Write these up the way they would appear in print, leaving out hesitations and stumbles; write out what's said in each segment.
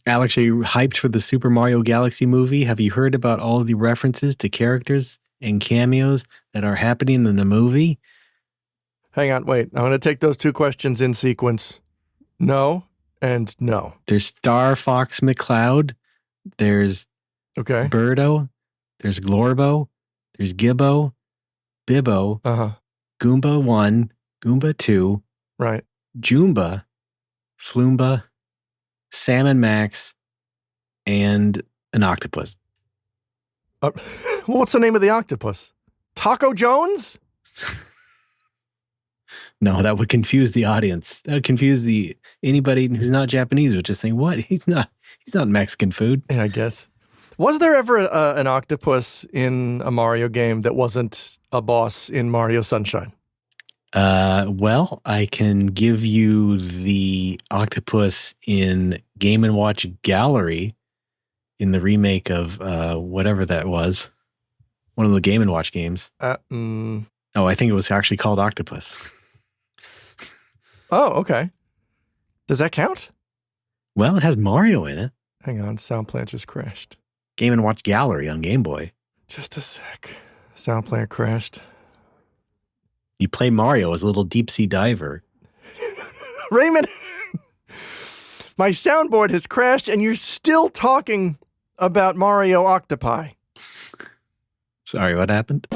Alex, are you hyped for the Super Mario Galaxy movie? Have you heard about all of the references to characters and cameos that are happening in the movie? Hang on, wait. I'm going to take those two questions in sequence. No and no. There's Star Fox McCloud. There's Birdo. There's Glorbo. There's Gibbo. Bibbo. Goomba 1. Goomba 2. Right. Joomba. Floomba. Salmon Max. And an octopus. What's the name of the octopus? Taco Jones? No, that would confuse the audience. That would confuse anybody who's not Japanese, which is saying, what? He's not Mexican food. Yeah, I guess. Was there ever an octopus in a Mario game that wasn't a boss in Mario Sunshine? Well, I can give you the octopus in Game & Watch Gallery in the remake of whatever that was. One of the Game & Watch games. Oh, I think it was actually called Octopus. Oh, okay. Does that count? Well, it has Mario in it. Hang on, sound plant just crashed. Game & Watch Gallery on Game Boy. Just a sec. Sound plant crashed. You play Mario as a little deep sea diver. Raymond, my soundboard has crashed and you're still talking about Mario Octopi. Sorry, what happened?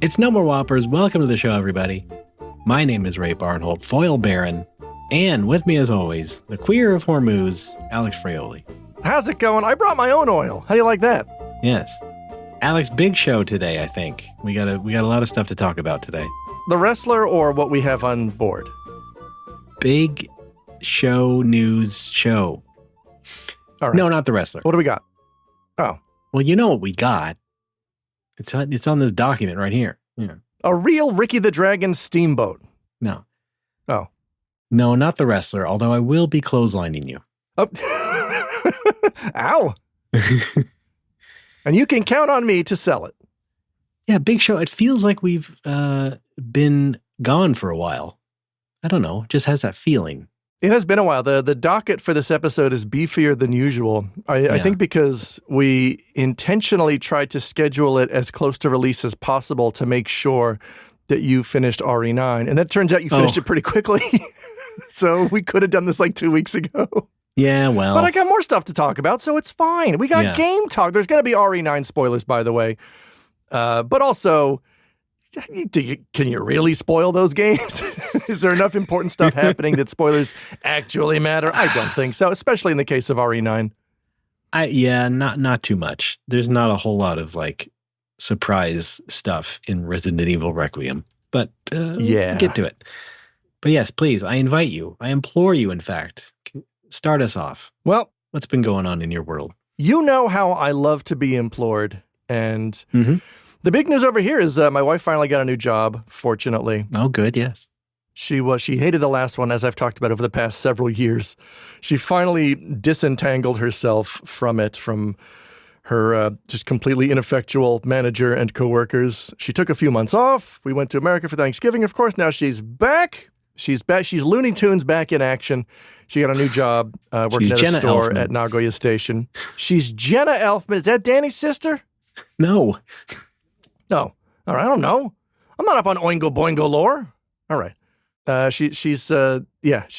It's No More Whoppers. Welcome to the show, everybody. My name is Ray Barnholt, Foil Baron, and with me, as always, the Queer of Hormuz, Alex Fraioli. How's it going? I brought my own oil. How do you like that? Yes. Alex, big show today, I think. We got a lot of stuff to talk about today. The wrestler or what we have on board? Big show news show. All right. No, not the wrestler. What do we got? Oh. Well, you know what we got. It's on this document right here. Yeah. A real Ricky the Dragon steamboat. No. Oh. No, not the wrestler, although I will be clotheslining you. Oh. Ow. And you can count on me to sell it. Yeah, big show. It feels like we've been gone for a while. I don't know. It just has that feeling. It has been a while. The docket for this episode is beefier than usual. I think because we intentionally tried to schedule it as close to release as possible to make sure that you finished RE9. And that turns out you finished it pretty quickly. So we could have done this like 2 weeks ago. Yeah, well. But I got more stuff to talk about, so it's fine. We got game talk. There's going to be RE9 spoilers, by the way. But also, can you really spoil those games? Is there enough important stuff happening that spoilers actually matter? I don't think so, especially in the case of RE9. Not too much. There's not a whole lot of like surprise stuff in Resident Evil Requiem, but we'll get to it. But yes, please, I invite you. I implore you, in fact, start us off. Well, what's been going on in your world? You know how I love to be implored, and the big news over here is my wife finally got a new job, fortunately. Oh, good, yes. She hated the last one, as I've talked about over the past several years. She finally disentangled herself from her just completely ineffectual manager and coworkers. She took a few months off. We went to America for Thanksgiving, of course. Now she's back. She's back. She's Looney Tunes back in action. She got a new job working at a store at Nagoya Station. She's Jenna Elfman. Is that Danny's sister? No. No. All right, I don't know. I'm not up on Oingo Boingo lore. All right. She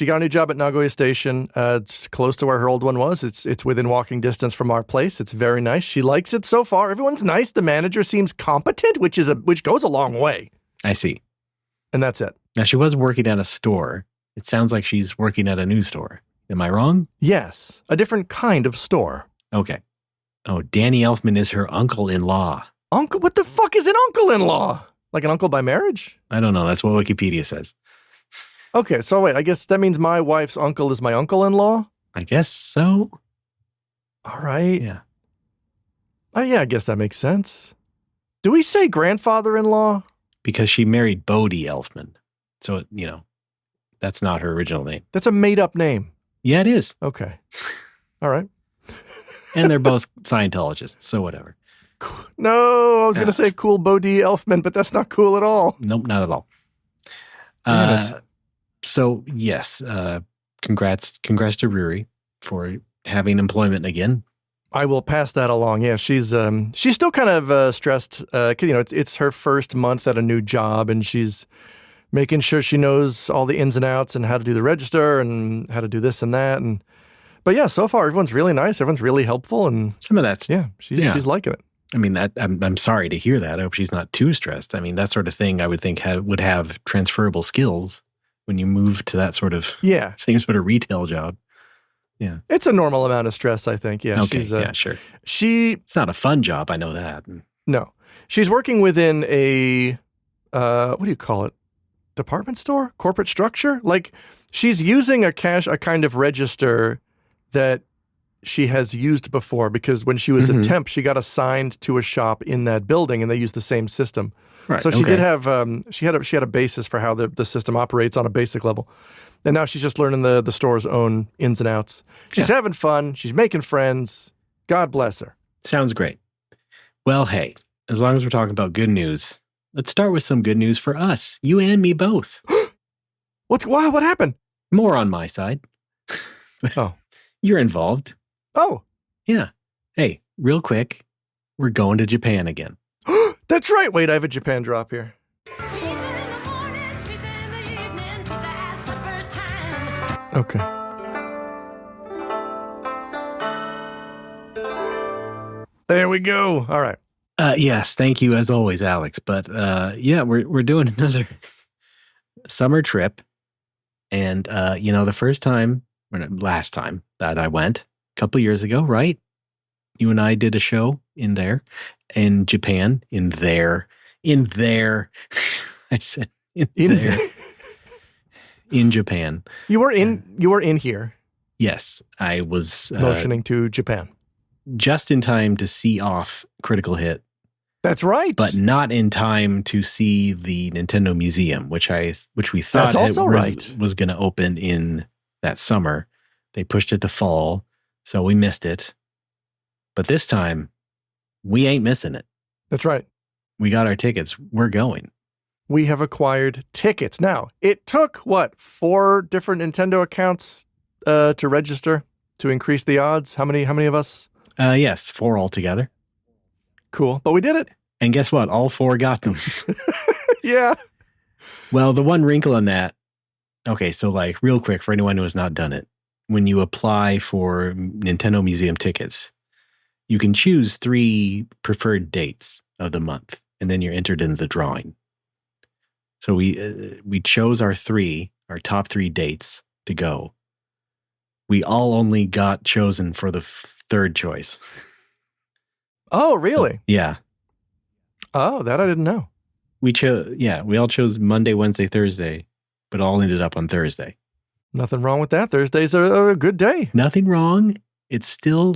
got a new job at Nagoya Station. It's close to where her old one was. It's within walking distance from our place. It's very nice. She likes it so far. Everyone's nice. The manager seems competent, which goes a long way. I see. And that's it. Now, she was working at a store. It sounds like she's working at a new store. Am I wrong? Yes. A different kind of store. Okay. Oh, Danny Elfman is her uncle-in-law. Uncle? What the fuck is an uncle-in-law? Like an uncle by marriage? I don't know. That's what Wikipedia says. Okay, so wait. I guess that means my wife's uncle is my uncle-in-law? I guess so. All right. Yeah. Oh, yeah, I guess that makes sense. Do we say grandfather-in-law? Because she married Bodie Elfman. So, that's not her original name. That's a made-up name. Yeah, it is. Okay. All right. And they're both Scientologists, so whatever. No, I was going to say cool Bodhi Elfman, but that's not cool at all. Nope, not at all. Damn it. So, yes, congrats to Ruri for having employment again. I will pass that along. Yeah, she's still kind of stressed. It's her first month at a new job, and she's making sure she knows all the ins and outs and how to do the register and how to do this and that. But yeah, so far everyone's really nice. Everyone's really helpful, and some of that's she's liking it. I mean, I'm sorry to hear that. I hope she's not too stressed. I mean, that sort of thing I would think would have transferable skills when you move to that sort of same sort of retail job. Yeah, it's a normal amount of stress, I think. Yeah, okay, sure. It's not a fun job. I know that. No, she's working within a what do you call it? Department store, corporate structure. Like she's using a kind of register that she has used before, because when she was a temp, she got assigned to a shop in that building, and they used the same system. Right, so she did have she had a basis for how the system operates on a basic level, and now she's just learning the store's own ins and outs. She's having fun. She's making friends. God bless her. Sounds great. Well, hey, as long as we're talking about good news, let's start with some good news for us, you and me both. What happened? More on my side. Oh, you're involved. Oh. Yeah. Hey, real quick, we're going to Japan again. That's right. Wait, I have a Japan drop here. Okay. There we go. All right. Yes, thank you as always, Alex. But we're doing another summer trip. And last time that I went, couple years ago, right? You and I did a show in Japan, I said in Japan. You were in here. Yes, I was motioning to Japan. Just in time to see off Critical Hit. That's right. But not in time to see the Nintendo Museum, which we thought was going to open in that summer. They pushed it to fall. So we missed it. But this time, we ain't missing it. That's right. We got our tickets. We're going. We have acquired tickets. Now, it took, 4 different Nintendo accounts to register to increase the odds? How many of us? Yes, 4 altogether. Cool. But we did it. And guess what? All 4 got them. Yeah. Well, the one wrinkle in that, okay, so real quick for anyone who has not done it, when you apply for Nintendo Museum tickets, you can choose 3 preferred dates of the month, and then you're entered in the drawing. So we chose our top 3 dates to go. We all only got chosen for the 3rd choice. Oh, really? So, yeah. Oh, that I didn't know. We all chose Monday, Wednesday, Thursday, but all ended up on Thursday. Nothing wrong with that. Thursdays are a good day. Nothing wrong. It's still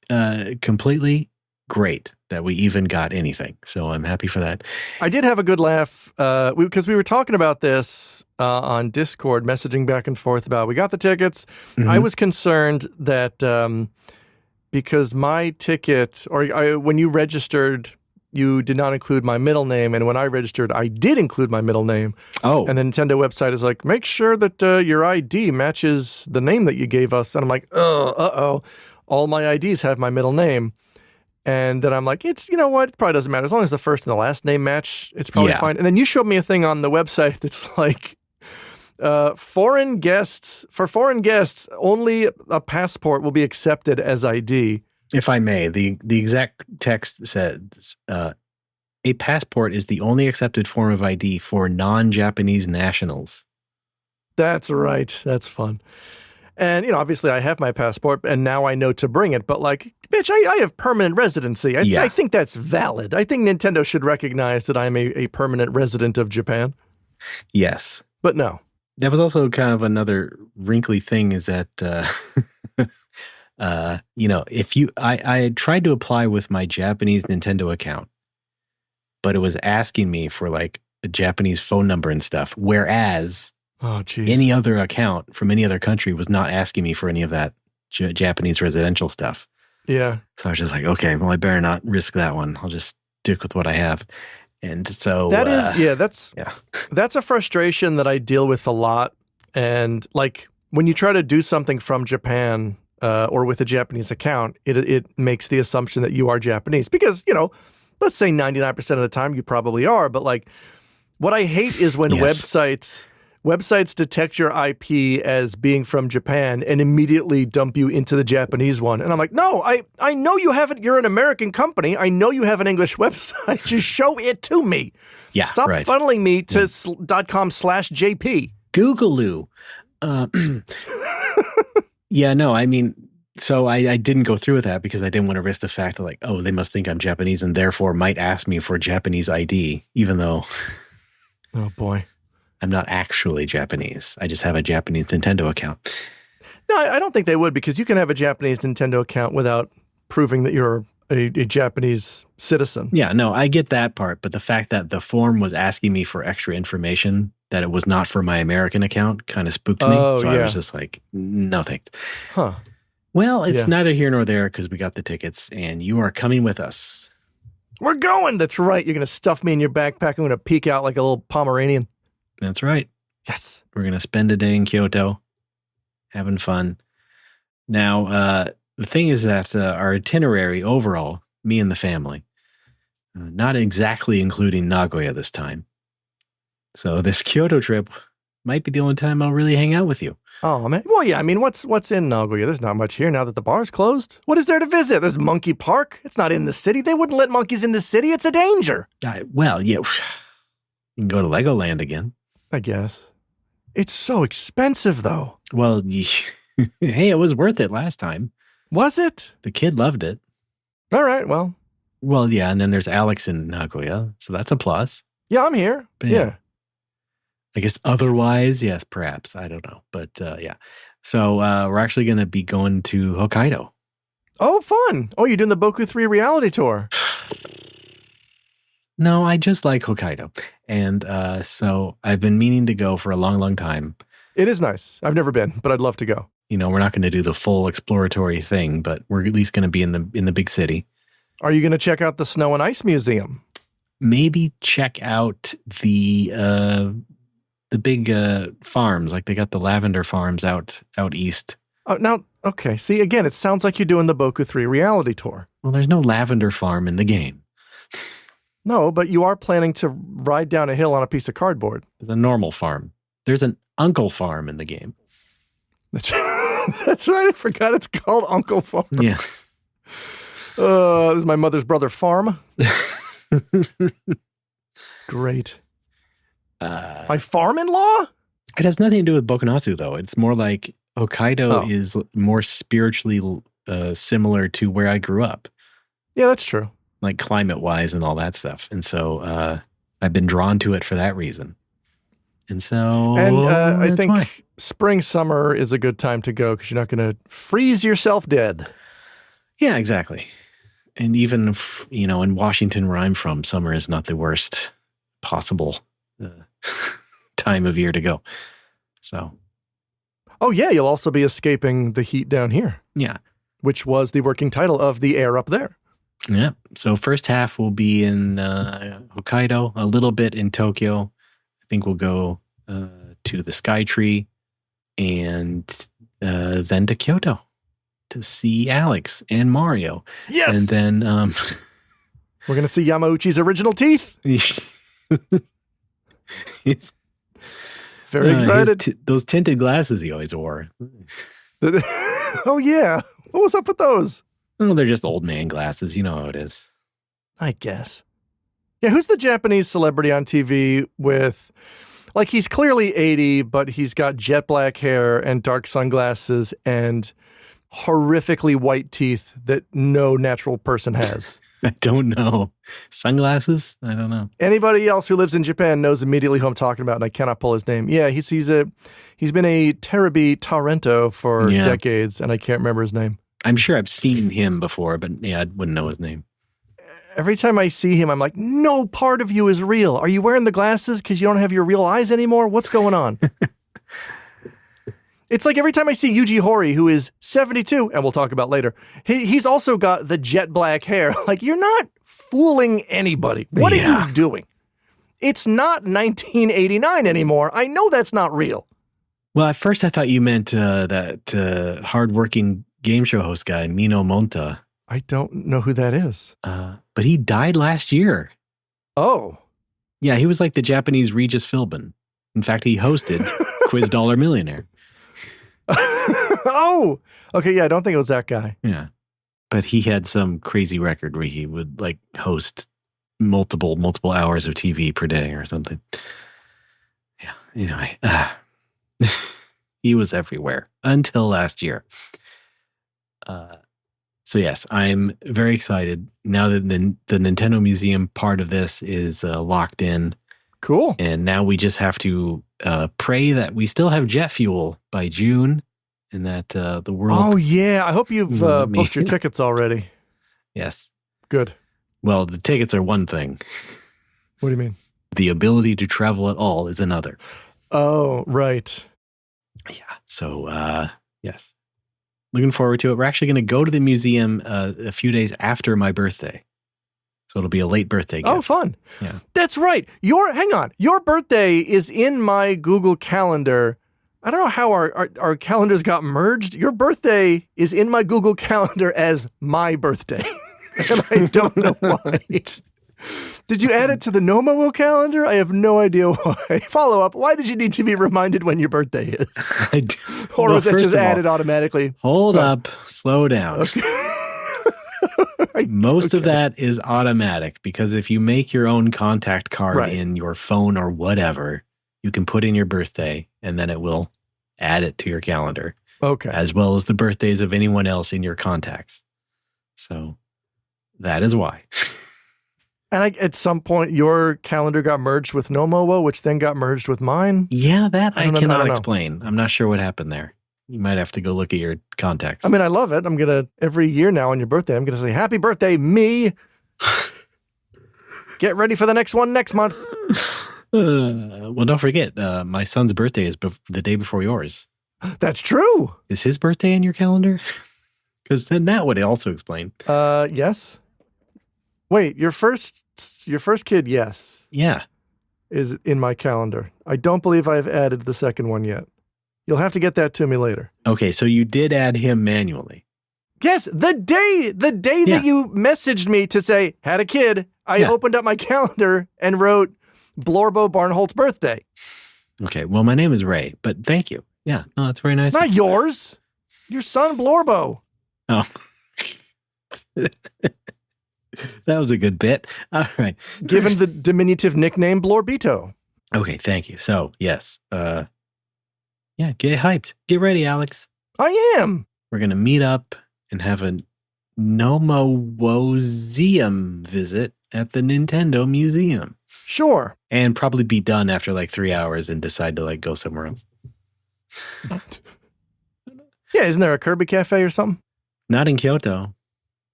completely great that we even got anything. So I'm happy for that. I did have a good laugh because we were talking about this on Discord, messaging back and forth about we got the tickets. Mm-hmm. I was concerned that because my ticket, when you registered, you did not include my middle name. And when I registered, I did include my middle name. Oh. And the Nintendo website is like, make sure that your ID matches the name that you gave us. And I'm like, uh-oh. All my IDs have my middle name. And then I'm like, it probably doesn't matter. As long as the first and the last name match, it's probably fine. And then you showed me a thing on the website that's like, foreign guests, only a passport will be accepted as ID. If I may, the exact text says, a passport is the only accepted form of ID for non-Japanese nationals. That's right. That's fun. And, obviously I have my passport and now I know to bring it. But bitch, I have permanent residency. I think that's valid. I think Nintendo should recognize that I'm a permanent resident of Japan. Yes. But no. That was also kind of another wrinkly thing is that, I had tried to apply with my Japanese Nintendo account, but it was asking me for a Japanese phone number and stuff. Whereas any other account from any other country was not asking me for any of that Japanese residential stuff. Yeah. So I was just like, okay, well, I better not risk that one. I'll just stick with what I have. And so that's a frustration that I deal with a lot. And like when you try to do something from Japan or with a Japanese account, it makes the assumption that you are Japanese because, let's say 99% of the time you probably are. But like what I hate is when websites detect your IP as being from Japan and immediately dump you into the Japanese one. And I'm like, no, I know you haven't. You're an American company. I know you have an English website. Just show it to me. Yeah, Stop funneling me to .com/JP. Googaloo. Yeah, no, I mean, so I didn't go through with that because I didn't want to risk the fact that like, oh, they must think I'm Japanese and therefore might ask me for a Japanese ID, even though. Oh, boy. I'm not actually Japanese. I just have a Japanese Nintendo account. No, I don't think they would because you can have a Japanese Nintendo account without proving that you're a Japanese citizen. Yeah, no, I get that part. But the fact that the form was asking me for extra information, that it was not for my American account, kind of spooked me. Oh, so yeah. I was just like, no thanks. Huh. Well, it's neither here nor there because we got the tickets and you are coming with us. We're going. That's right. You're going to stuff me in your backpack. I'm going to peek out like a little Pomeranian. That's right. Yes. We're going to spend a day in Kyoto, having fun. Now, the thing is that our itinerary overall, me and the family, not exactly including Nagoya this time. So this Kyoto trip might be the only time I'll really hang out with you. Oh, man. Well, yeah, I mean, what's in Nagoya? There's not much here now that the bar's closed. What is there to visit? There's Monkey Park. It's not in the city. They wouldn't let monkeys in the city. It's a danger. Well, yeah. You can go to Legoland again. I guess. It's so expensive, though. Well, hey, it was worth it last time. Was it? The kid loved it. All right, well. Well, yeah, and then there's Alex in Nagoya, so that's a plus. Yeah, I'm here. But yeah. I guess otherwise, yes, perhaps. I don't know. But yeah. So we're actually going to be going to Hokkaido. Oh, fun. Oh, you're doing the Boku 3 reality tour. No, I just like Hokkaido. And so I've been meaning to go for a long, long time. It is nice. I've never been, but I'd love to go. We're not going to do the full exploratory thing, but we're at least going to be in the big city. Are you going to check out the Snow and Ice Museum? Maybe check out the big farms. Like they got the lavender farms out east. Oh, now, okay. See, again, it sounds like you're doing the Boku 3 reality tour. Well, there's no lavender farm in the game. No, but you are planning to ride down a hill on a piece of cardboard. There's a normal farm. There's an uncle farm in the game. That's right. I forgot it's called Uncle Farm. Yeah. This is my mother's brother farm. Great. My farm-in-law? It has nothing to do with Bokunasu, though. It's more like Hokkaido is more spiritually similar to where I grew up. Yeah, that's true. Like climate-wise and all that stuff. And so I've been drawn to it for that reason. And so I think spring, summer is a good time to go because you're not going to freeze yourself dead. Yeah, exactly. And even, in Washington where I'm from, summer is not the worst possible time of year to go. So. Oh, yeah. You'll also be escaping the heat down here. Yeah. Which was the working title of The Air Up There. Yeah. So first half will be in Hokkaido, a little bit in Tokyo. I think we'll go to the Sky Tree and then to Kyoto to see Alex and Mario. Yes. And then we're going to see Yamauchi's original teeth. Very excited. Those tinted glasses he always wore. Oh, yeah. What was up with those? Oh, they're just old man glasses. You know how it is. I guess. Yeah, who's the Japanese celebrity on TV with, like, he's clearly 80, but he's got jet black hair and dark sunglasses and horrifically white teeth that no natural person has? I don't know. Sunglasses? I don't know. Anybody else who lives in Japan knows immediately who I'm talking about, and I cannot pull his name. Yeah, he's been a Terebi Tarento for decades, and I can't remember his name. I'm sure I've seen him before, but yeah, I wouldn't know his name. Every time I see him, I'm like, no part of you is real. Are you wearing the glasses because you don't have your real eyes anymore? What's going on? It's like every time I see Yuji Horii, who is 72, and we'll talk about later, he's also got the jet black hair. Like, you're not fooling anybody. What are you doing? It's not 1989 anymore. I know that's not real. Well, at first I thought you meant that hardworking game show host guy, Mino Monta. I don't know who that is. But he died last year. Oh. Yeah, he was like the Japanese Regis Philbin. In fact, he hosted Quiz Dollar Millionaire. Oh, okay. Yeah, I don't think it was that guy. Yeah, but he had some crazy record where he would like host multiple hours of TV per day or something. Yeah. Anyway, he was everywhere until last year. So yes, I'm very excited now that the Nintendo Museum part of this is locked in. Cool. And now we just have to pray that we still have jet fuel by June and that the world... Oh, yeah. I hope you've booked your tickets already. Yes. Good. Well, the tickets are one thing. What do you mean? The ability to travel at all is another. Oh, right. Yeah. So, yes. Looking forward to it. We're actually going to go to the museum a few days after my birthday. So it'll be a late birthday gift. Oh, fun. Yeah. That's right. Hang on. Your birthday is in my Google Calendar. I don't know how our calendars got merged. Your birthday is in my Google Calendar as my birthday. And I don't know why. Did you add it to the Nomo calendar? I have no idea why. Follow up. Why did you need to be reminded when your birthday is? Or was it just added automatically? Hold up. Slow down. Okay. Most of that is automatic because if you make your own contact card in your phone or whatever, you can put in your birthday and then it will add it to your calendar. Okay. As well as the birthdays of anyone else in your contacts. So that is why. And at some point, your calendar got merged with Nomowo, which then got merged with mine. Yeah, that I cannot explain. I'm not sure what happened there. You might have to go look at your contacts. I mean, I love it. I'm going to, every year now on your birthday, I'm going to say, happy birthday, me. Get ready for the next one next month. Well, don't forget, my son's birthday is the day before yours. That's true. Is his birthday in your calendar? Because then that would also explain. Yes. Wait, your first kid, yes. Yeah. Is in my calendar. I don't believe I've added the second one yet. You'll have to get that to me later. Okay, so you did add him manually. Yes, the day that you messaged me to say, had a kid, I opened up my calendar and wrote Blorbo Barnholt's birthday. Okay, well, my name is Ray, but thank you. Yeah, no, that's very nice. Not yours. Your son, Blorbo. Oh. That was a good bit. All right. Given the diminutive nickname Blorbito. Okay, thank you. So, yes. Yeah, get hyped. Get ready, Alex. I am. We're going to meet up and have a Nomowoseum visit at the Nintendo Museum. Sure. And probably be done after like 3 hours and decide to like go somewhere else. Yeah, isn't there a Kirby Cafe or something? Not in Kyoto.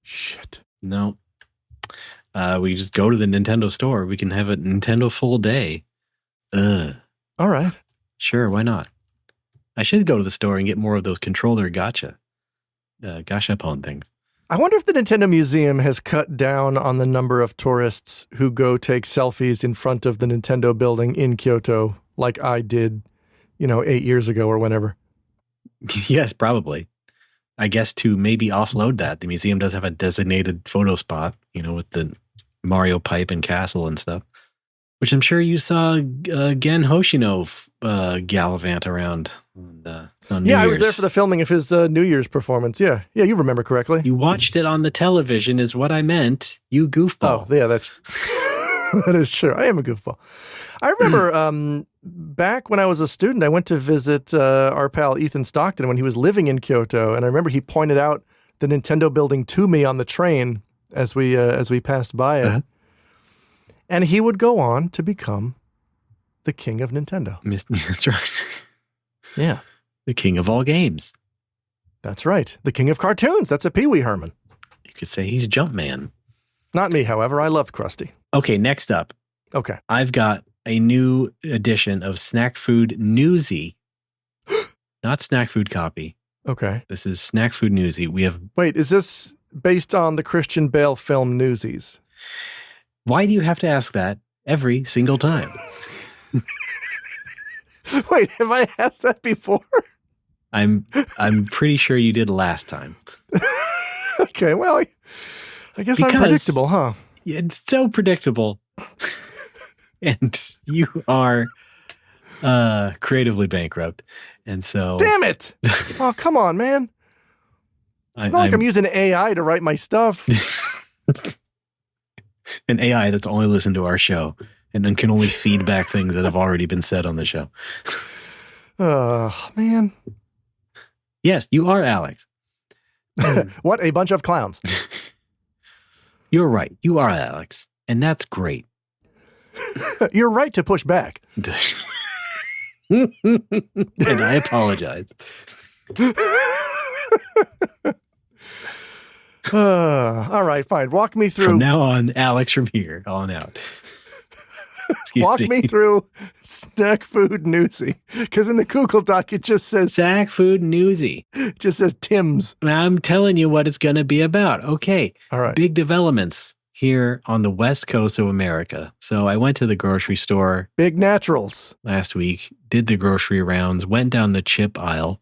Shit. No. We just go to the Nintendo store. We can have a Nintendo full day. All right. Sure, why not? I should go to the store and get more of those controller gashapon things. I wonder if the Nintendo Museum has cut down on the number of tourists who go take selfies in front of the Nintendo building in Kyoto like I did, 8 years ago or whenever. Yes, probably. I guess to maybe offload that. The museum does have a designated photo spot, with the Mario pipe and castle and stuff, which I'm sure you saw Gen Hoshino gallivant around on New Year's. I was there for the filming of his New Year's performance. Yeah, you remember correctly. You watched it on the television is what I meant, you goofball. Oh, yeah, that is true. I am a goofball. I remember back when I was a student, I went to visit our pal Ethan Stockton when he was living in Kyoto, and I remember he pointed out the Nintendo building to me on the train as we passed by it. Uh-huh. And he would go on to become the king of Nintendo. That's right. Yeah. The king of all games. That's right. The king of cartoons. That's a Pee Wee Herman. You could say he's Jumpman. Not me, however. I loved Krusty. Okay, next up. Okay. I've got a new edition of Snack Food Newsy. not Snack Food Copy. Okay. This is Snack Food Newsy. We have. Wait, is this based on the Christian Bale film Newsies? Why do you have to ask that every single time? Wait, have I asked that before? I'm pretty sure you did last time. Okay, well, I guess I'm predictable, huh? It's so predictable. And you are creatively bankrupt. And so... Damn it! Oh, come on, man. It's not like I'm using AI to write my stuff. An AI that's only listened to our show and then can only feed back things that have already been said on the show. Oh, man. Yes, you are Alex. What a bunch of clowns. You're right. You are Alex. And that's great. You're right to push back. And I apologize. All right, fine. Walk me through. From now on, Alex from here on out. Walk me through Snack Food Newsy. Because in the Google Doc, it just says... Snack Food Newsy. It just says Tim's. I'm telling you what it's going to be about. Okay. All right. Big developments here on the west coast of America. So I went to the grocery store. Big naturals. Last week, did the grocery rounds, went down the chip aisle,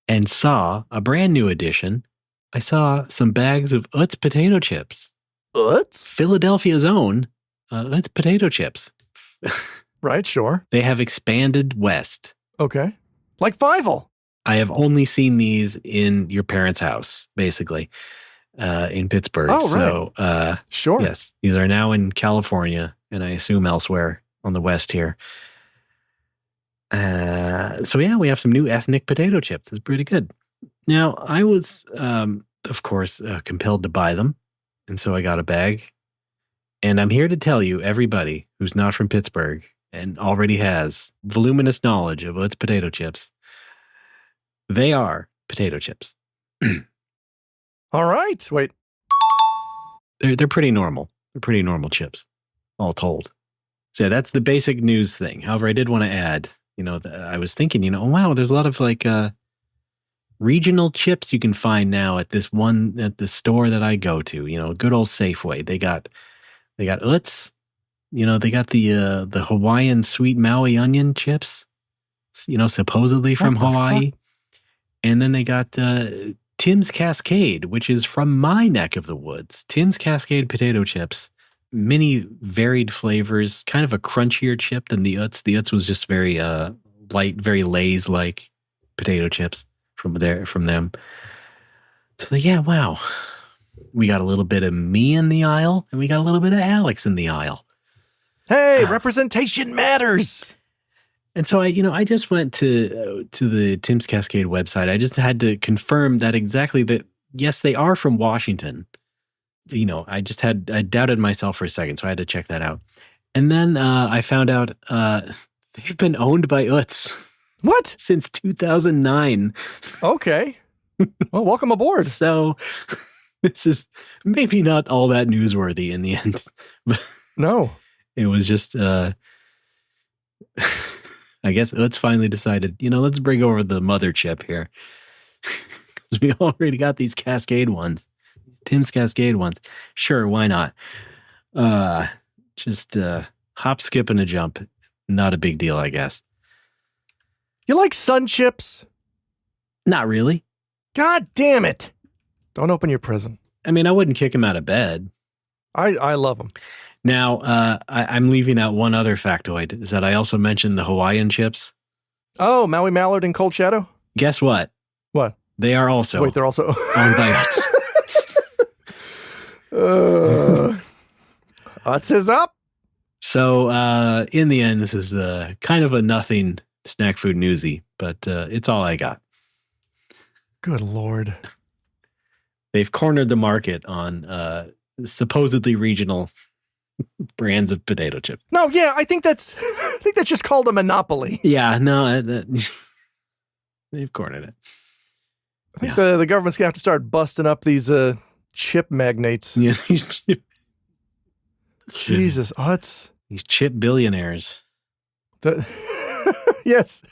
and saw a brand new addition. I saw some bags of Utz potato chips. Utz? Philadelphia's own Utz potato chips. Right, sure. They have expanded west. Okay. Like Fievel. I have only seen these in your parents' house, basically, in Pittsburgh. Oh, right. So, sure. Yes, these are now in California, and I assume elsewhere on the west here. So, yeah, we have some new ethnic potato chips. It's pretty good. Now, I was, of course, compelled to buy them, and so I got a bag. And I'm here to tell you, everybody who's not from Pittsburgh and already has voluminous knowledge of Utz potato chips, they are potato chips. All right. Wait. They're pretty normal. They're pretty normal chips, all told. So that's the basic news thing. However, I did want to add, I was thinking, oh, wow, there's a lot of like regional chips you can find now at the store that I go to, good old Safeway. They got Utz, they got the Hawaiian sweet Maui onion chips, supposedly from Hawaii. And then they got Tim's Cascade, which is from my neck of the woods. Tim's Cascade potato chips, many varied flavors, kind of a crunchier chip than the Utz. The Utz was just very light, very Lay's-like potato chips from them. So yeah, wow. We got a little bit of me in the aisle, and we got a little bit of Alex in the aisle. Hey, representation matters. And so I just went to the Tim's Cascade website. I just had to confirm that exactly that, yes, they are from Washington. I doubted myself for a second, so I had to check that out. And then I found out they've been owned by Utz. What? Since 2009. Okay. Well, welcome aboard. So this is maybe not all that newsworthy in the end. No. It was just, I guess Utz finally decided, let's bring over the mother chip here. Because we already got these Cascade ones. Tim's Cascade ones. Sure, why not? Just hop, skip, and a jump. Not a big deal, I guess. You like Sun Chips? Not really. God damn it. Don't open your prison. I mean, I wouldn't kick him out of bed. I love them. Now, I'm leaving out one other factoid, is that I also mentioned the Hawaiian chips. Oh, Maui Mallard and Cold Shadow? Guess what? What? They are also they're also owned by Utz. Utz is up. So, in the end, this is kind of a nothing Snack Food Newsy, but it's all I got. Good Lord. They've cornered the market on supposedly regional brands of potato chips. No, yeah, I think that's just called a monopoly. Yeah, no, they've cornered it. I think the government's gonna have to start busting up these chip magnates. Yeah, these Jesus, Utz. These chip billionaires. Yes.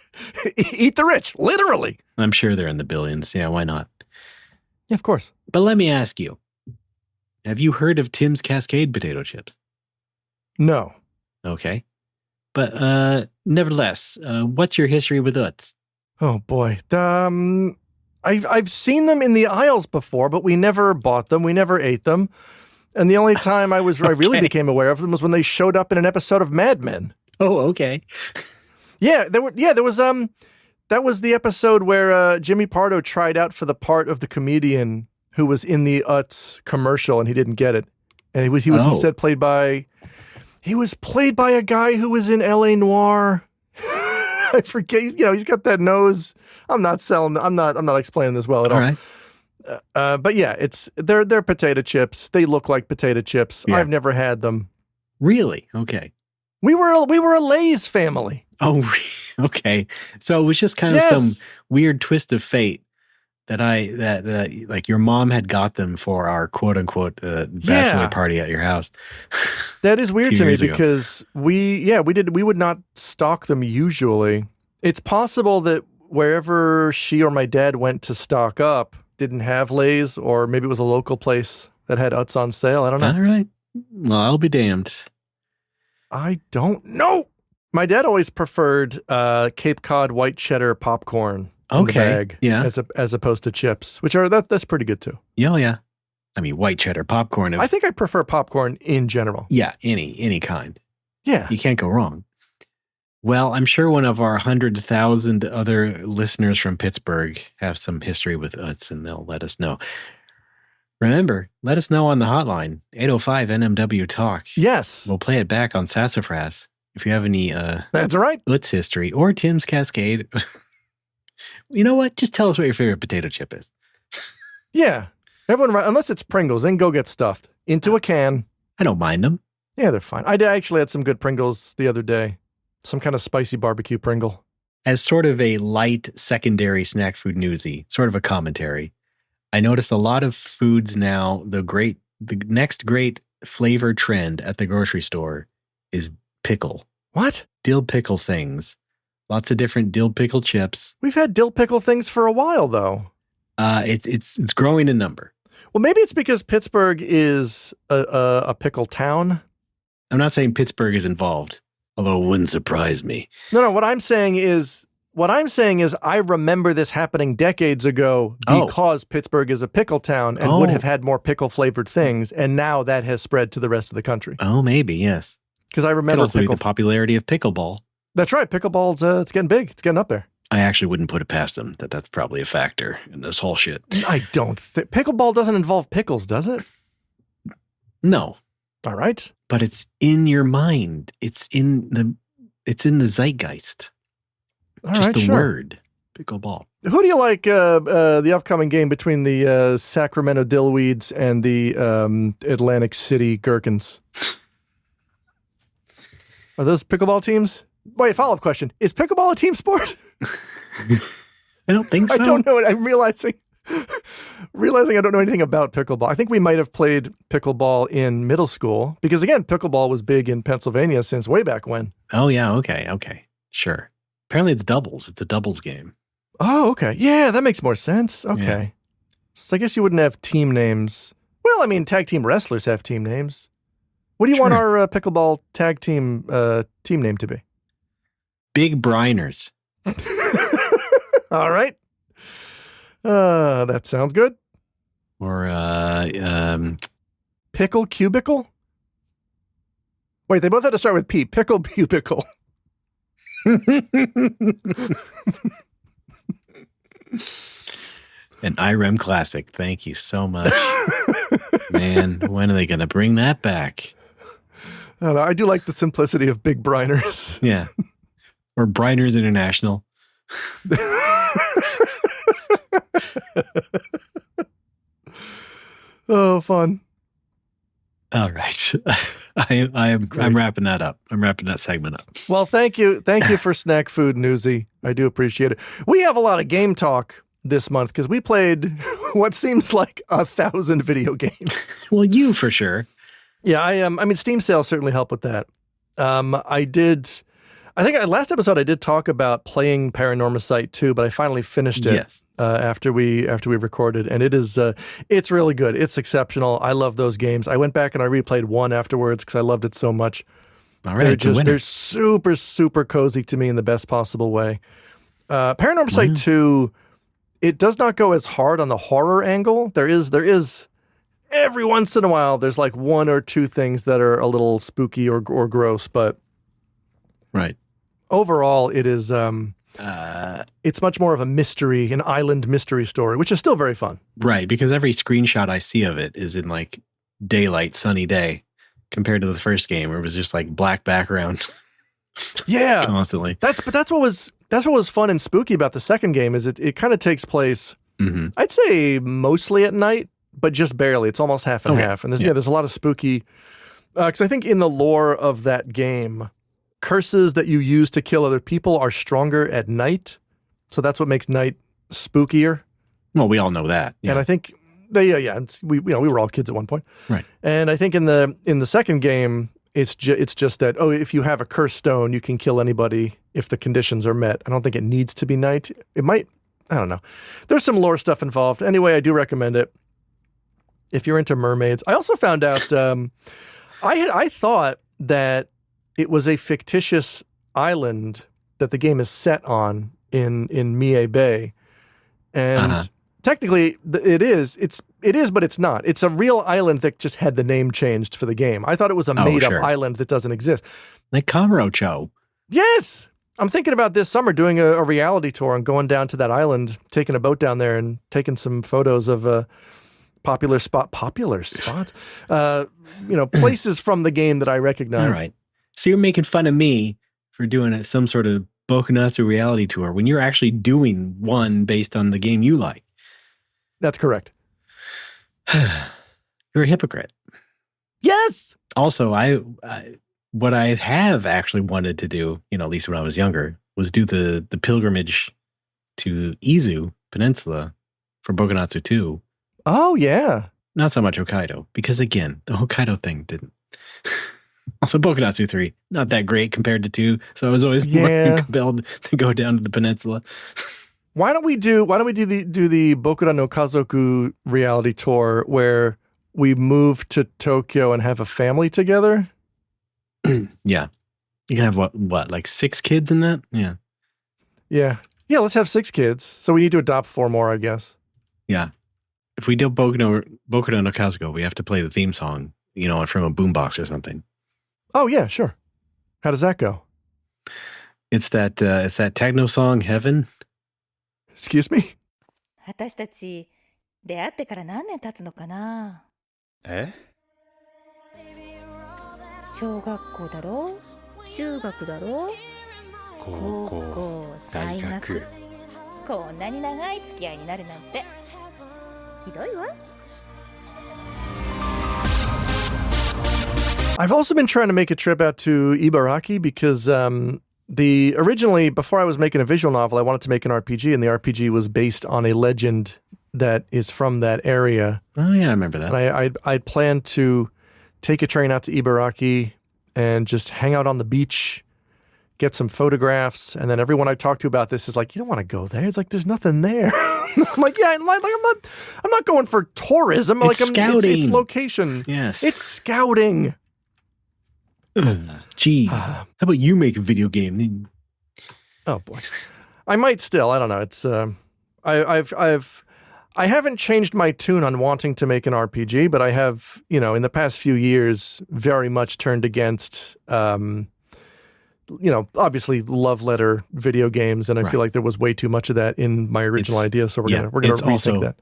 Eat the rich, literally. I'm sure they're in the billions. Yeah, why not? Yeah, of course. But let me ask you, have you heard of Tim's Cascade potato chips? No. Okay. But nevertheless, what's your history with Utz? Oh boy. I've seen them in the aisles before, but we never bought them. We never ate them. And the only time I really became aware of them was when they showed up in an episode of Mad Men. Oh, okay. There was that was the episode where Jimmy Pardo tried out for the part of the comedian who was in the Utz commercial and he didn't get it. And he was instead played by a guy who was in LA Noire. I forget, he's got that nose. I'm not explaining this well at all. Right. But yeah, they're potato chips. They look like potato chips. Yeah. I've never had them. Really? Okay. We were a Lay's family. Oh, okay. So it was just kind of some weird twist of fate that like your mom had got them for our quote unquote bachelor party at your house. That is weird to me because we would not stock them usually. It's possible that wherever she or my dad went to stock up didn't have Lay's, or maybe it was a local place that had Utz on sale. I don't know. All right. Well, I'll be damned. I don't know. My dad always preferred Cape Cod white cheddar popcorn in the bag, as opposed to chips, which that's pretty good too. Yeah, yeah. I mean, white cheddar popcorn. I think I prefer popcorn in general. Yeah, any kind. Yeah, you can't go wrong. Well, I'm sure one of our 100,000 other listeners from Pittsburgh have some history with Utz, and they'll let us know. Remember, let us know on the hotline, 805-NMW-TALK. Yes. We'll play it back on Sassafras if you have any that's right. Utz history or Tim's Cascade. You know what? Just tell us what your favorite potato chip is. Yeah. Everyone, unless it's Pringles, then go get stuffed into a can. I don't mind them. Yeah, they're fine. I actually had some good Pringles the other day. Some kind of spicy barbecue Pringle. As sort of a light secondary snack food newsy, sort of a commentary, I noticed a lot of foods now, the next great flavor trend at the grocery store is pickle. What? Dill pickle things. Lots of different dill pickle chips. We've had dill pickle things for a while, though. It's growing in number. Well, maybe it's because Pittsburgh is a pickle town. I'm not saying Pittsburgh is involved, although it wouldn't surprise me. No, what I'm saying is I remember this happening decades ago because Pittsburgh is a pickle town and would have had more pickle-flavored things, and now that has spread to the rest of the country. Oh, maybe, yes. Because I remember the popularity of pickleball. That's right. Pickleball's it's getting big. It's getting up there. I actually wouldn't put it past them that's probably a factor in this whole shit. I don't think pickleball doesn't involve pickles, does it? No. All right. But it's in your mind. It's in the zeitgeist. Just the word pickleball. Who do you like the upcoming game between the Sacramento Dillweeds and the Atlantic City Gherkins? Are those pickleball teams? Wait, follow-up question. Is pickleball a team sport? I don't think so. I don't know. I'm realizing I don't know anything about pickleball. I think we might have played pickleball in middle school because, again, pickleball was big in Pennsylvania since way back when. Oh, yeah. Okay. Sure. Apparently it's doubles. It's a doubles game. Oh, okay. Yeah, that makes more sense. Okay. Yeah. So I guess you wouldn't have team names. Well, I mean, tag team wrestlers have team names. What do you want our pickleball tag team name to be? Big Briners. All right. That sounds good. Or Pickle Cubicle? Wait, they both had to start with P. Pickle Pubicle. An IREM classic. Thank you so much. Man, when are they going to bring that back? I don't know. I do like the simplicity of Big Briners. Yeah. Or Briners International. Oh, fun. All right. I'm wrapping that up. I'm wrapping that segment up. Well, thank you. Thank you for Snack Food Newsy. I do appreciate it. We have a lot of game talk this month because we played what seems like 1,000 video games. Well, you for sure. Yeah, I mean, Steam sales certainly help with that. I I think last episode I did talk about playing Paranormasight 2, but I finally finished it. Yes. After we recorded, and it's really good. It's exceptional. I love those games. I went back and I replayed 1 afterwards because I loved it so much. All right, they're super, super cozy to me in the best possible way. Paranormasight 2, it does not go as hard on the horror angle. There is every once in a while there's like 1 or 2 things that are a little spooky or gross, but right. Overall it is it's much more of a mystery, an island mystery story, which is still very fun. Right, because every screenshot I see of it is in like daylight, sunny day, compared to the first game where it was just like black background. Yeah, constantly. That's what was fun and spooky about the second game is it kind of takes place. Mm-hmm. I'd say mostly at night, but just barely. It's almost half and half, and there's a lot of spooky. Because I think in the lore of that game, curses that you use to kill other people are stronger at night. So that's what makes night spookier. Well, we all know that. Yeah. And I think we were all kids at one point. Right. And I think in the second game, it's just that, if you have a cursed stone, you can kill anybody if the conditions are met. I don't think it needs to be night. It might, I don't know. There's some lore stuff involved. Anyway, I do recommend it if you're into mermaids. I also found out, I thought that it was a fictitious island that the game is set on in Mie Bay. And technically it is, but it's not. It's a real island that just had the name changed for the game. I thought it was a made-up island that doesn't exist. Like Kamurocho. Yes! I'm thinking about this summer doing a reality tour and going down to that island, taking a boat down there and taking some photos of popular spots, places from the game that I recognize. All right. So you're making fun of me for doing some sort of Bokunatsu reality tour when you're actually doing one based on the game you like. That's correct. You're a hypocrite. Yes! Also, what I have actually wanted to do, at least when I was younger, was do the pilgrimage to Izu Peninsula for Bokunatsu 2. Oh, yeah. Not so much Hokkaido, because again, the Hokkaido thing didn't. Also, Bokunatsu 3, not that great compared to 2, so I was always more compelled to go down to the peninsula. Why don't we do the Bokura no Kazoku reality tour where we move to Tokyo and have a family together? Yeah. You can have what, like 6 kids in that? Yeah. Yeah. Yeah, let's have 6 kids. So we need to adopt 4 more, I guess. Yeah. If we do Boku no Kazoku, we have to play the theme song, from a boombox or something. Oh, yeah, sure. How does that go? It's that techno song, Heaven. Excuse me? 私たち出会ってから何年経つのかな？え？小学校だろ？中学だろ？高校、大学。こんなに長い付き合いになるなんて。ひどいわ。I've also been trying to make a trip out to Ibaraki because originally, before I was making a visual novel, I wanted to make an RPG, and the RPG was based on a legend that is from that area. Oh, yeah, I remember that. And I'd planned to take a train out to Ibaraki and just hang out on the beach, get some photographs, and then everyone I talked to about this is like, you don't want to go there. It's like, there's nothing there. I'm like, yeah, I'm not going for tourism. It's scouting. It's location. Yes. It's scouting. Geez. How about you make a video game? Oh boy, I might still. I don't know. It's I haven't changed my tune on wanting to make an RPG, but I have, in the past few years, very much turned against, obviously love letter video games, and I feel like there was way too much of that in my original idea. So we're gonna rethink that.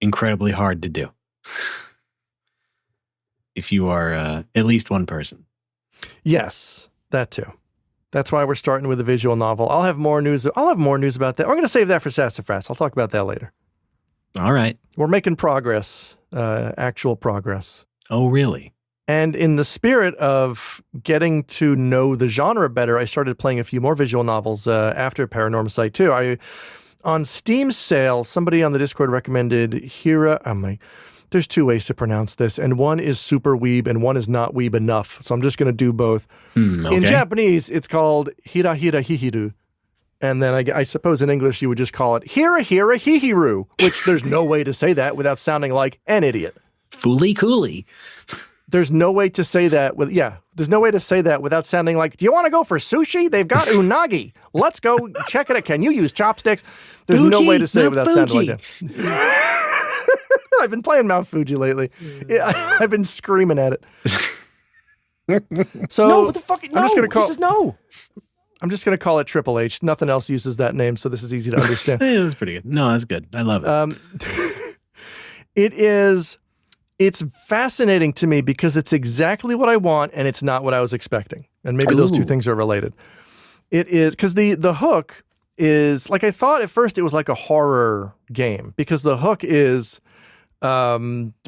Incredibly hard to do if you are at least one person. Yes, that too. That's why we're starting with a visual novel. I'll have more news about that. We're going to save that for Sassafras. I'll talk about that later. All right. We're making progress, actual progress. Oh, really? And in the spirit of getting to know the genre better, I started playing a few more visual novels after Paranormasight 2. On Steam sale, somebody on the Discord recommended there's two ways to pronounce this, and one is super weeb and one is not weeb enough. So I'm just going to do both. Okay. In Japanese, it's called hira hira hihiru. And then I suppose in English you would just call it hira hira hihiru, which there's no way to say that without sounding like an idiot. Fooly cooly. There's no way to say that there's no way to say that without sounding like, do you want to go for sushi? They've got unagi. Let's go check it out. Can you use chopsticks? There's no way to say it without sounding like that. I've been playing Mount Fuji lately. Yeah, I've been screaming at it. So No, what the fuck? No, this is no. I'm just going to call it Triple H. Nothing else uses that name, so this is easy to understand. Hey, that's pretty good. No, that's good. I love it. It's fascinating to me because it's exactly what I want and it's not what I was expecting. And maybe those two things are related. It is because the hook is like, I thought at first it was like a horror game because the hook is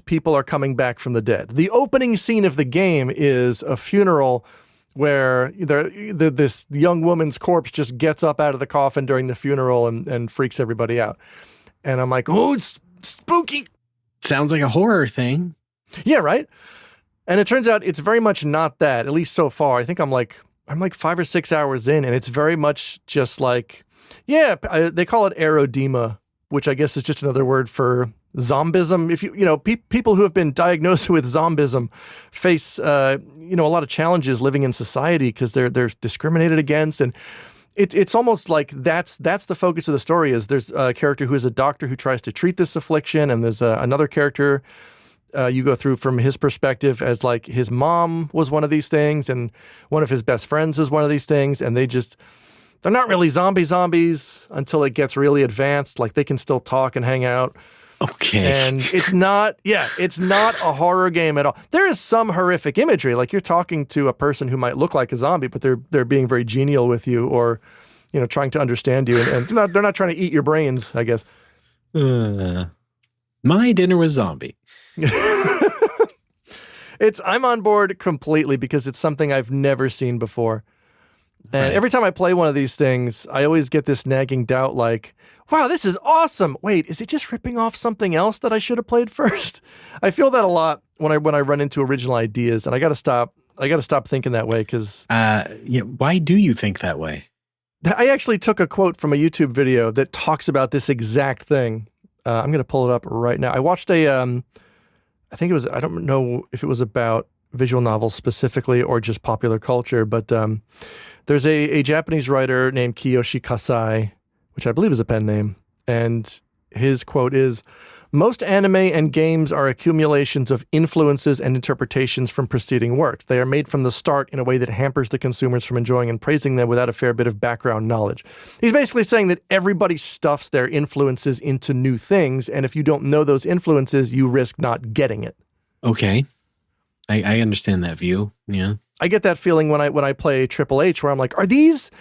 people are coming back from the dead. The opening scene of the game is a funeral where this young woman's corpse just gets up out of the coffin during the funeral and freaks everybody out. And I'm like, oh, it's spooky. Sounds like a horror thing. Yeah, right? And it turns out it's very much not that, at least so far. I think I'm like 5 or 6 hours in, and it's very much just like, they call it aerodema, which I guess is just another word for zombism. If people who have been diagnosed with zombism face, a lot of challenges living in society because they're discriminated against, and it's almost like that's the focus of the story. Is there's a character who is a doctor who tries to treat this affliction, and there's another character you go through from his perspective as like his mom was one of these things, and one of his best friends is one of these things, and they're not really zombies until it gets really advanced. Like they can still talk and hang out. Okay. And it's not a horror game at all. There is some horrific imagery. Like you're talking to a person who might look like a zombie, but they're being very genial with you or, trying to understand you. And they're not trying to eat your brains, I guess. My dinner was zombie. I'm on board completely because it's something I've never seen before. And every time I play one of these things, I always get this nagging doubt like, wow, this is awesome. Wait, is it just ripping off something else that I should have played first? I feel that a lot when I run into original ideas, and I got to stop thinking that way because why do you think that way? I actually took a quote from a YouTube video that talks about this exact thing. I'm going to pull it up right now. I watched I think it was, I don't know if it was about visual novels specifically or just popular culture, but there's a Japanese writer named Kiyoshi Kasai, which I believe is a pen name, and his quote is, "Most anime and games are accumulations of influences and interpretations from preceding works. They are made from the start in a way that hampers the consumers from enjoying and praising them without a fair bit of background knowledge." He's basically saying that everybody stuffs their influences into new things, and if you don't know those influences, you risk not getting it. Okay. I understand that view. Yeah. I get that feeling when I play Triple H where I'm like, are these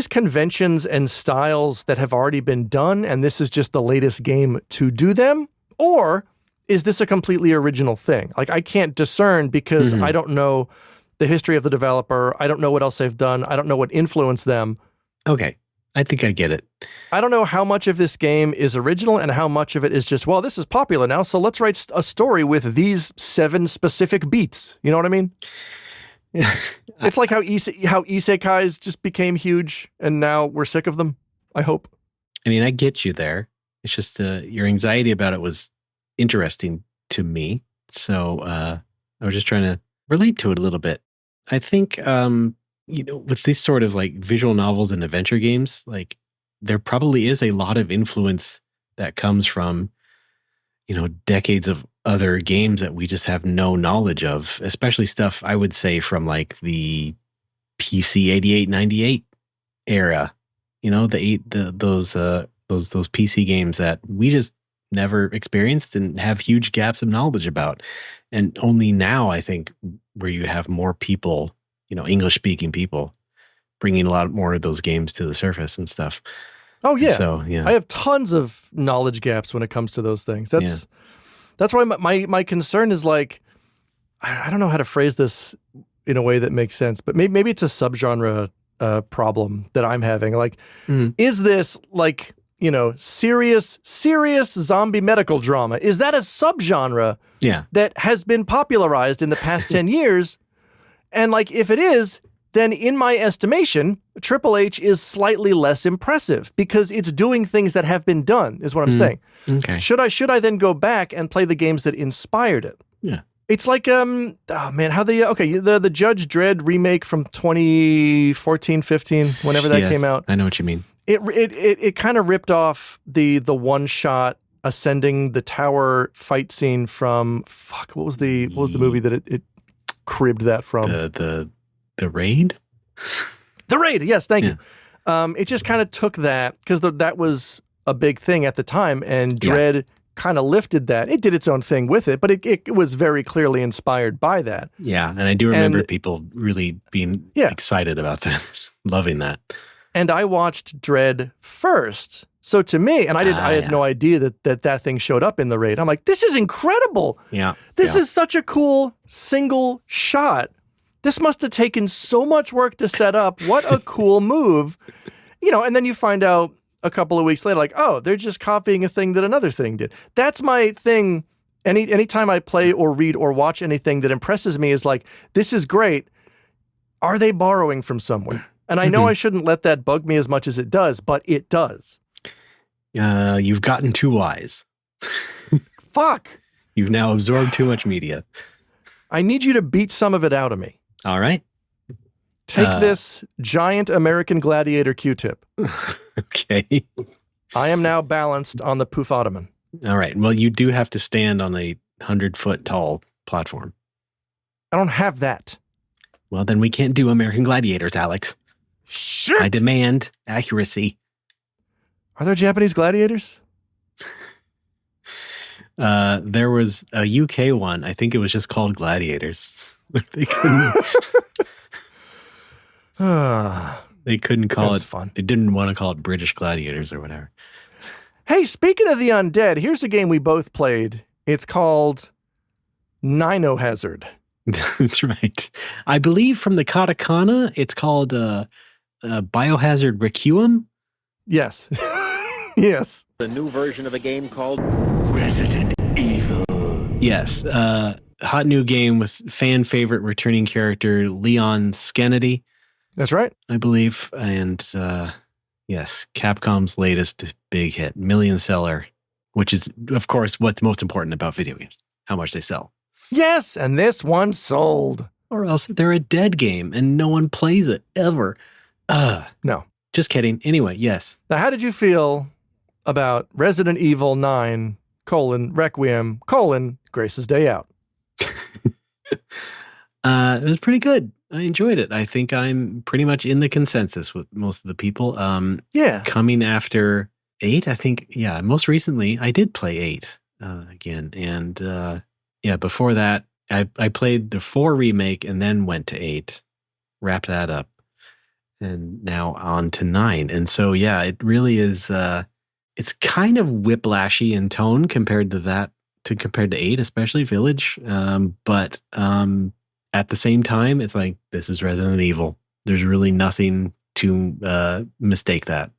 conventions and styles that have already been done and this is just the latest game to do them? Or is this a completely original thing? Like I can't discern because I don't know the history of the developer. I don't know what else they've done. I don't know what influenced them. Okay. I think I get it. I don't know how much of this game is original and how much of it is just, well, this is popular now, so let's write a story with these 7 specific beats. You know what I mean? It's like how isekais just became huge and now we're sick of them, I hope. I mean, I get you there. It's just your anxiety about it was interesting to me. So I was just trying to relate to it a little bit. I think, with these sort of like visual novels and adventure games, like there probably is a lot of influence that comes from, decades of other games that we just have no knowledge of, especially stuff I would say from like the PC 88-98 era, those PC games that we just never experienced and have huge gaps of knowledge about. And only now, I think, where you have more people, English speaking people bringing a lot more of those games to the surface and stuff. Oh yeah. So, yeah. I have tons of knowledge gaps when it comes to those things. That's why my concern is like, I don't know how to phrase this in a way that makes sense, but maybe it's a subgenre problem that I'm having. Like, is this like serious zombie medical drama. Is that a subgenre that has been popularized in the past 10 years? And like, if it is, then in my estimation, Triple H is slightly less impressive because it's doing things that have been done, is what I'm saying. Okay. Should I then go back and play the games that inspired it? Yeah. It's like, the Judge Dredd remake from 2014, 15, whenever that came out. I know what you mean. It kind of ripped off the one-shot ascending the tower fight scene from, what was the movie that it cribbed that from? The Raid? The Raid, yes, thank you. It just kind of took that, because that was a big thing at the time, and Dredd kind of lifted that. It did its own thing with it, but it was very clearly inspired by that. Yeah, and I do remember people really being excited about that, loving that. And I watched Dredd first. So to me, and I had no idea that thing showed up in the Raid. I'm like, this is incredible. Yeah. This is such a cool single shot. This must have taken so much work to set up. What a cool move. And then you find out a couple of weeks later, like, oh, they're just copying a thing that another thing did. That's my thing. Anytime I play or read or watch anything that impresses me is like, this is great. Are they borrowing from somewhere? And I know I shouldn't let that bug me as much as it does, but it does. You've gotten too wise. Fuck. You've now absorbed too much media. I need you to beat some of it out of me. All right. Take this giant American Gladiator Q-tip. Okay. I am now balanced on the poof ottoman. All right. Well, you do have to stand on a 100-foot tall platform. I don't have that. Well, then we can't do American Gladiators, Alex. Shit. I demand accuracy. Are there Japanese gladiators? There was a UK one. I think it was just called Gladiators. They couldn't. They couldn't call it. Fun. They didn't want to call it British Gladiators or whatever. Hey, speaking of the undead, here's a game we both played. It's called Ninohazard. That's right. I believe from the katakana, it's called Biohazard Requiem. Yes. Yes. The new version of a game called Resident Evil. Yes. Hot new game with fan favorite returning character Leon Skennedy. That's right. I believe. And yes, Capcom's latest big hit, million seller, which is, of course, what's most important about video games, how much they sell. Yes, and this one sold. Or else they're a dead game and no one plays it ever. No. Just kidding. Anyway, yes. Now, how did you feel about Resident Evil 9, Requiem, Grace's Day Out? It was pretty good. I enjoyed it. I think I'm pretty much in the consensus with most of the people. Coming after 8, I think, most recently I did play 8 again. And before that, I played the 4 remake and then went to 8, wrapped that up, and now on to 9. And so, it really is, it's kind of whiplashy in tone compared to 8, especially Village. But at the same time, it's like, this is Resident Evil. There's really nothing to mistake that.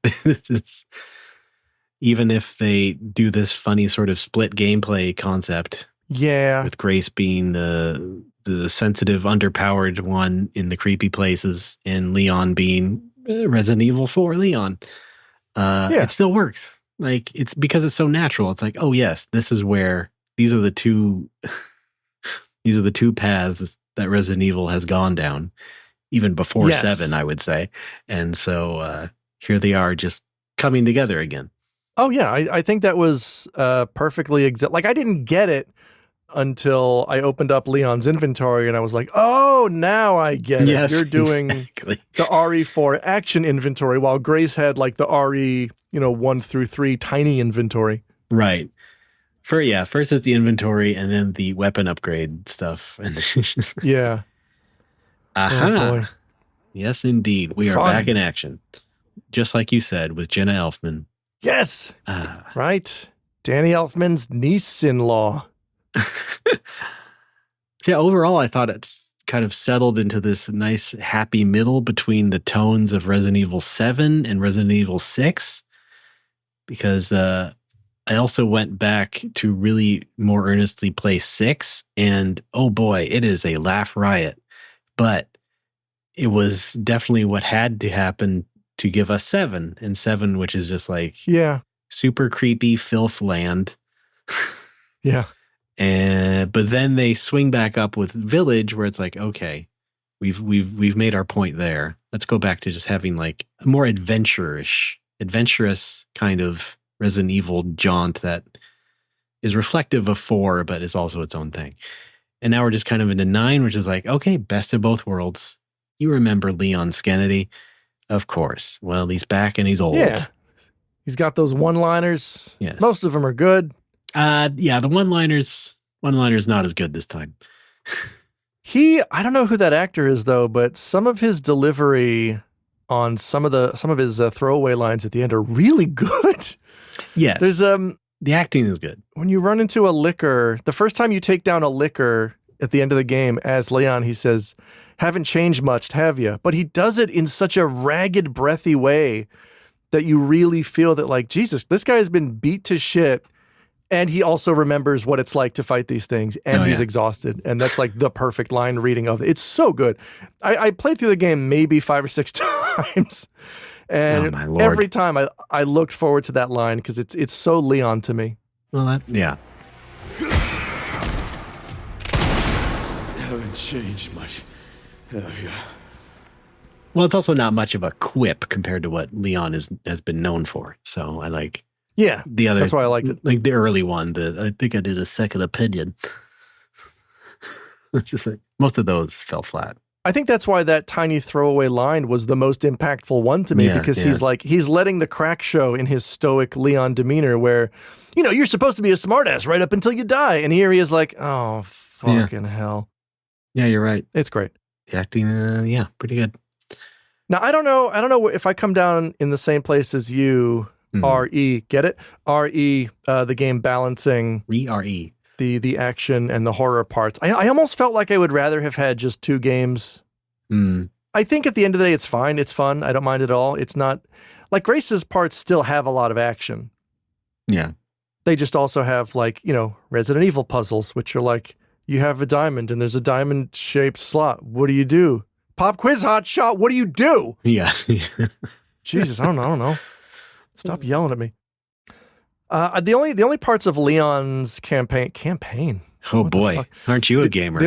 Even if they do this funny sort of split gameplay concept. Yeah. With Grace being the sensitive, underpowered one in the creepy places, and Leon being Resident Evil 4 Leon. It still works. Like, it's because it's so natural. It's like, oh yes, this is where these are the two paths that Resident Evil has gone down, even before 7, I would say. And so here they are, just coming together again. Oh yeah, I think that was perfectly like, I didn't get it until I opened up Leon's inventory and I was like, oh, now I get it. You're doing the RE4 action inventory while Grace had like the RE 1 through 3 tiny inventory. Right. First is the inventory and then the weapon upgrade stuff. Yeah. Aha. Oh, boy. Yes, indeed. We are back in action. Just like you said, with Jenna Elfman. Yes. Right. Danny Elfman's niece-in-law. Overall, I thought it kind of settled into this nice happy middle between the tones of Resident Evil 7 and Resident Evil 6. because I also went back to really more earnestly play 6, and oh boy, it is a laugh riot. But it was definitely what had to happen to give us 7, and 7, which is just like super creepy filth land. Yeah. But then they swing back up with Village, where it's like, okay, we've made our point there. Let's go back to just having like a more adventurous kind of Resident Evil jaunt that is reflective of 4, but is also its own thing. And now we're just kind of into 9, which is like, okay, best of both worlds. You remember Leon Skennedy? Of course. Well, he's back and he's old. Yeah. He's got those one-liners. Yes. Most of them are good. Yeah, the one-liners not as good this time. I don't know who that actor is though, but some of his delivery on some of his throwaway lines at the end are really good. Yes. There's the acting is good. When you run into a liquor, the first time you take down a liquor at the end of the game as Leon, he says, "Haven't changed much, have you?" But he does it in such a ragged, breathy way that you really feel that, like, Jesus, this guy has been beat to shit, and he also remembers what it's like to fight these things, and he's exhausted. And that's like the perfect line reading of it. It's so good. I played through the game maybe 5 or 6 times. And every time I looked forward to that line because it's so Leon to me. Well, yeah. Haven't changed much, have you? Well, it's also not much of a quip compared to what Leon has been known for. So I like the other. That's why I liked it. Like the early one, I think I did a second opinion. Just like most of those fell flat. I think that's why that tiny throwaway line was the most impactful one to me, because he's letting the crack show in his stoic Leon demeanor where, you're supposed to be a smartass right up until you die. And here he is like, oh, fucking hell. Yeah, you're right. It's great. The acting, pretty good. Now, I don't know if I come down in the same place as you, RE, get it? RE, the game balancing. RE. The action and the horror parts. I almost felt like I would rather have had just 2 games. I think at the end of the day, it's fine. It's fun. I don't mind it at all. It's not like Grace's parts still have a lot of action. Yeah. They just also have like, Resident Evil puzzles, which are like, you have a diamond and there's a diamond shaped slot. What do you do? Pop quiz hot shot. What do you do? Yeah. Jesus. I don't know. Stop yelling at me. The only parts of Leon's campaign. Oh boy, aren't you a gamer?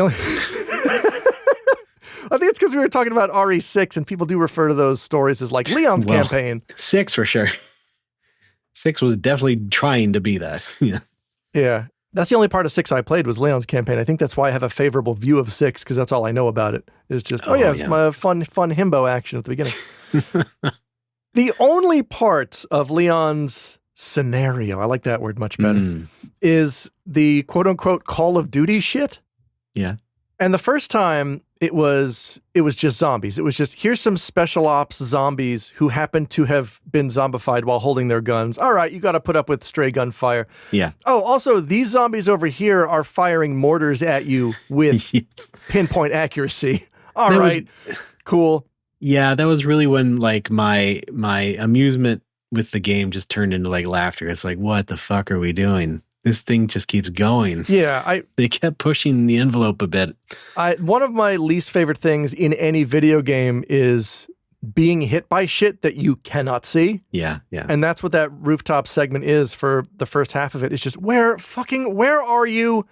I think it's because we were talking about RE6 and people do refer to those stories as like Leon's campaign. 6 for sure. 6 was definitely trying to be that. Yeah. That's the only part of 6 I played was Leon's campaign. I think that's why I have a favorable view of 6 because that's all I know about it. Is just my fun himbo action at the beginning. The only part of Leon's scenario, I like that word much better, is the quote unquote Call of Duty shit. Yeah. And the first time it was just zombies. It was just, here's some special ops zombies who happen to have been zombified while holding their guns. All right, you got to put up with stray gunfire. Yeah. Oh, also, these zombies over here are firing mortars at you with pinpoint accuracy. All right, cool. Yeah, that was really when like my amusement with the game just turned into like laughter. It's like, what the fuck are we doing? This thing just keeps going. Yeah, they kept pushing the envelope a bit. One of my least favorite things in any video game is being hit by shit that you cannot see. Yeah. And that's what that rooftop segment is for the first half of it. It's just, where are you?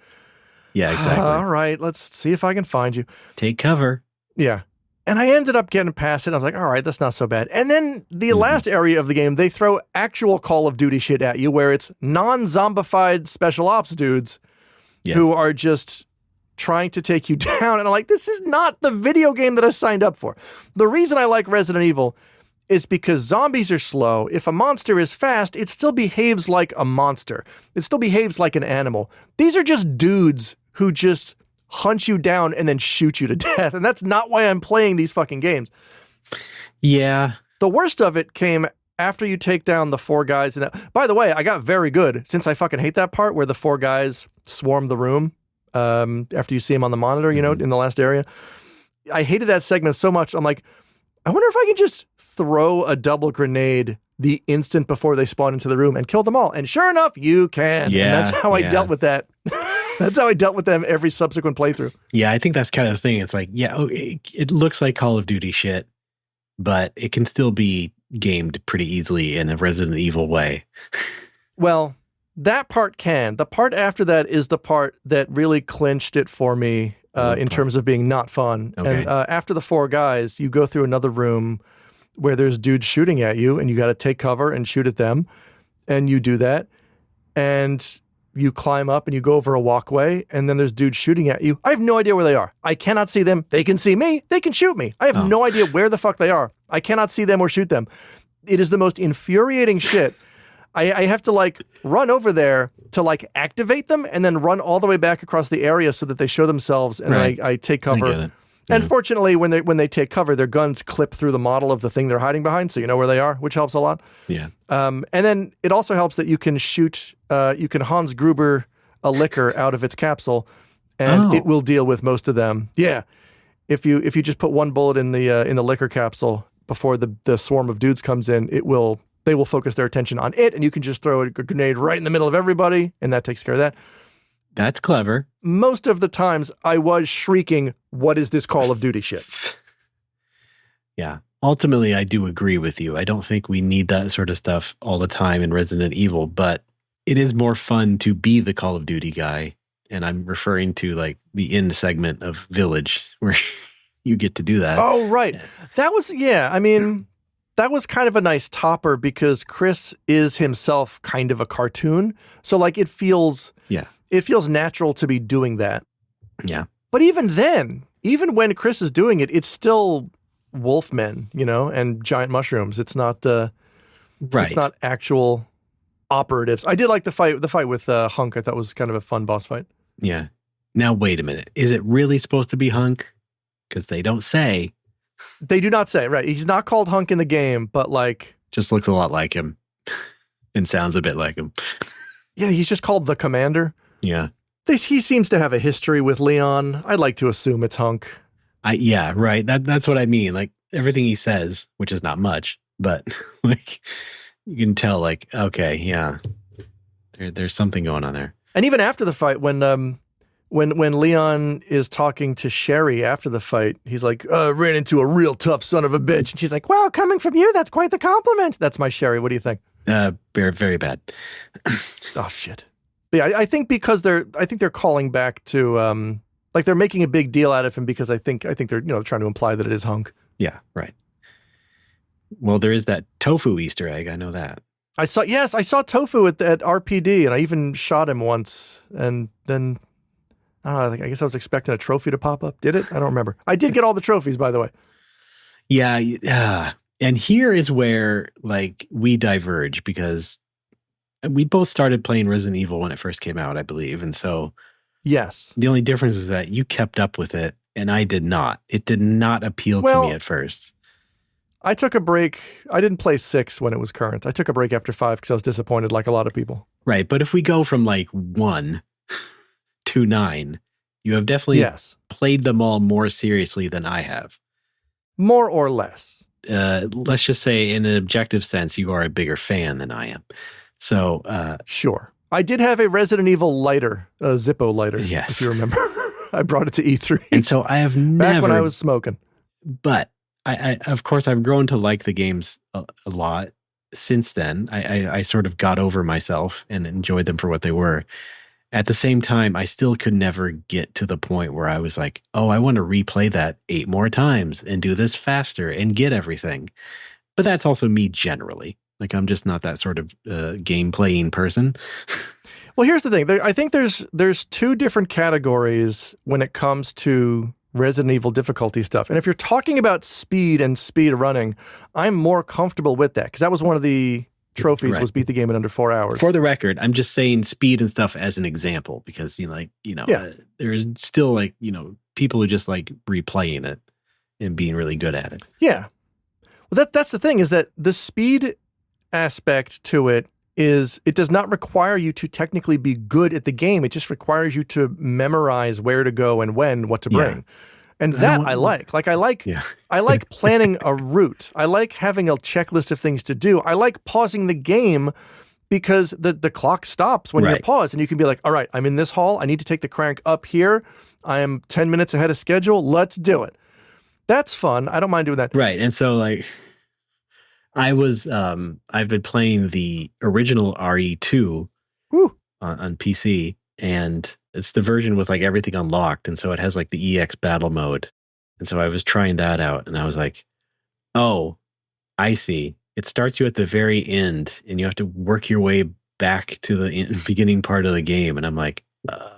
Yeah, exactly. All right, let's see if I can find you. Take cover. Yeah. And I ended up getting past it. I was like, all right, that's not so bad. And then the last area of the game, they throw actual Call of Duty shit at you where it's non-zombified special ops dudes who are just trying to take you down. And I'm like, this is not the video game that I signed up for. The reason I like Resident Evil is because zombies are slow. If a monster is fast, it still behaves like a monster. It still behaves like an animal. These are just dudes who just hunt you down and then shoot you to death. And that's not why I'm playing these fucking games. Yeah. The worst of it came after you take down the 4 guys. And by the way, I got very good since I fucking hate that part where the 4 guys swarm the room after you see them on the monitor, in the last area. I hated that segment so much. I'm like, I wonder if I can just throw a double grenade the instant before they spawn into the room and kill them all. And sure enough, you can. Yeah, and that's how I dealt with that. That's how I dealt with them every subsequent playthrough. Yeah, I think that's kind of the thing. It's like, yeah, it looks like Call of Duty shit, but it can still be gamed pretty easily in a Resident Evil way. Well, that part can. The part after that is the part that really clinched it for me in terms of being not fun. Okay. And after the 4 guys, you go through another room where there's dudes shooting at you, and you got to take cover and shoot at them. And you do that. And you climb up and you go over a walkway, and then there's dudes shooting at you. I have no idea where they are. I cannot see them. They can see me. They can shoot me. I have no idea where the fuck they are. I cannot see them or shoot them. It is the most infuriating shit. I have to like run over there to like activate them and then run all the way back across the area so that they show themselves, and then I take cover. I get it. And fortunately, when they take cover, their guns clip through the model of the thing they're hiding behind, so you know where they are, which helps a lot. Yeah. And then it also helps that you can shoot, you can Hans Gruber a liquor out of its capsule, and it will deal with most of them. Yeah. If you just put one bullet in the liquor capsule before the swarm of dudes comes in, they will focus their attention on it, and you can just throw a grenade right in the middle of everybody, and that takes care of that. That's clever. Most of the times I was shrieking, "What is this Call of Duty shit?" Yeah. Ultimately, I do agree with you. I don't think we need that sort of stuff all the time in Resident Evil, but it is more fun to be the Call of Duty guy. And I'm referring to like the end segment of Village where you get to do that. Oh, right. That was, I mean, that was kind of a nice topper because Chris is himself kind of a cartoon. So like it feels natural to be doing that. Yeah. But even then, even when Chris is doing it, it's still wolfmen, and giant mushrooms. It's not It's not actual operatives. I did like the fight with Honk. I thought was kind of a fun boss fight. Yeah. Now wait a minute. Is it really supposed to be Honk? Because they don't say. They do not say, right. He's not called Honk in the game, but like just looks a lot like him and sounds a bit like him. Yeah, he's just called the Commander. Yeah. He seems to have a history with Leon. I'd like to assume it's Honk. Yeah, right. That's what I mean. Like everything he says, which is not much, but like you can tell like, okay, yeah, there's something going on there. And even after the fight, when Leon is talking to Sherry after the fight, he's like, ran into a real tough son of a bitch. And she's like, well, coming from you, that's quite the compliment. That's my Sherry. What do you think? Very, very bad. Oh, shit. But yeah, I think because they're calling back to, like they're making a big deal out of him because I think they're, trying to imply that it is Honk. Yeah, right. Well, there is that tofu Easter egg. I know that. I saw tofu at RPD, and I even shot him once. And then, I don't know, I guess I was expecting a trophy to pop up. Did it? I don't remember. I did get all the trophies, by the way. Yeah. And here is where, like, we diverge because we both started playing Resident Evil when it first came out, I believe. And so, yes. The only difference is that you kept up with it, and I did not. It did not appeal to me at first. I took a break. I didn't play 6 when it was current. I took a break after 5 because I was disappointed like a lot of people. Right. But if we go from like 1 to 9, you have definitely played them all more seriously than I have. More or less. Let's just say in an objective sense, you are a bigger fan than I am. So, sure. I did have a Resident Evil lighter, a Zippo lighter, if you remember. I brought it to E3. And so I have never... Back when I was smoking. But I of course, I've grown to like the games a lot since then. I sort of got over myself and enjoyed them for what they were. At the same time, I still could never get to the point where I was like, oh, I want to replay that 8 more times and do this faster and get everything. But that's also me generally. Like, I'm just not that sort of game playing person. Well, here's the thing. I think there's 2 different categories when it comes to Resident Evil difficulty stuff. And if you're talking about speed and speed running, I'm more comfortable with that because that was one of the trophies was beat the game in under 4 hours. For the record, I'm just saying speed and stuff as an example because there's still people who just like replaying it and being really good at it. Yeah. Well, that's the thing is that the speed aspect to it is it does not require you to technically be good at the game. It just requires you to memorize where to go and when, what to bring. And that I like. Like, I like planning a route. I like having a checklist of things to do. I like pausing the game because the clock stops when you pause, and you can be like, all right, I'm in this hall. I need to take the crank up here. I am 10 minutes ahead of schedule. Let's do it. That's fun. I don't mind doing that. Right. And so like I've been playing the original RE2 on PC, and it's the version with like everything unlocked. And so it has like the EX battle mode. And so I was trying that out, and I was like, oh, I see. It starts you at the very end, and you have to work your way back to the beginning part of the game. And I'm like,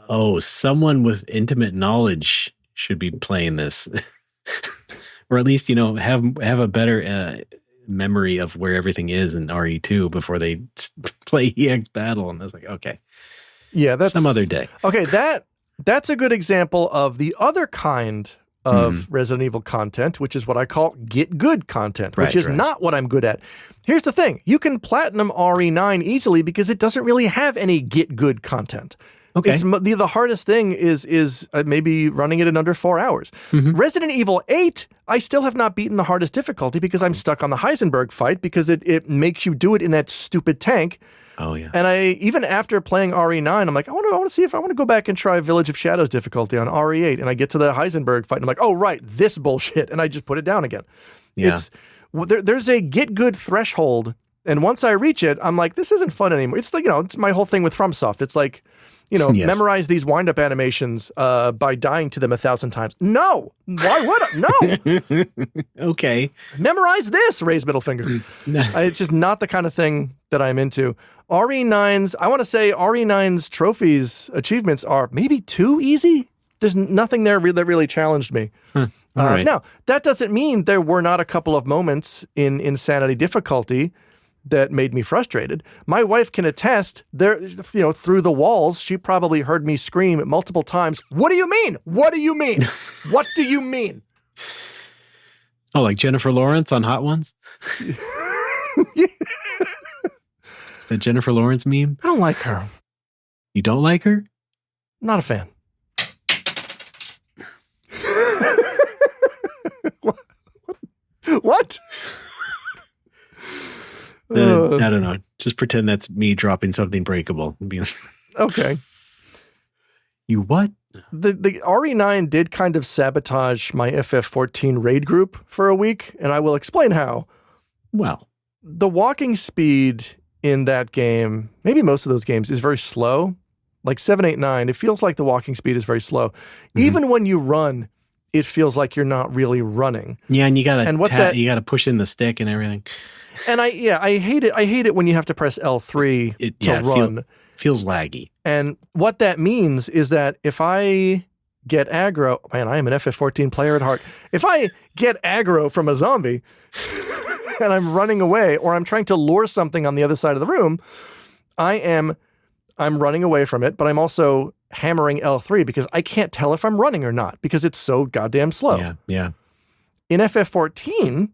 oh, someone with intimate knowledge should be playing this. Or at least, have a better memory of where everything is in RE2 before they play EX Battle. And I was like, okay. Yeah, that's some other day. Okay, that's a good example of the other kind of Resident Evil content, which is what I call get good content, which is not what I'm good at. Here's the thing. You can platinum RE9 easily because it doesn't really have any get good content. Okay. It's the hardest thing is maybe running it in under 4 hours. Resident Evil 8, I still have not beaten the hardest difficulty because I'm stuck on the Heisenberg fight because it makes you do it in that stupid tank. Oh yeah. And even after playing RE9, I'm like, I want to see if I want to go back and try Village of Shadows difficulty on RE8, and I get to the Heisenberg fight, and I'm like, oh right, this bullshit, and I just put it down again. Yeah. There's a get good threshold, and once I reach it, I'm like, this isn't fun anymore. It's like it's my whole thing with FromSoft. It's like, memorize these wind-up animations by dying to them 1,000 times. No! Why would I? No! Okay. Memorize this, raise middle finger. It's just not the kind of thing that I'm into. RE9's, I want to say RE9's trophies, achievements are maybe too easy. There's nothing there that really challenged me. Right. Now, that doesn't mean there were not a couple of moments in Insanity difficulty that made me frustrated. My wife can attest there, through the walls, she probably heard me scream multiple times, "What do you mean? What do you mean? What do you mean?" Oh, like Jennifer Lawrence on Hot Ones? The Jennifer Lawrence meme? I don't like her. You don't like her? Not a fan. What? I don't know. Just pretend that's me dropping something breakable. Okay. You what? The RE9 did kind of sabotage my FF14 raid group for a week, and I will explain how. Well, the walking speed in that game, maybe most of those games, is very slow. Like 789, it feels like the walking speed is very slow. Even when you run, it feels like you're not really running. Yeah, and you gotta push in the stick and everything. And I hate it. I hate it when you have to press L3 to run. Feels laggy. And what that means is that if I get aggro, man, I am an FF14 player at heart. If I get aggro from a zombie and I'm running away, or I'm trying to lure something on the other side of the room, I'm running away from it, but I'm also hammering L3 because I can't tell if I'm running or not because it's so goddamn slow. Yeah. In FF14,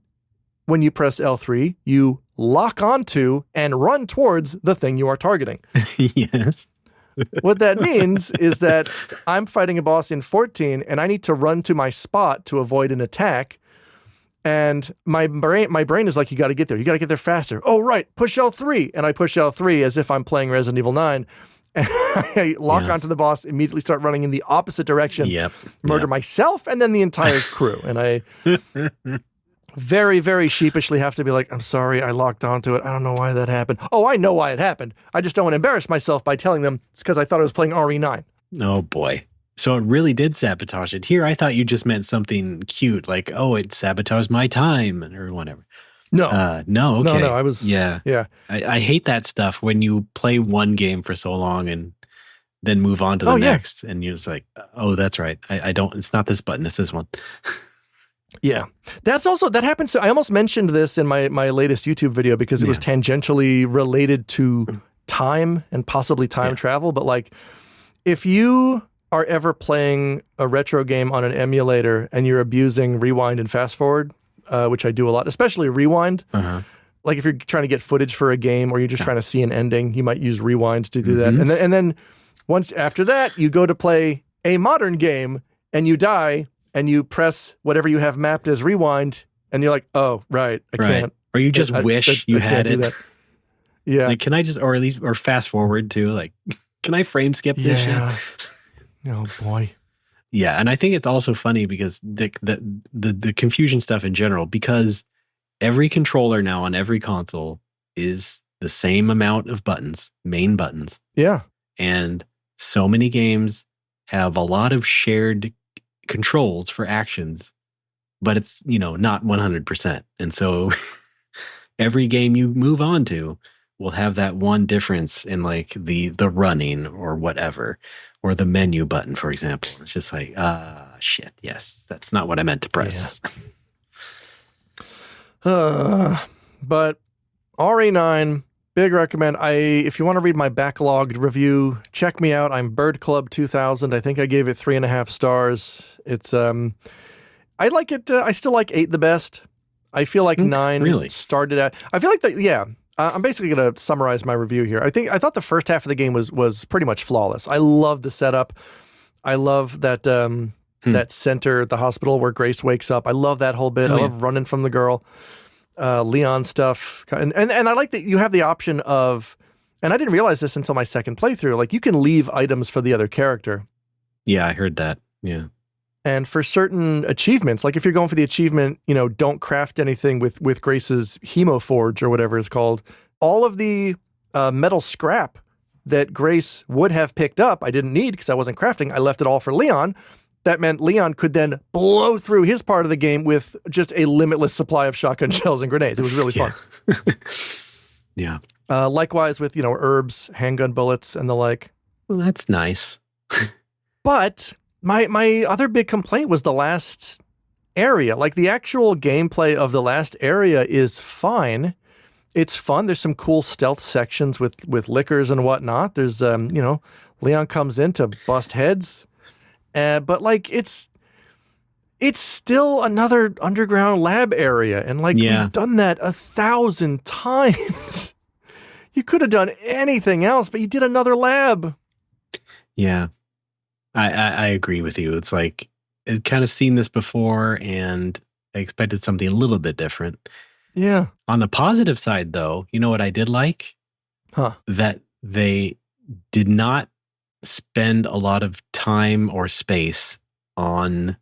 when you press L3, you lock onto and run towards the thing you are targeting. Yes. What that means is that I'm fighting a boss in 14 and I need to run to my spot to avoid an attack. And my brain is like, you got to get there. You got to get there faster. Oh, right. Push L3. And I push L3 as if I'm playing Resident Evil 9. And I lock onto the boss, immediately start running in the opposite direction, murder myself and then the entire crew. And I very, very sheepishly have to be like, I'm sorry, I locked onto it. I don't know why that happened. Oh, I know why it happened. I just don't want to embarrass myself by telling them it's because I thought I was playing RE9. Oh, boy. So it really did sabotage it. Here, I thought you just meant something cute, like, oh, it sabotaged my time or whatever. No. No, okay. No, I was... Yeah. I hate that stuff when you play one game for so long and then move on to the next. And you're just like, oh, that's right. I don't... It's not this button, it's this one. Yeah. That happens. I almost mentioned this in my latest YouTube video because it was tangentially related to time and possibly time travel. But like, if you are ever playing a retro game on an emulator and you're abusing rewind and fast forward, which I do a lot, especially rewind. Like if you're trying to get footage for a game or you're just trying to see an ending, you might use rewind to do that. And then once after that, you go to play a modern game and you die and you press whatever you have mapped as rewind, and you're like, oh, right, I can't. Or you just wish you had can't do it. that. Yeah. Like, can I just, or at least, or fast forward too? Like, can I frame skip this shit? Oh boy. Yeah, and I think it's also funny because the confusion stuff in general, because every controller now on every console is the same amount of buttons, main buttons. Yeah. And so many games have a lot of shared controls for actions, but it's, not 100%. And so every game you move on to will have that one difference in like the running or whatever, or the menu button, for example. It's just like, shit, yes, that's not what I meant to press. Yeah. But RE9, big recommend. If you want to read my backlogged review, check me out. I'm Bird Club 2000. I think I gave it 3.5 stars. It's I like it. I still like 8 the best. I feel like 9 really started at. I feel like that. Yeah. I'm basically going to summarize my review here. I thought the first half of the game was pretty much flawless. I love the setup. I love that that center, the hospital where Grace wakes up. I love that whole bit. I love running from the girl, Leon stuff, and I like that you have the option of. And I didn't realize this until my second playthrough. Like, you can leave items for the other character. Yeah, I heard that. Yeah. And for certain achievements, like if you're going for the achievement, don't craft anything with Grace's Hemoforge or whatever it's called, all of the metal scrap that Grace would have picked up, I didn't need because I wasn't crafting. I left it all for Leon. That meant Leon could then blow through his part of the game with just a limitless supply of shotgun shells and grenades. It was really fun. Yeah. Likewise with, herbs, handgun bullets, and the like. Well, that's nice. But my other big complaint was the last area. Like, the actual gameplay of the last area is fine. It's fun. There's some cool stealth sections with liquors and whatnot. There's, Leon comes in to bust heads. But, like, it's still another underground lab area. And, like, we've done that 1,000 times. You could have done anything else, but you did another lab. Yeah. I agree with you. It's like, I've kind of seen this before and I expected something a little bit different. Yeah. On the positive side, though, you know what I did like? That they did not spend a lot of time or space on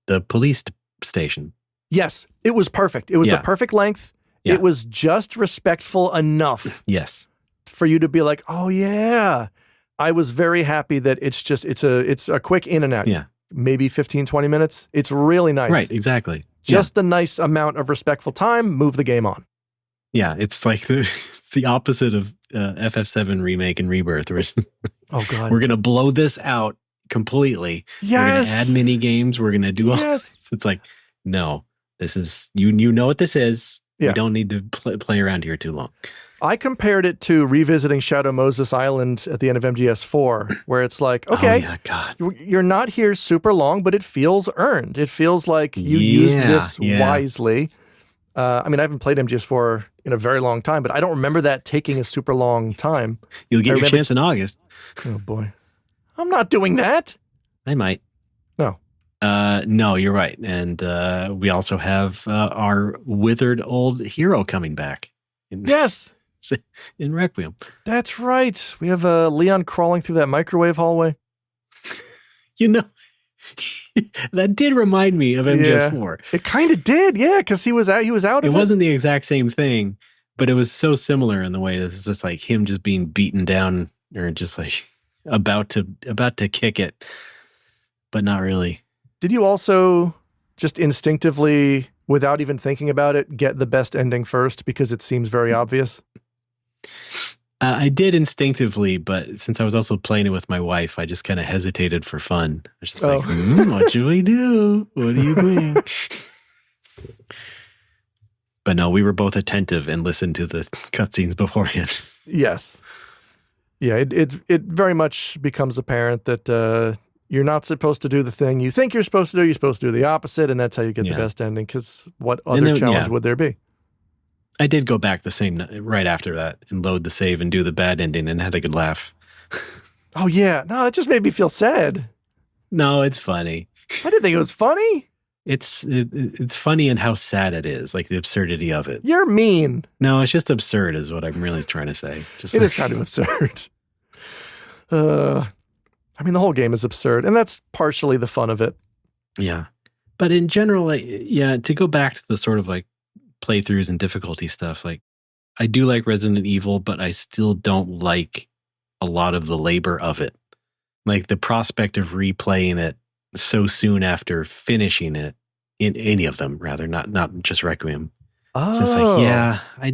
the police station. Yes, it was perfect. It was the perfect length. Yeah. It was just respectful enough. Yes. For you to be like, oh yeah. I was very happy that it's a quick in and out. Yeah. Maybe 15, 20 minutes. It's really nice. Right, exactly. Just the nice amount of respectful time, move the game on. Yeah, it's like it's the opposite of FF7 Remake and Rebirth. Oh, God. We're going to blow this out completely. Yes. We're going to add mini games. We're going to do all this. It's like, no, this is, you know what this is. Yeah. We don't need to play around here too long. I compared it to revisiting Shadow Moses Island at the end of MGS4, where it's like, okay, God. You're not here super long, but it feels earned. It feels like you used this wisely. I mean, I haven't played MGS4 in a very long time, but I don't remember that taking a super long time. You'll get your chance in August. Oh, boy. I'm not doing that. I might. No. No, you're right. And we also have our withered old hero coming back. Yes. In Requiem. That's right. We have Leon crawling through that microwave hallway. That did remind me of MGS4. It kind of did, yeah, because he was out of it. It wasn't the exact same thing, but it was so similar in the way that it's just like him just being beaten down or just like about to kick it, but not really. Did you also just instinctively, without even thinking about it, get the best ending first because it seems very obvious? I did instinctively, but since I was also playing it with my wife, I just kind of hesitated for fun. I was just like, what should we do? What do you think? But no, we were both attentive and listened to the cutscenes beforehand. Yes. Yeah, it very much becomes apparent that you're not supposed to do the thing you think you're supposed to do. You're supposed to do the opposite, and that's how you get the best ending, because what other challenge would there be? I did go back the same right after that and load the save and do the bad ending and had a good laugh. Oh, yeah. No, it just made me feel sad. No, it's funny. I didn't think it was funny. It's funny in how sad it is, like the absurdity of it. You're mean. No, it's just absurd is what I'm really trying to say. Just It is kind of absurd. I mean, the whole game is absurd, and that's partially the fun of it. Yeah. But in general, to go back to the sort of like playthroughs and difficulty stuff, like I do like Resident Evil, but I still don't like a lot of the labor of it. Like the prospect of replaying it so soon after finishing it, in any of them, rather, not just Requiem. Oh.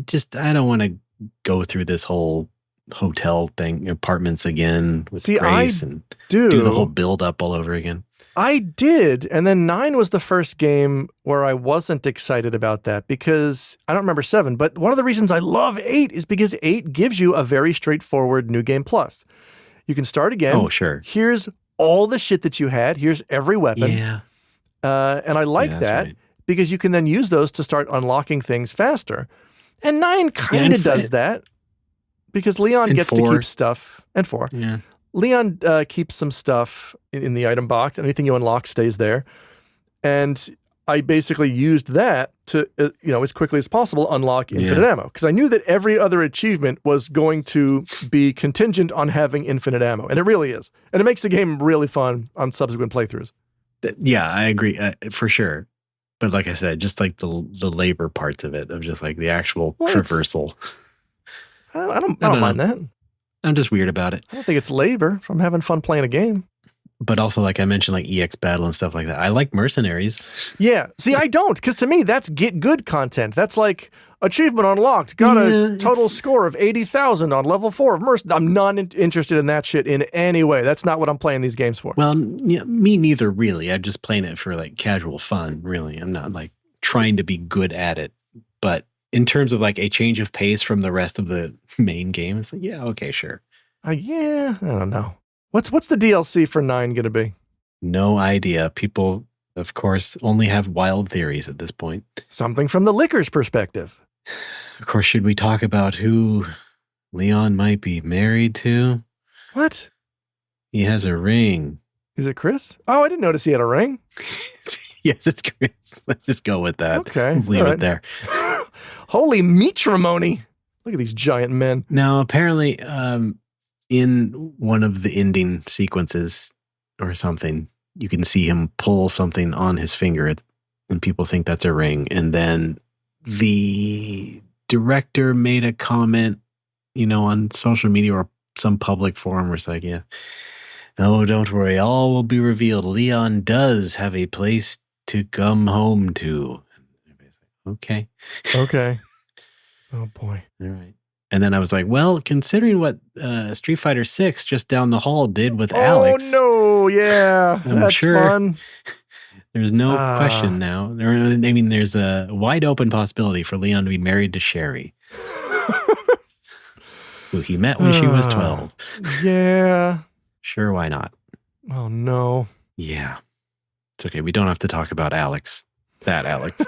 Just like, I don't want to go through this whole hotel thing, apartments again with Grace and do the whole build up all over again. I did. And then 9 was the first game where I wasn't excited about that because I don't remember 7, but one of the reasons I love 8 is because 8 gives you a very straightforward New Game Plus. You can start again. Oh, sure. Here's all the shit that you had. Here's every weapon. Yeah. And I like that right. because you can then use those to start unlocking things faster. And 9 kind of does that because Leon gets to keep stuff. And 4. Yeah. Leon keeps some stuff in the item box. Anything you unlock stays there. And I basically used that to, as quickly as possible, unlock infinite ammo. Because I knew that every other achievement was going to be contingent on having infinite ammo. And it really is. And it makes the game really fun on subsequent playthroughs. Yeah, I agree for sure. But like I said, just like the labor parts of it, of just like the actual traversal. I don't mind that. I'm just weird about it. I don't think it's labor from having fun playing a game. But also, like I mentioned, like EX Battle and stuff like that. I like Mercenaries. Yeah. See, I don't, because to me, that's get good content. That's like achievement unlocked. Got a total score of 80,000 on level 4 of Mercenaries. I'm not interested in that shit in any way. That's not what I'm playing these games for. Well, yeah, me neither, really. I'm just playing it for like casual fun, really. I'm not like trying to be good at it. But in terms of like a change of pace from the rest of the main game, it's like, yeah, okay, sure. I don't know. What's the DLC for 9 going to be? No idea. People, of course, only have wild theories at this point. Something from the Licker's perspective. Of course, should we talk about who Leon might be married to? What? He has a ring. Is it Chris? Oh, I didn't notice he had a ring. Yes, it's Chris. Let's just go with that. Okay. Let's leave it there. Holy matrimony. Look at these giant men. Now, apparently, in one of the ending sequences or something, you can see him pull something on his finger and people think that's a ring. And then the director made a comment, on social media or some public forum where it's like, yeah, no, don't worry. All will be revealed. Leon does have a place to come home to. Okay. Okay. Oh boy. All right. And then I was like, well, considering what Street Fighter 6 just down the hall did with Alex. Oh, no. Yeah. That's sure fun. There's no question now. There's a wide open possibility for Leon to be married to Sherry, who he met when she was 12. Yeah. Sure, why not? Oh, no. Yeah. It's okay. We don't have to talk about Alex. That Alex.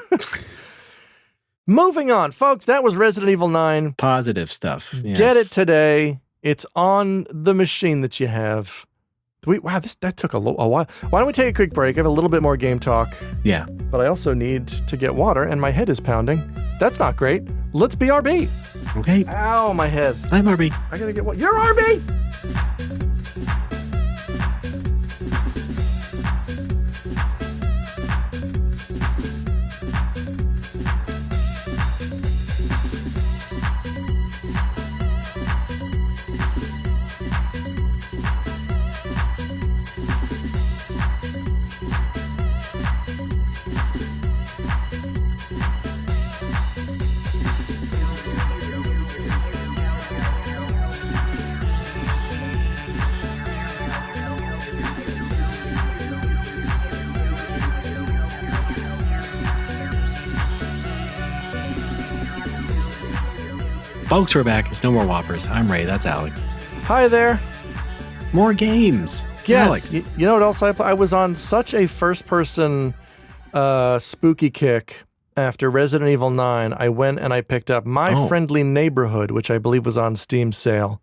Moving on, folks. That was Resident Evil 9. Positive stuff. Yes. Get it today. It's on the machine that you have. That took a while. Why don't we take a quick break? I have a little bit more game talk. Yeah. But I also need to get water, and my head is pounding. That's not great. Let's BRB. Okay. Ow, my head. I'm RB. I gotta get water. You're RB! Folks, we're back. It's No More Whoppers. I'm Ray. That's Alex. Hi there. More games. Yes. Alex. You know what else I was on such a first-person spooky kick after Resident Evil 9. I went and I picked up My Friendly Neighborhood, which I believe was on Steam sale.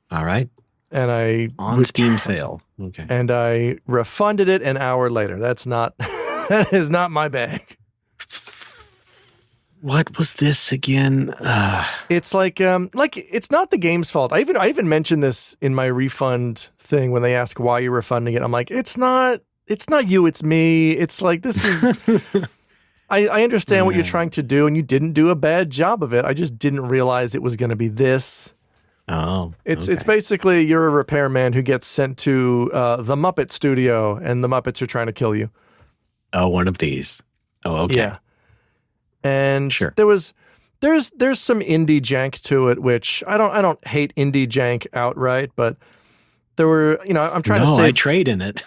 All right. and I On Steam sale. Okay. and I refunded it an hour later. That's not that is not my bag. What was this again? It's like it's not the game's fault. I even mentioned this in my refund thing when they ask why you're refunding it. I'm like, it's not you, it's me. It's like, this is I understand what you're trying to do, and you didn't do a bad job of it. I just didn't realize it was going to be this. Oh, It's basically you're a repairman who gets sent to the Muppet Studio, and the Muppets are trying to kill you. Oh, one of these. Oh, okay. Yeah. And Sure. there's some indie jank to it, which I don't hate indie jank outright, but there were, I'm trying to save. I trade in it.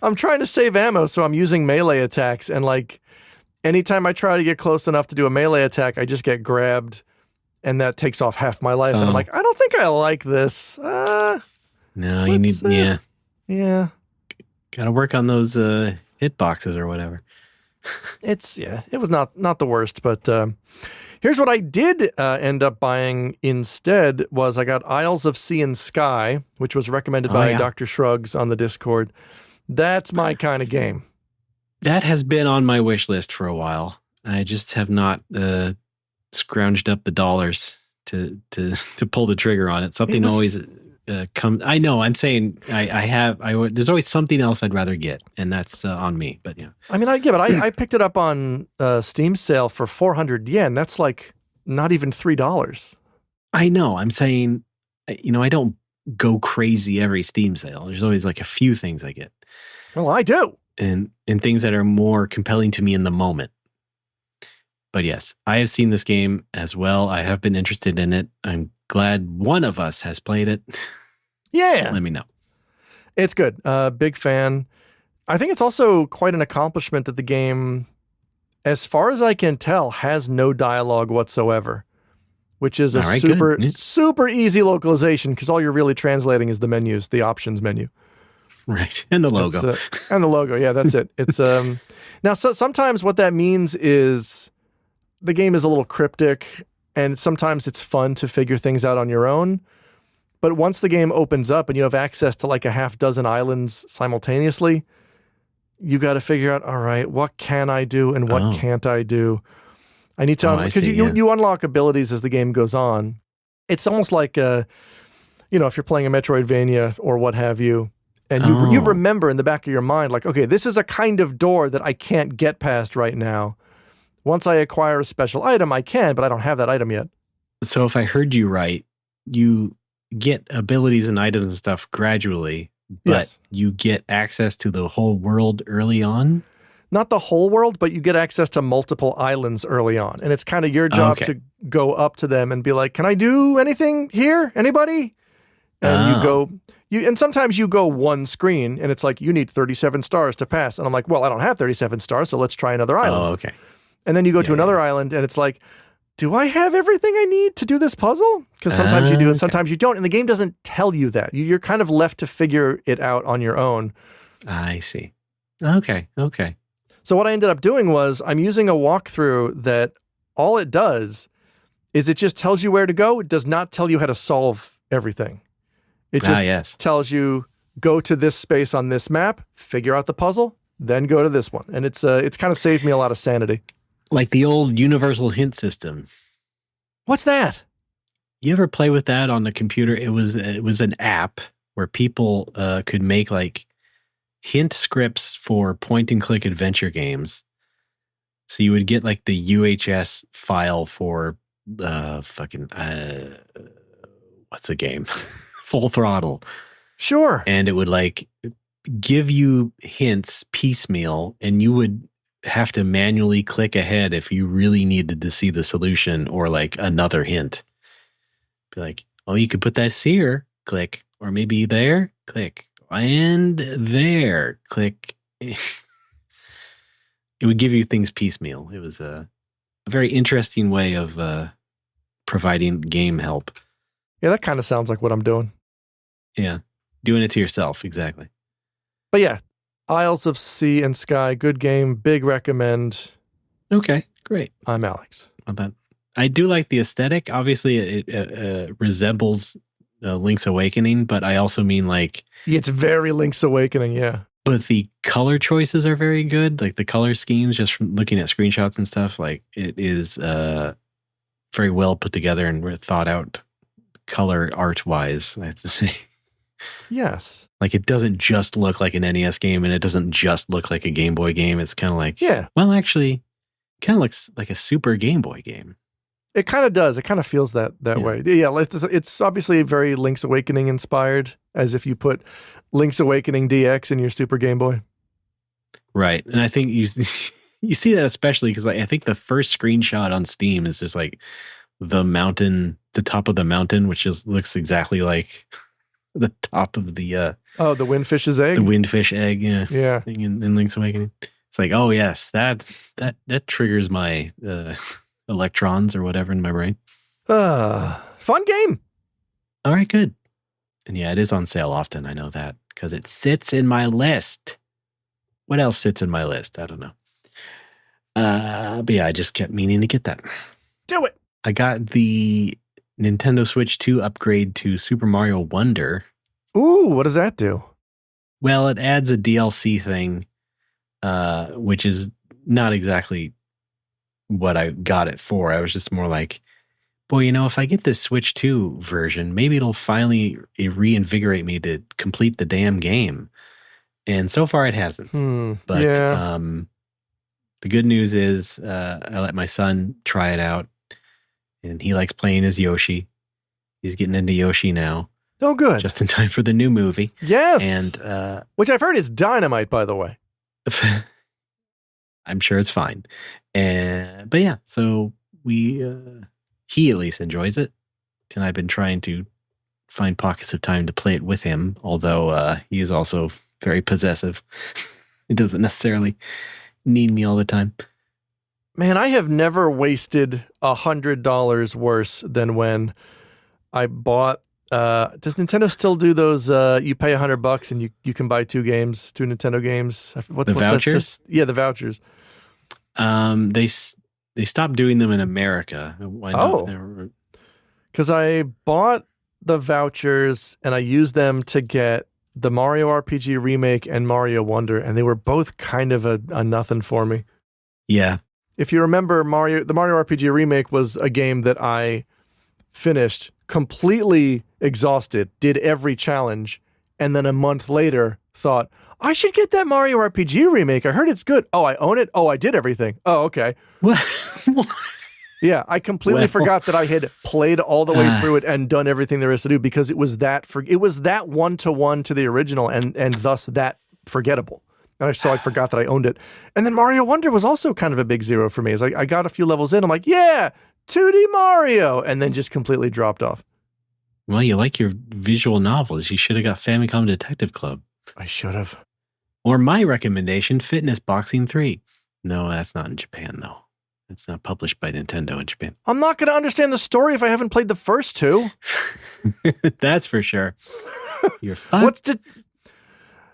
I'm trying to save ammo, so I'm using melee attacks, and like anytime I try to get close enough to do a melee attack, I just get grabbed, and that takes off half my life. And I'm like, I don't think I like this. No, you need, yeah. Got to work on those hit boxes or whatever. It was not the worst, but here's what I did end up buying instead was I got Isles of Sea and Sky, which was recommended by Dr. Shrugs on the Discord. That's my kind of game. That has been on my wish list for a while. I just have not scrounged up the dollars to pull the trigger on it. Something always comes. I know. I'm saying there's always something else I'd rather get, and that's on me. But yeah. I mean, I picked it up on Steam sale for 400 yen. That's like not even $3. I know. I'm saying, I don't go crazy every Steam sale. There's always like a few things I get. Well, I do. And things that are more compelling to me in the moment. But yes, I have seen this game as well. I have been interested in it. I'm glad one of us has played it. Yeah. Let me know. It's good. Big fan. I think it's also quite an accomplishment that the game, as far as I can tell, has no dialogue whatsoever, which is a super easy localization because all you're really translating is the menus, the options menu. Right. And the logo. And the logo. Yeah, that's it. It's now, so sometimes what that means is the game is a little cryptic, and sometimes it's fun to figure things out on your own. But once the game opens up and you have access to like a half dozen islands simultaneously, you got to figure out, all right, what can I do and what can't I do? I need to, because you unlock abilities as the game goes on. It's almost like, if you're playing a Metroidvania or what have you, and you remember in the back of your mind, like, okay, this is a kind of door that I can't get past right now. Once I acquire a special item, I can, but I don't have that item yet. So if I heard you right, you get abilities and items and stuff gradually, but you get access to the whole world early on? Not the whole world, but you get access to multiple islands early on. And it's kind of your job to go up to them and be like, can I do anything here? Anybody? And and sometimes you go one screen and it's like, you need 37 stars to pass. And I'm like, well, I don't have 37 stars, so let's try another island. Oh, okay. And then you go to another island and it's like, do I have everything I need to do this puzzle? Because sometimes you do and sometimes you don't. And the game doesn't tell you that. You're kind of left to figure it out on your own. I see. Okay. So what I ended up doing was I'm using a walkthrough that all it does is it just tells you where to go. It does not tell you how to solve everything. It just tells you, go to this space on this map, figure out the puzzle, then go to this one. And it's kind of saved me a lot of sanity. Like the old universal hint system. What's that? You ever play with that on the computer? It was an app where people could make like hint scripts for point and click adventure games. So you would get like the UHS file for what's a game? Full Throttle. Sure. And it would like give you hints piecemeal, and you would have to manually click ahead if you really needed to see the solution or like another hint. Be like, oh, you could put that here, click, or maybe there, click, and there, click. It would give you things piecemeal. It was a very interesting way of providing game help. Yeah, that kind of sounds like what I'm doing. Yeah, doing it to yourself, exactly. But yeah, Isles of Sea and Sky, good game, big recommend. Okay, great. I'm Alex. I do like the aesthetic. Obviously, it resembles Link's Awakening, but I also mean like It's very Link's Awakening, yeah. but the color choices are very good. Like the color schemes, just from looking at screenshots and stuff, like it is very well put together and thought out color art wise, I have to say. Yes. Like it doesn't just look like an NES game and it doesn't just look like a Game Boy game. It's kind of like, yeah. Well, actually, kind of looks like a Super Game Boy game. It kind of does. It kind of feels that way. Yeah, it's obviously very Link's Awakening inspired, as if you put Link's Awakening DX in your Super Game Boy. Right. And I think you see that especially because like, I think the first screenshot on Steam is just like the mountain, the top of the mountain, which looks exactly like the top of the the windfish's egg? The windfish egg, yeah. Thing in Link's Awakening. It's like, oh yes, that triggers my electrons or whatever in my brain. Fun game. All right, good. And yeah, it is on sale often. I know that because it sits in my list. What else sits in my list? I don't know. But yeah, I just kept meaning to get that. Do it. I got the Nintendo Switch 2 upgrade to Super Mario Wonder. Ooh, what does that do? Well, it adds a DLC thing, which is not exactly what I got it for. I was just more like, boy, if I get this Switch 2 version, maybe it'll finally reinvigorate me to complete the damn game. And so far it hasn't. But yeah. The good news is I let my son try it out and he likes playing as Yoshi. He's getting into Yoshi now. Oh, good. Just in time for the new movie. Yes. And which I've heard is dynamite, by the way. I'm sure it's fine. But yeah, so he at least enjoys it. And I've been trying to find pockets of time to play it with him, although he is also very possessive. He doesn't necessarily need me all the time. Man, I have never wasted $100 worse than when I bought. Does Nintendo still do those? You pay $100 and you can buy two Nintendo games. The vouchers? Yeah, the vouchers. They stopped doing them in America. Why not? Oh, because I bought the vouchers and I used them to get the Mario RPG remake and Mario Wonder, and they were both kind of a nothing for me. Yeah. If you remember, the Mario RPG remake was a game that I finished completely exhausted, did every challenge, and then a month later thought, I should get that Mario RPG remake. I heard it's good. Oh, I own it? Oh, I did everything. Oh, okay. What? Yeah, I completely forgot that I had played all the way through it and done everything there is to do because it was that one-to-one to the original and thus that forgettable. And so I forgot that I owned it. And then Mario Wonder was also kind of a big zero for me. As I got a few levels in, I'm like, yeah, 2D Mario, and then just completely dropped off. Well, you like your visual novels. You should have got Famicom Detective Club. I should have. Or my recommendation, Fitness Boxing 3. No, that's not in Japan, though. It's not published by Nintendo in Japan. I'm not going to understand the story if I haven't played the first two. That's for sure. You're fine.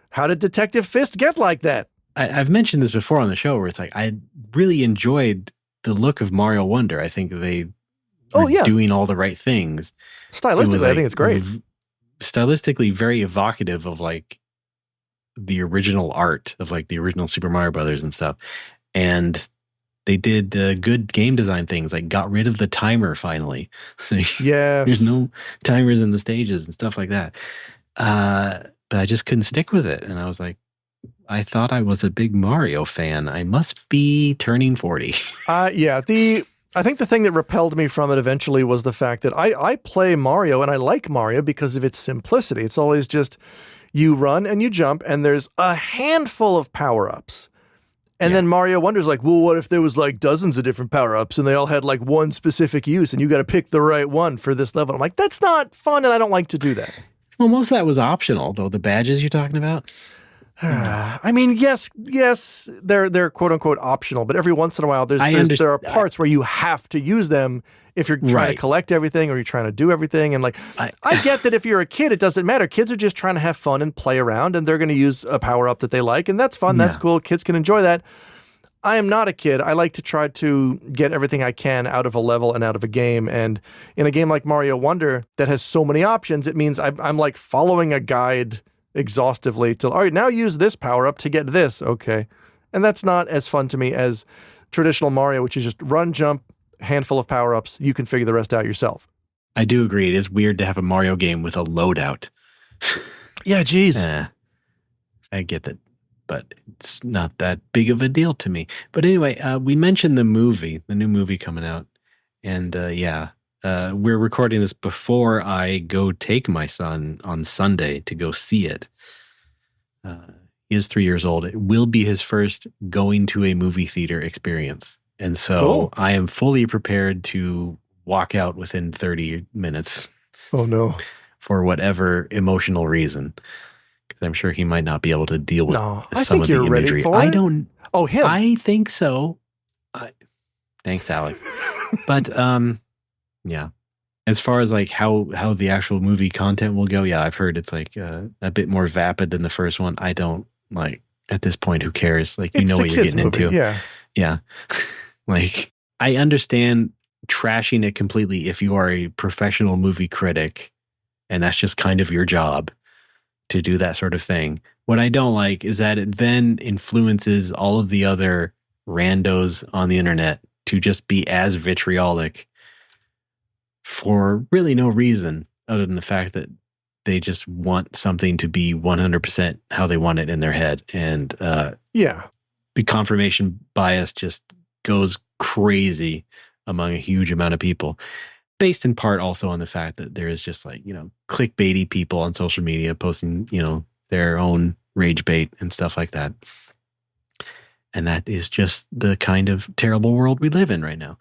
How did Detective Fist get like that? I've mentioned this before on the show where it's like, I really enjoyed the look of Mario Wonder. I think they were doing all the right things. Stylistically, I think it's great. Stylistically very evocative of like the original art of like the original Super Mario Brothers and stuff. And they did good game design things, like got rid of the timer finally. Yes. There's no timers in the stages and stuff like that. But I just couldn't stick with it. And I was like, I thought I was a big Mario fan. I must be turning 40. Yeah. I think the thing that repelled me from it eventually was the fact that I play Mario and I like Mario because of its simplicity. It's always just you run and you jump and there's a handful of power-ups. And then Mario Wonder's like, well, what if there was like dozens of different power-ups and they all had like one specific use and you got to pick the right one for this level? I'm like, that's not fun and I don't like to do that. Well, most of that was optional, though. The badges you're talking about? I mean, yes, they're quote unquote optional, but every once in a while there are parts where you have to use them if you're trying to collect everything or you're trying to do everything. And like, I get that if you're a kid, it doesn't matter. Kids are just trying to have fun and play around and they're going to use a power up that they like. And that's fun. That's cool. Kids can enjoy that. I am not a kid. I like to try to get everything I can out of a level and out of a game. And in a game like Mario Wonder that has so many options, it means I'm like following a guide exhaustively till, all right, now use this power up to get this. Okay. And that's not as fun to me as traditional Mario, which is just run, jump, handful of power ups. You can figure the rest out yourself. I do agree. It is weird to have a Mario game with a loadout. Yeah, geez. I get that, but it's not that big of a deal to me. But anyway, we mentioned the new movie coming out. And we're recording this before I go take my son on Sunday to go see it. He is 3 years old. It will be his first going to a movie theater experience. And so Cool. I am fully prepared to walk out within 30 minutes. Oh, no. For whatever emotional reason. Because I'm sure he might not be able to deal with No, I some think of the you're ready imagery. for I it. don't. Oh, him. I think so. Thanks, Alec. But yeah. As far as like how the actual movie content will go, yeah, I've heard it's like a bit more vapid than the first one. I don't like at this point. Who cares? Like you It's know a what you're kid's getting movie, into. Yeah. Yeah. Like I understand trashing it completely if you are a professional movie critic and that's just kind of your job to do that sort of thing. What I don't like is that it then influences all of the other randos on the internet to just be as vitriolic for really no reason other than the fact that they just want something to be 100% how they want it in their head. And the confirmation bias just goes crazy among a huge amount of people, based in part also on the fact that there is just like, clickbaity people on social media posting, their own rage bait and stuff like that. And that is just the kind of terrible world we live in right now.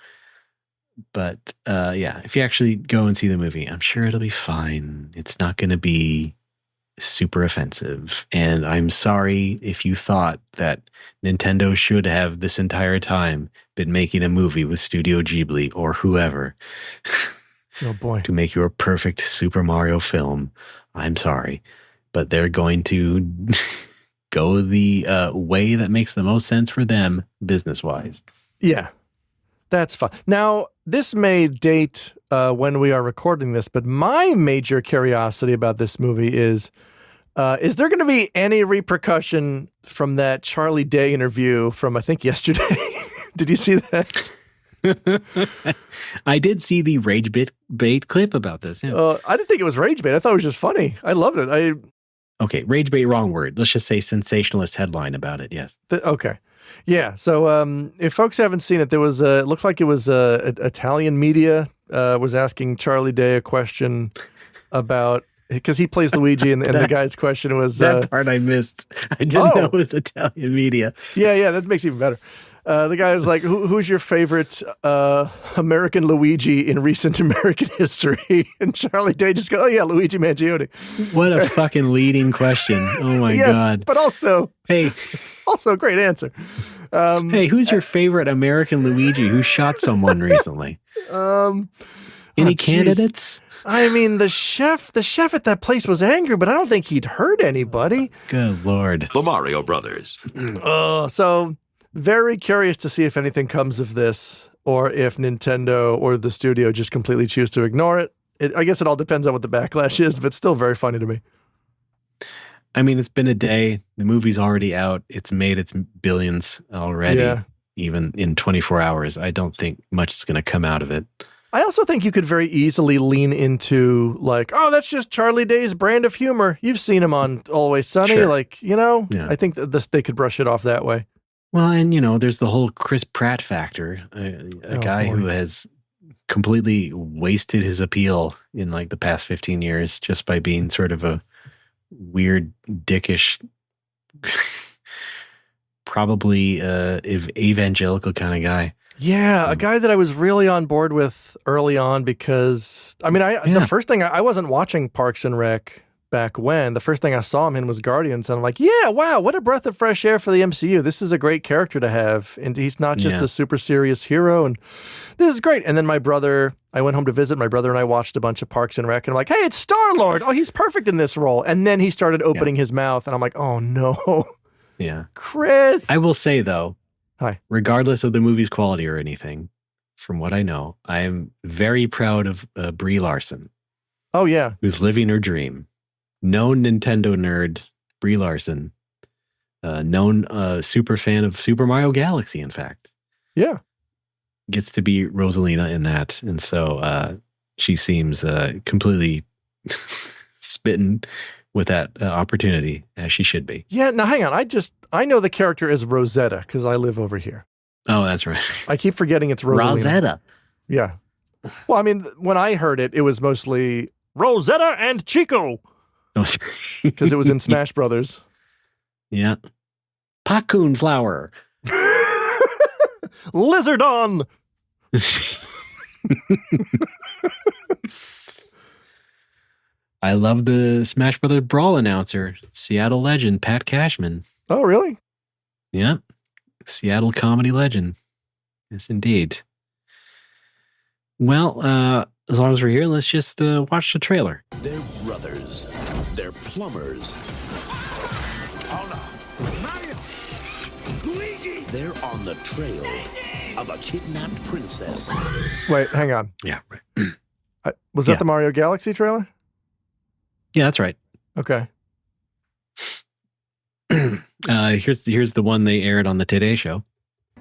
But if you actually go and see the movie, I'm sure it'll be fine. It's not going to be super offensive. And I'm sorry if you thought that Nintendo should have this entire time been making a movie with Studio Ghibli or whoever Oh boy. to make your perfect Super Mario film. I'm sorry, but they're going to go the way that makes the most sense for them business-wise. Yeah, that's fine. Now, this may date when we are recording this, but my major curiosity about this movie is there going to be any repercussion from that Charlie Day interview from, I think, yesterday? Did you see that? I did see the rage bait clip about this. Yeah. I didn't think it was rage bait. I thought it was just funny. I loved it. Okay, rage bait, wrong word. Let's just say sensationalist headline about it, yes. Okay. Yeah, so if folks haven't seen it, there was it looked like it was Italian media was asking Charlie Day a question about, because he plays Luigi, and the guy's question was... that part I missed. I didn't know it was Italian media. Yeah, that makes it even better. The guy was like, who's your favorite American Luigi in recent American history? And Charlie Day just goes, oh yeah, Luigi Mangione. What a fucking leading question. Oh my God. But also a great answer. Hey, who's your favorite American Luigi who shot someone recently? Any candidates? I mean, the chef at that place was angry, but I don't think he'd hurt anybody. Good Lord. The Mario Brothers. So very curious to see if anything comes of this, or if Nintendo or the studio just completely choose to ignore it. I guess it all depends on what the backlash is, but still very funny to me. I mean, it's been a day. The movie's already out. It's made its billions already, even in 24 hours. I don't think much is going to come out of it. I also think you could very easily lean into like, oh, that's just Charlie Day's brand of humor. You've seen him on Always Sunny. Sure. I think that they could brush it off that way. Well, and, there's the whole Chris Pratt factor, a guy who has completely wasted his appeal in like the past 15 years just by being sort of a weird, dickish, probably evangelical kind of guy. Yeah, a guy that I was really on board with early on because, the first thing, I wasn't watching Parks and Rec back when. The first thing I saw him in was Guardians, and I'm like, yeah, wow, what a breath of fresh air for the MCU. This is a great character to have, and he's not just a super serious hero, and this is great. And then I went home to visit my brother, and I watched a bunch of Parks and Rec, and I'm like, hey, it's Star-Lord. Oh, he's perfect in this role. And then he started opening his mouth, and I'm like, oh, no. Yeah. Chris. I will say, though, Hi. Regardless of the movie's quality or anything, from what I know, I am very proud of Brie Larson. Oh, yeah. Who's living her dream. Known Nintendo nerd, Brie Larson. Known super fan of Super Mario Galaxy, in fact. Yeah. Gets to be Rosalina in that. And so she seems completely smitten with that opportunity, as she should be. Yeah, now hang on. I know the character as Rosetta because I live over here. Oh, that's right. I keep forgetting it's Rosalina. Rosetta. Yeah. Well, I mean, when I heard it, it was mostly Rosetta and Chico because it was in Smash Brothers. Yeah. Pakun flower. Lizardon. I love the Smash Brothers Brawl announcer, Seattle legend Pat Cashman. Oh, really? Yeah. Seattle comedy legend. Yes, indeed. Well, as long as we're here, let's just watch the trailer. They're brothers. They're plumbers. Mario! Luigi! They're on the trail of a kidnapped princess. Wait, hang on. Yeah, right. Was that the Mario Galaxy trailer? Yeah, that's right. Okay. Here's the one they aired on the Today Show.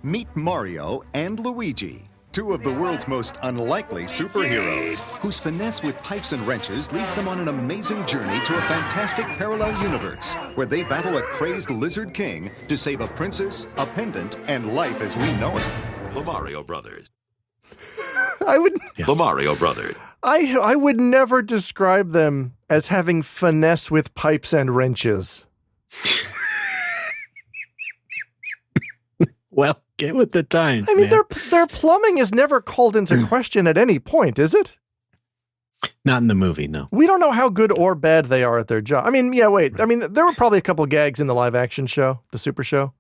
Meet Mario and Luigi, two of the world's most unlikely superheroes, whose finesse with pipes and wrenches leads them on an amazing journey to a fantastic parallel universe, where they battle a crazed lizard king to save a princess, a pendant, and life as we know it. The Mario Brothers. The Mario Brothers. I would never describe them as having finesse with pipes and wrenches. Well, get with the times. I mean, man. their plumbing is never called into question at any point, is it? Not in the movie, no. We don't know how good or bad they are at their job. I mean, yeah, wait. I mean, there were probably a couple of gags in the live action show, the Super Show.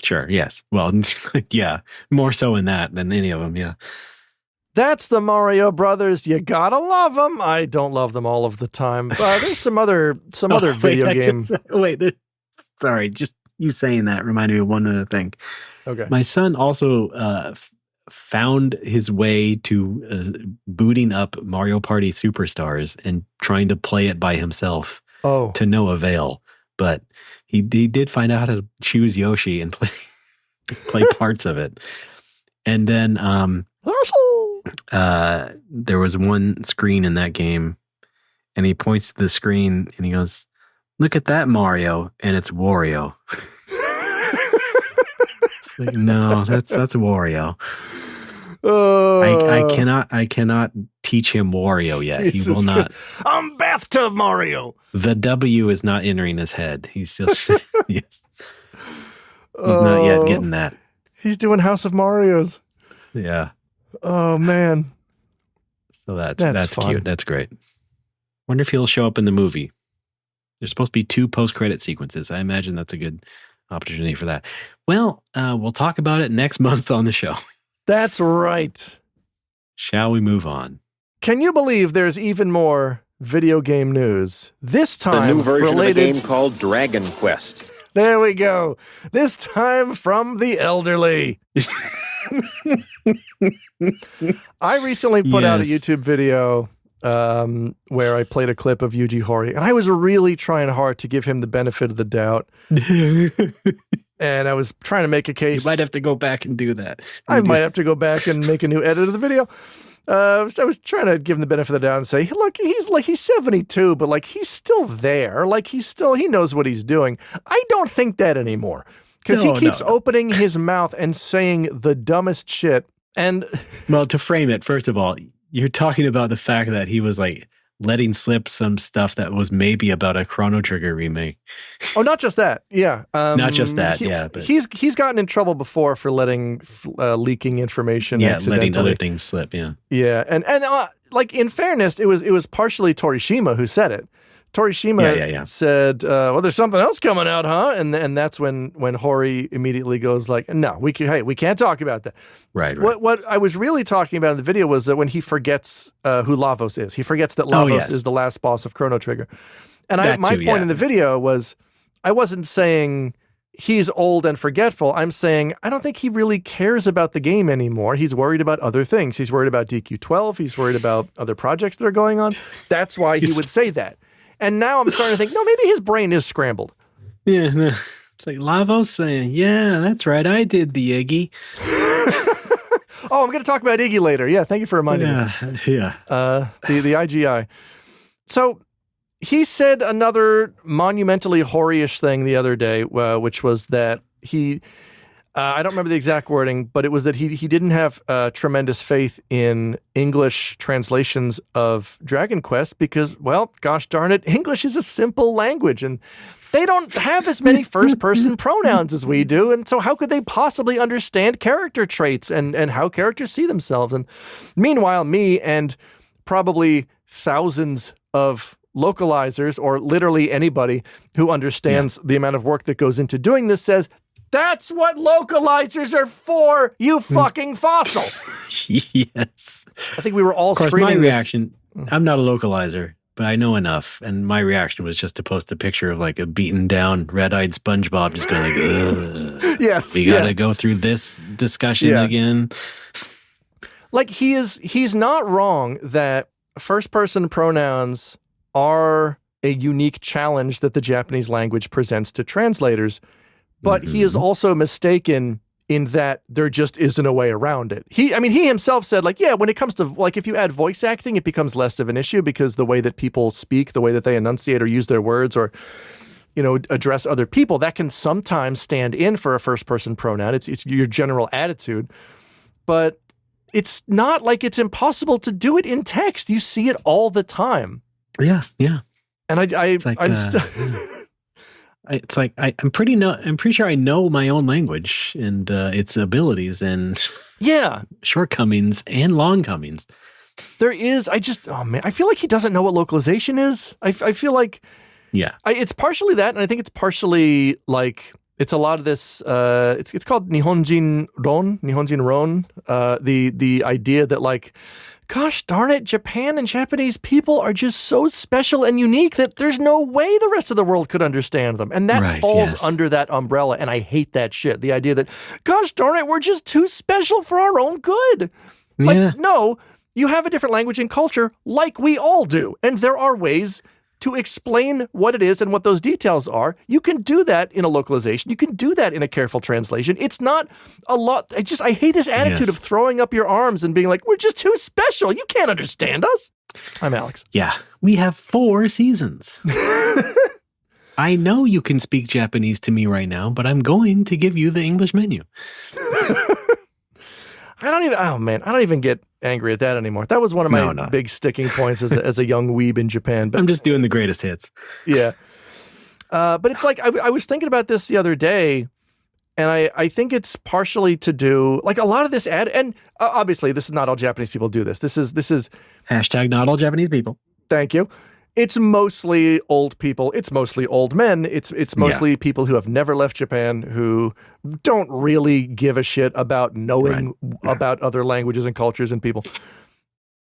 Sure, yes. Well, yeah, more so in that than any of them, yeah. That's the Mario Brothers. You gotta love them. I don't love them all of the time. There's some other video game. Sorry, just you saying that reminded me of one other thing. Okay. My son also found his way to booting up Mario Party Superstars and trying to play it by himself to no avail. But he did find out how to choose Yoshi and play parts of it. And then there was one screen in that game, and he points to the screen and he goes, "Look at that, Mario," and it's Wario. Like, no, that's Wario. I cannot teach him Wario yet. He will not. I'm Bathtub Mario. The W is not entering his head. He's just he's not yet getting that. He's doing House of Marios. Yeah. Oh man. So that's fun. cute. That's great. Wonder if he'll show up in the movie. There's supposed to be 2 post-credit sequences. I imagine that's a good opportunity for that. Well, we'll talk about it next month on the show. That's right. Shall we move on? Can you believe there's even more video game news? This time The new version related of a game called Dragon Quest. There we go. This time from the elderly. I recently put out a YouTube video where I played a clip of Yuji Horii, and I was really trying hard to give him the benefit of the doubt. And I was trying to make a case. You might have to go back and do that. I might have to go back and make a new edit of the video. I was trying to give him the benefit of the doubt and say, look, he's 72, but like he's still there. Like he knows what he's doing. I don't think that anymore. Because he keeps opening his mouth and saying the dumbest shit. And well, to frame it, first of all, you're talking about the fact that he was like letting slip some stuff that was maybe about a Chrono Trigger remake. Oh, not just that. Yeah. Not just that. But he's gotten in trouble before for letting leaking information. Yeah, accidentally. letting other things slip. Yeah. Yeah, and like in fairness, it was partially Torishima who said it. Torishima said, "Well, there's something else coming out, huh?" And that's when Horii immediately goes like, "No, we can't talk about that." Right. What I was really talking about in the video was that when he forgets who Lavos is, he forgets that Lavos is the last boss of Chrono Trigger. And my point in the video was, I wasn't saying he's old and forgetful. I'm saying I don't think he really cares about the game anymore. He's worried about other things. He's worried about DQ12. He's worried about other projects that are going on. That's why he would say that. And now I'm starting to think, no, maybe his brain is scrambled. Yeah, no. It's like Lavo's saying, yeah, that's right. I did the Iggy. Oh, I'm going to talk about Iggy later. Yeah, thank you for reminding me. Yeah. The IGI. So he said another monumentally whoryish thing the other day, which was that he, I don't remember the exact wording, but it was that he didn't have tremendous faith in English translations of Dragon Quest because, well, gosh darn it, English is a simple language and they don't have as many first-person pronouns as we do, and so how could they possibly understand character traits and how characters see themselves? And meanwhile, me and probably thousands of localizers, or literally anybody who understands the amount of work that goes into doing this, says, that's what localizers are for, you fucking fossil! Yes. I think we were all of course, screaming my this. reaction, I'm not a localizer, but I know enough. And my reaction was just to post a picture of like a beaten down, red-eyed SpongeBob just going like, ugh. Yes. We got to go through this discussion again. Like he's not wrong that first-person pronouns are a unique challenge that the Japanese language presents to translators, but he is also mistaken in that there just isn't a way around it. He himself said, like, yeah, when it comes to, like, if you add voice acting, it becomes less of an issue because the way that people speak, the way that they enunciate or use their words or, address other people, that can sometimes stand in for a first-person pronoun. It's your general attitude. But it's not like it's impossible to do it in text. You see it all the time. Yeah. And I'm pretty sure I know my own language and its abilities and shortcomings and longcomings. There is. I feel like he doesn't know what localization is. I feel like it's partially that, and I think it's partially like it's a lot of this. It's called Nihonjin Ron. The idea that, like, gosh darn it, Japan and Japanese people are just so special and unique that there's no way the rest of the world could understand them. And that falls under that umbrella. And I hate that shit. The idea that, gosh darn it, we're just too special for our own good. Like, no, you have a different language and culture like we all do. And there are ways to explain what it is and what those details are. You can do that in a localization. You can do that in a careful translation. It's not a lot. I hate this attitude of throwing up your arms and being like, we're just too special. You can't understand us. I'm Alex. Yeah. We have 4 seasons. I know you can speak Japanese to me right now, but I'm going to give you the English menu. I don't even get angry at that anymore. That was one of my big sticking points as a young weeb in Japan. But I'm just doing the greatest hits. Yeah. But it's like, I was thinking about this the other day, and I think it's partially to do, like, a lot of this and obviously this is not all Japanese people do this. This is hashtag not all Japanese people. Thank you. It's mostly old people. It's mostly old men. It's mostly people who have never left Japan, who don't really give a shit about knowing about other languages and cultures and people.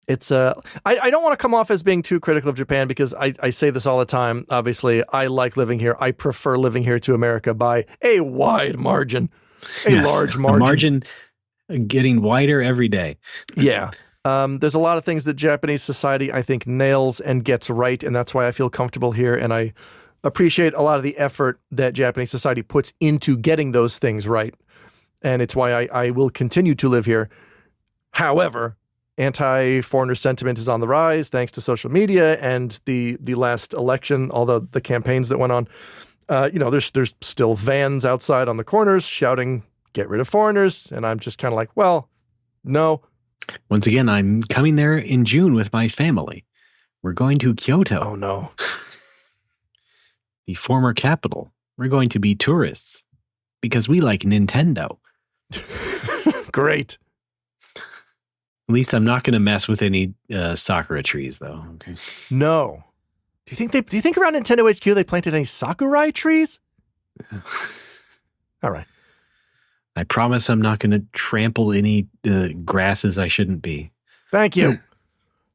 It's I don't want to come off as being too critical of Japan because I say this all the time. Obviously, I like living here. I prefer living here to America by a wide margin, large margin. A margin getting wider every day. Yeah. There's a lot of things that Japanese society, I think, nails and gets right, and that's why I feel comfortable here, and I appreciate a lot of the effort that Japanese society puts into getting those things right, and it's why I will continue to live here. However, anti-foreigner sentiment is on the rise thanks to social media and the last election, although the campaigns that went on. There's still vans outside on the corners shouting, "Get rid of foreigners," and I'm just kind of like, well, no. Once again, I'm coming there in June with my family. We're going to Kyoto. Oh, no. The former capital. We're going to be tourists because we like Nintendo. Great. At least I'm not going to mess with any sakura trees, though. Okay. No. Do you think around Nintendo HQ they planted any sakurai trees? All right. I promise I'm not going to trample any grasses I shouldn't be. Thank you.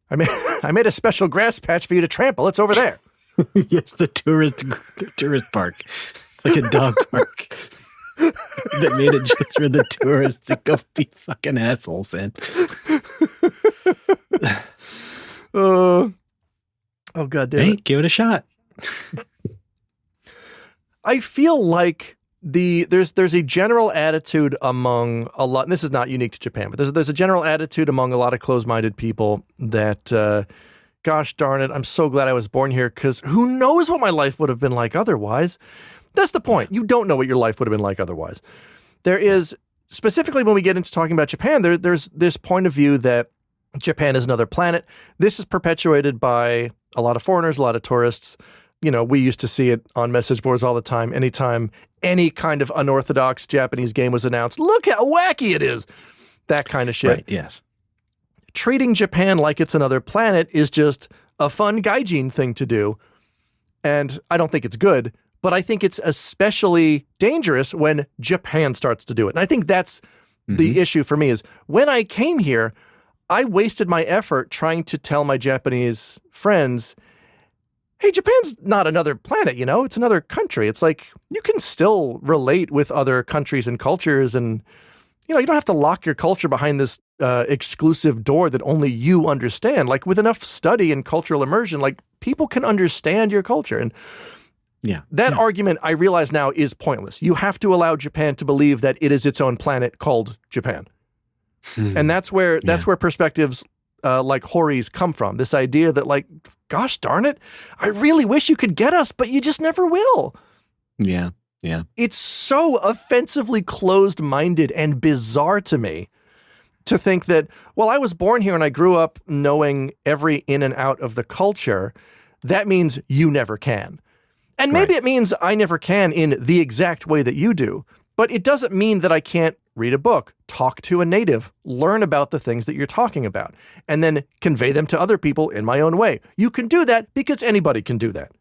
I made a special grass patch for you to trample. It's over there. Yes, the tourist park. It's like a dog park. They made it just for the tourists to go be fucking assholes in. Oh god damn Hey, it. give it a shot. I feel like there's a general attitude among a lot, and this is not unique to Japan, but there's a general attitude among a lot of closed-minded people that gosh darn it, I'm so glad I was born here, because who knows what my life would have been like otherwise. That's the point. You don't know what your life would have been like otherwise. There is, specifically when we get into talking about Japan, there's this point of view that Japan is another planet. This is perpetuated by a lot of foreigners, a lot of tourists. You know, we used to see it on message boards all the time. Anytime any kind of unorthodox Japanese game was announced, look how wacky it is. That kind of shit. Right, yes. Treating Japan like it's another planet is just a fun gaijin thing to do. And I don't think it's good, but I think it's especially dangerous when Japan starts to do it. And I think that's the issue for me is when I came here, I wasted my effort trying to tell my Japanese friends, hey, Japan's not another planet, you know, it's another country. It's like you can still relate with other countries and cultures, and you know, you don't have to lock your culture behind this exclusive door that only you understand. Like with enough study and cultural immersion, like people can understand your culture. And that argument, I realize now, is pointless. You have to allow Japan to believe that it is its own planet called Japan. And that's where perspectives like Hori's come from. This idea that, like, gosh darn it, I really wish you could get us, but you just never will. Yeah, yeah. It's so offensively closed-minded and bizarre to me to think that, well, I was born here and I grew up knowing every in and out of the culture. That means you never can. And maybe it means I never can in the exact way that you do, but it doesn't mean that I can't read a book, talk to a native, learn about the things that you're talking about, and then convey them to other people in my own way. You can do that because anybody can do that.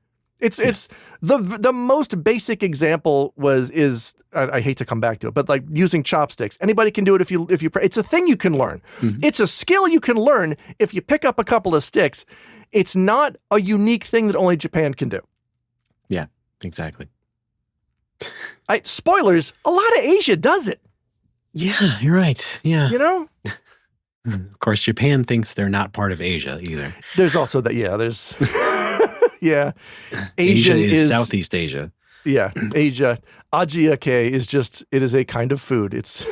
It's the most basic example is I hate to come back to it, but like using chopsticks. Anybody can do it if you it's a thing you can learn. It's a skill you can learn if you pick up a couple of sticks. It's not a unique thing that only Japan can do. Yeah, exactly. Spoilers, a lot of Asia does it. Yeah, you're right. Yeah. You know? Of course, Japan thinks they're not part of Asia either. There's also that, there's... yeah. Asia is Southeast Asia. Yeah, Asia. Ajiake is just, it is a kind of food. It's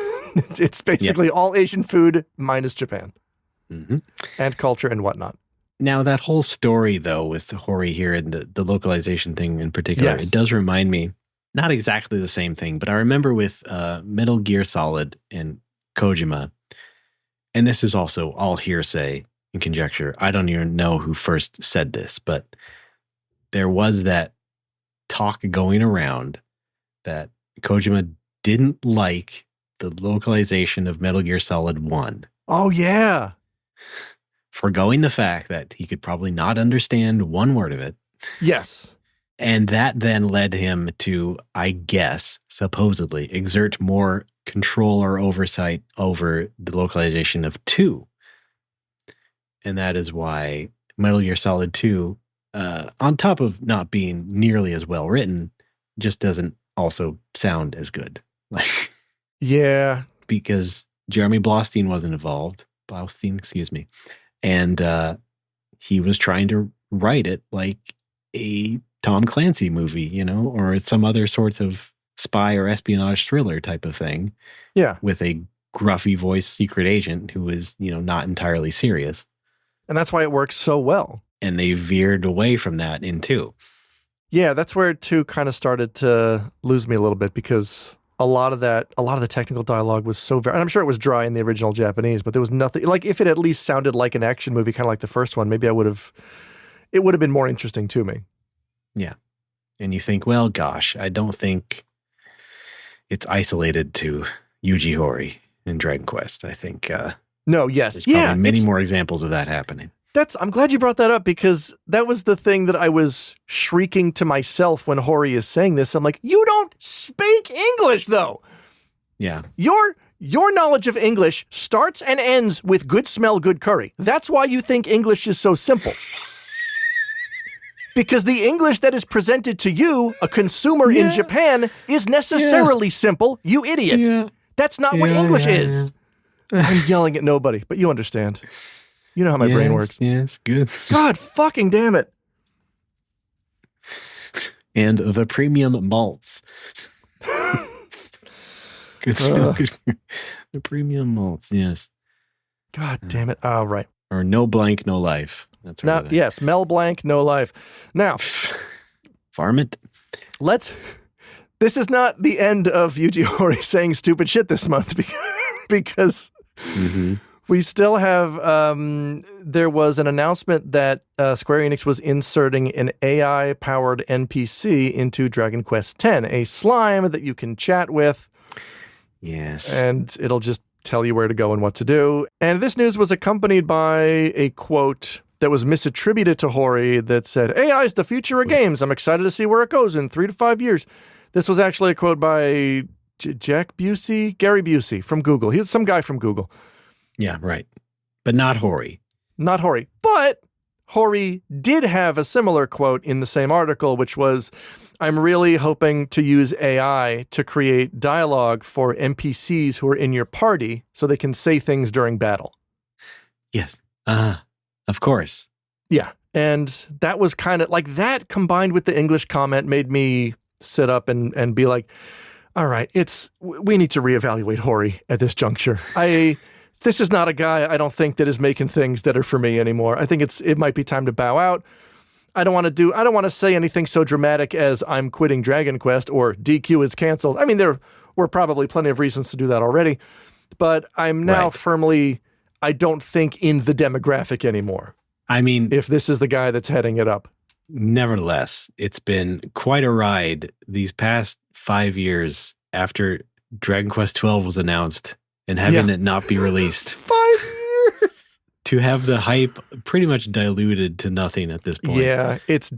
basically all Asian food minus Japan. And culture and whatnot. Now, that whole story, though, with Hori here and the localization thing in particular, it does remind me, not exactly the same thing, but I remember with Metal Gear Solid and Kojima, and this is also all hearsay and conjecture. I don't even know who first said this, but there was that talk going around that Kojima didn't like the localization of Metal Gear Solid 1. Oh, yeah. Forgoing the fact that he could probably not understand one word of it. Yes. And that then led him to, I guess, supposedly exert more control or oversight over the localization of 2. And that is why Metal Gear Solid 2, on top of not being nearly as well written, just doesn't also sound as good. Like, yeah. Because Jeremy Blaustein wasn't involved. Blaustein, excuse me. And he was trying to write it like a Tom Clancy movie, you know, or some other sorts of spy or espionage thriller type of thing. Yeah. With a gruffy voiced secret agent who is, you know, not entirely serious. And that's why it works so well. And they veered away from that in 2. Yeah, that's where 2 kind of started to lose me a little bit, because a lot of the technical dialogue was so very, and I'm sure it was dry in the original Japanese, but there was nothing, like if it at least sounded like an action movie, kind of like the first one, maybe it would have been more interesting to me. Yeah. And you think, well, gosh, I don't think it's isolated to Yuji Horii in Dragon Quest. I think no, yes. there's probably many more examples of that happening. I'm glad you brought that up, because that was the thing that I was shrieking to myself when Horii is saying this. I'm like, you don't speak English, though. Yeah. Your knowledge of English starts and ends with good smell, good curry. That's why you think English is so simple. Because the English that is presented to you, a consumer in Japan, is necessarily simple, you idiot. Yeah. That's not what English is. I'm yelling at nobody, but you understand. You know how my brain works. Yes, good. God fucking damn it. And the premium malts. Good stuff. The premium malts, yes. God damn it. Oh, right. Or no blank, no life. That's right. Now, yes, Mel Blanc, no life. Now, Farm it. This is not the end of Yuji Horii saying stupid shit this month because we still have, there was an announcement that Square Enix was inserting an AI-powered NPC into Dragon Quest X, a slime that you can chat with. Yes. And it'll just tell you where to go and what to do. And this news was accompanied by a quote that was misattributed to Horii that said, AI is the future of games. I'm excited to see where it goes in 3 to 5 years. This was actually a quote by Gary Busey from Google. He was some guy from Google. Yeah, right. But not Horii. Not Horii. But Horii did have a similar quote in the same article, which was, I'm really hoping to use AI to create dialogue for NPCs who are in your party so they can say things during battle. Yes. Of course. Yeah. And that was kind of like that combined with the English comment made me sit up and be like, all right, we need to reevaluate Horii at this juncture. This is not a guy I don't think that is making things that are for me anymore. I think it might be time to bow out. I don't want to say anything so dramatic as I'm quitting Dragon Quest or DQ is canceled. I mean, there were probably plenty of reasons to do that already, but I'm now firmly, I don't think in the demographic anymore. I mean, if this is the guy that's heading it up. Nevertheless, it's been quite a ride these past 5 years after Dragon Quest XII was announced and having it not be released. 5 years! To have the hype pretty much diluted to nothing at this point. Yeah, it's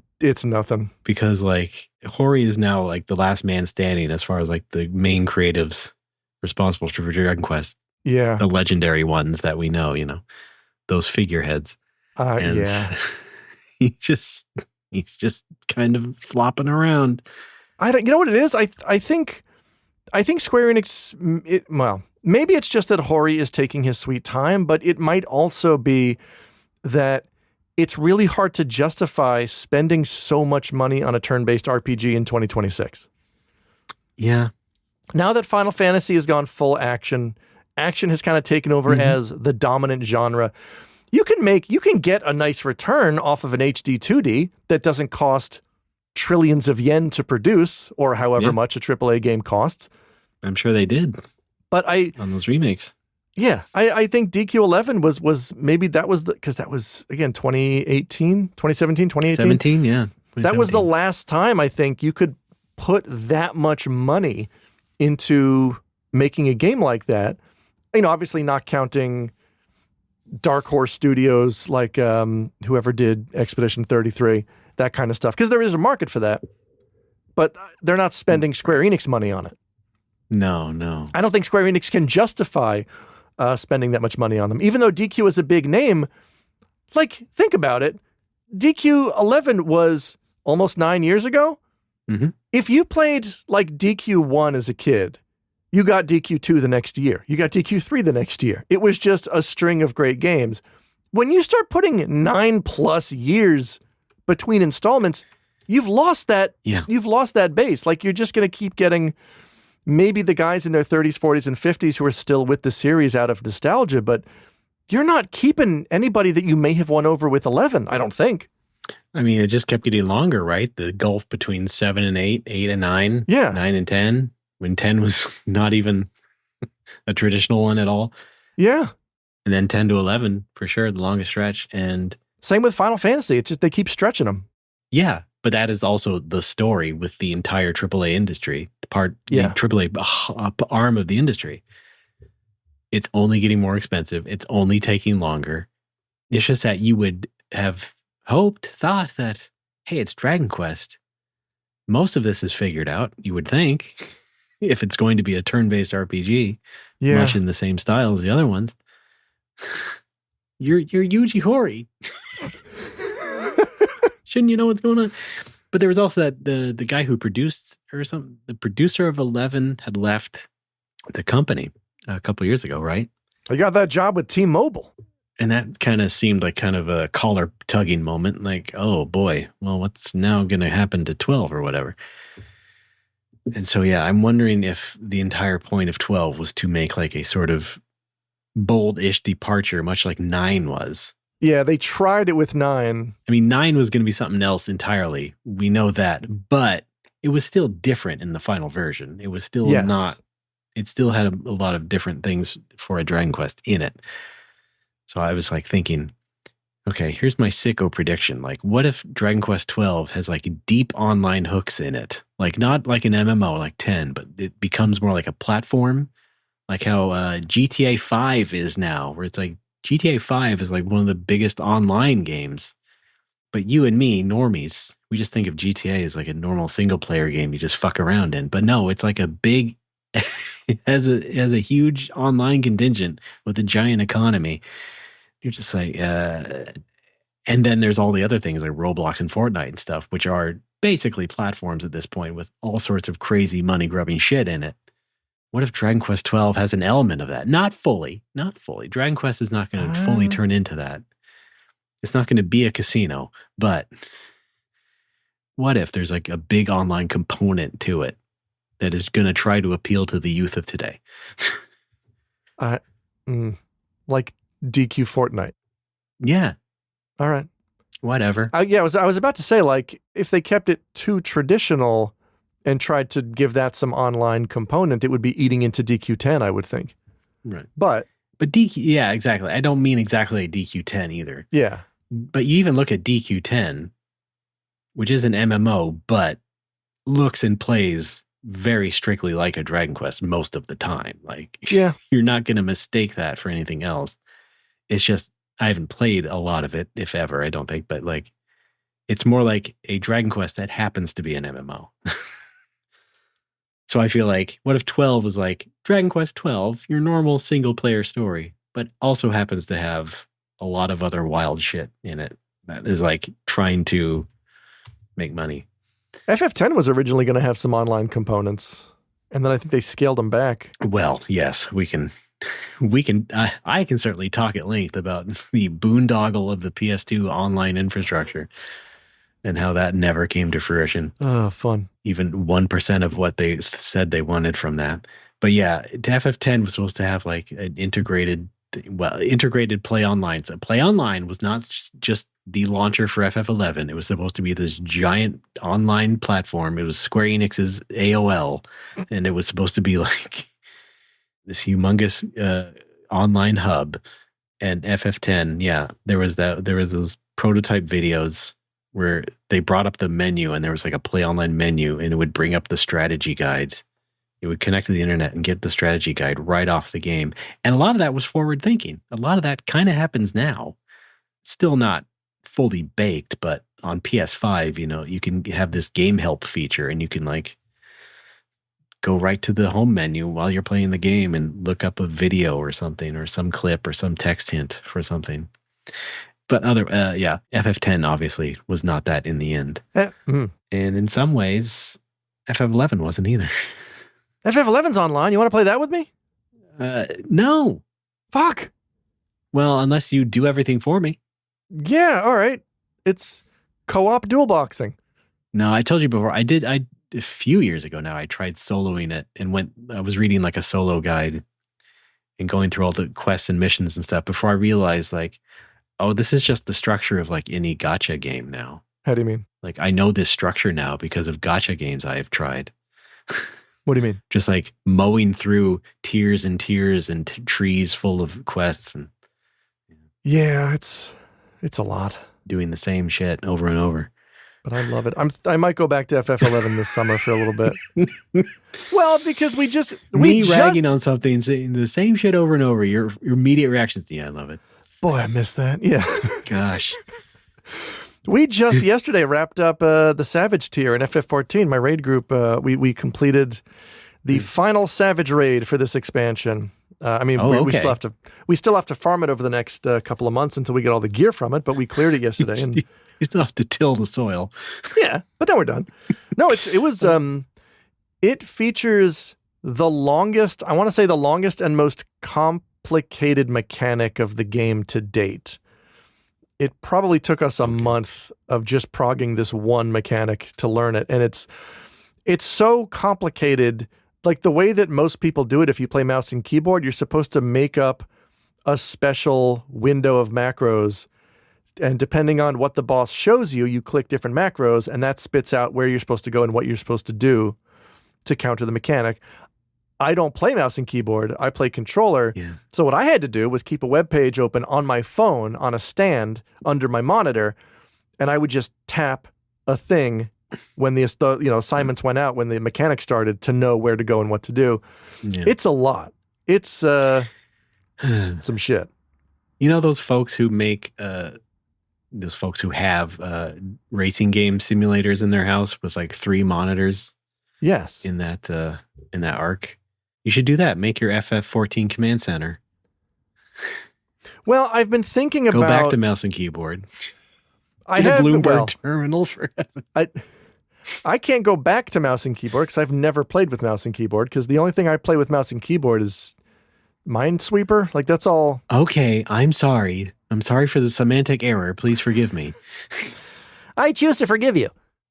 nothing. Because like Horii is now like the last man standing as far as like the main creatives responsible for Dragon Quest. Yeah. The legendary ones that we know, those figureheads. Yeah. He's just kind of flopping around. You know what it is? I think Square Enix, maybe it's just that Horii is taking his sweet time, but it might also be that it's really hard to justify spending so much money on a turn-based RPG in 2026. Yeah. Now that Final Fantasy has gone full action has kind of taken over as the dominant genre. You can get a nice return off of an HD 2D that doesn't cost trillions of yen to produce or however much a AAA game costs. I'm sure they did. But on those remakes. Yeah, I think DQ11 was maybe that was because that was again 2017, 2018. 17, yeah. That was the last time I think you could put that much money into making a game like that. Obviously not counting Dark Horse Studios like whoever did Expedition 33, that kind of stuff, because there is a market for that. But they're not spending Square Enix money on it. No. I don't think Square Enix can justify spending that much money on them. Even though DQ is a big name, like, think about it. DQ11 was almost 9 years ago. Mm-hmm. If you played, like, DQ1 as a kid, you got DQ2 the next year. You got DQ3 the next year. It was just a string of great games. When you start putting 9+ years between installments, you've lost that. Yeah. You've lost that base. Like, you're just going to keep getting maybe the guys in their 30s, 40s, and 50s who are still with the series out of nostalgia, but you're not keeping anybody that you may have won over with 11, I don't think. I mean, it just kept getting longer, right? The gulf between 7 and 8, 8 and 9, 9 and 10, when 10 was not even a traditional one at all. Yeah. And then 10 to 11, for sure, the longest stretch. And same with Final Fantasy. It's just they keep stretching them. Yeah, but that is also the story with the entire AAA industry, the AAA arm of the industry. It's only getting more expensive. It's only taking longer. It's just that you would have thought that, hey, it's Dragon Quest. Most of this is figured out, you would think, if it's going to be a turn-based RPG, much in the same style as the other ones. You're Yuji Horii. Shouldn't you know what's going on? But there was also that the guy who produced or something, the producer of 11 had left the company a couple years ago, right? I got that job with T-Mobile. And that kind of seemed like kind of a collar tugging moment. Like, oh boy, well, what's now going to happen to 12 or whatever? And so, yeah, I'm wondering if the entire point of 12 was to make like a sort of bold-ish departure, much like 9 was. Yeah, they tried it with 9. I mean, 9 was going to be something else entirely. We know that, but it was still different in the final version. It was still not, it still had a lot of different things for a Dragon Quest in it. So I was like thinking, okay, here's my sicko prediction. Like, what if Dragon Quest 12 has like deep online hooks in it? Like, not like an MMO like 10, but it becomes more like a platform, like how GTA 5 is now, where it's like GTA 5 is like one of the biggest online games. But you and me, normies, we just think of GTA as like a normal single player game you just fuck around in. But no, it's like a big, it has a huge online contingent with a giant economy. You're just like, and then there's all the other things like Roblox and Fortnite and stuff, which are basically platforms at this point with all sorts of crazy money grubbing shit in it. What if Dragon Quest 12 has an element of that? Not fully. Dragon Quest is not going to fully turn into that. It's not going to be a casino, but what if there's like a big online component to it that is going to try to appeal to the youth of today? Like DQ Fortnite. Yeah. All right. Whatever. I was about to say, like, if they kept it too traditional and tried to give that some online component, it would be eating into DQ10, I would think. Right. But DQ, yeah, exactly. I don't mean exactly a DQ10 either. Yeah. But you even look at DQ10, which is an MMO, but looks and plays very strictly like a Dragon Quest most of the time. Like, yeah, you're not going to mistake that for anything else. It's just, I haven't played a lot of it, if ever, I don't think, but like, it's more like a Dragon Quest that happens to be an MMO. So I feel like, what if 12 was like Dragon Quest 12, your normal single player story, but also happens to have a lot of other wild shit in it that is like trying to make money. FF10 was originally going to have some online components, and then I think they scaled them back. Well, yes, we can. I can certainly talk at length about the boondoggle of the PS2 online infrastructure and how that never came to fruition. Oh, fun. Even 1% of what they said they wanted from that. But yeah, FF10 was supposed to have like an integrated play online. So play online was not just the launcher for FF11. It was supposed to be this giant online platform. It was Square Enix's AOL, and it was supposed to be like this humongous online hub. And FF10, yeah, there was those prototype videos where they brought up the menu, and there was like a play online menu, and it would bring up the strategy guide. It would connect to the internet and get the strategy guide right off the game. And a lot of that was forward thinking. A lot of that kind of happens now. Still not fully baked, but on PS5, you can have this game help feature, and you can like go right to the home menu while you're playing the game and look up a video or something, or some clip or some text hint for something. But FF10 obviously was not that in the end. And in some ways, FF11 wasn't either. FF11's online. You want to play that with me? No. Fuck. Well, unless you do everything for me. Yeah, all right. It's co-op dual boxing. No, I told you before. I did a few years ago now. I tried soloing it and I was reading like a solo guide and going through all the quests and missions and stuff before I realized like, oh, this is just the structure of like any gacha game now. How do you mean? Like, I know this structure now because of gacha games I have tried. What do you mean? Just like mowing through tiers and tiers and trees full of quests and yeah, it's a lot. Doing the same shit over and over. But I love it. I might go back to FF11 this summer for a little bit. Well, because we ragging on something, saying the same shit over and over. Your immediate reactions, yeah, I love it. Boy, I missed that. Yeah. Gosh. We just yesterday wrapped up the Savage tier in FF14. My raid group, we completed the final Savage raid for this expansion. We still have to farm it over the next couple of months until we get all the gear from it. But we cleared it yesterday. You still have to till the soil. Yeah, but then we're done. No, it features the longest, I want to say the longest and most complicated mechanic of the game to date. It probably took us a month of just progging this one mechanic to learn it. And it's so complicated. Like the way that most people do it, if you play mouse and keyboard, you're supposed to make up a special window of macros. And depending on what the boss shows you, you click different macros, and that spits out where you're supposed to go and what you're supposed to do to counter the mechanic. I don't play mouse and keyboard. I play controller. Yeah. So what I had to do was keep a web page open on my phone on a stand under my monitor, and I would just tap a thing when the assignments went out, when the mechanic started, to know where to go and what to do. Yeah. It's a lot. It's some shit. You know those folks who make those folks who have racing game simulators in their house with like 3 monitors? Yes. In that arc. You should do that. Make your FF14 command center. Well, I've been thinking about... Go back to mouse and keyboard. I have a Bloomberg terminal for I can't go back to mouse and keyboard because I've never played with mouse and keyboard, because the only thing I play with mouse and keyboard is Minesweeper. Like, that's all. Okay, I'm sorry. I'm sorry for the semantic error. Please forgive me. I choose to forgive you.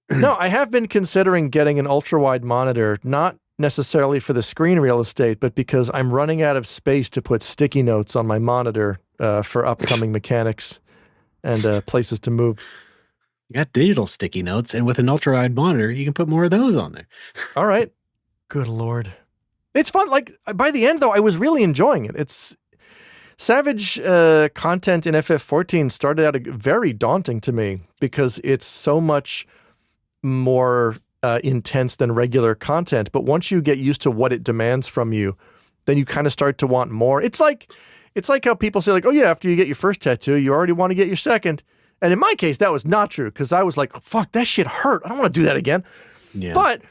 No, I have been considering getting an ultra-wide monitor, not necessarily for the screen real estate, but because I'm running out of space to put sticky notes on my monitor for upcoming mechanics and places to move. You got digital sticky notes, and with an ultra-wide monitor, you can put more of those on there. All right. Good Lord. It's fun. Like, by the end, though, I was really enjoying it. It's Savage content in FF14 started out very daunting to me because it's so much more intense than regular content. But once you get used to what it demands from you, then you kind of start to want more. It's like how people say, like, oh, yeah, after you get your first tattoo, you already want to get your second. And in my case, that was not true, because I was like, oh, fuck, that shit hurt. I don't want to do that again. Yeah. But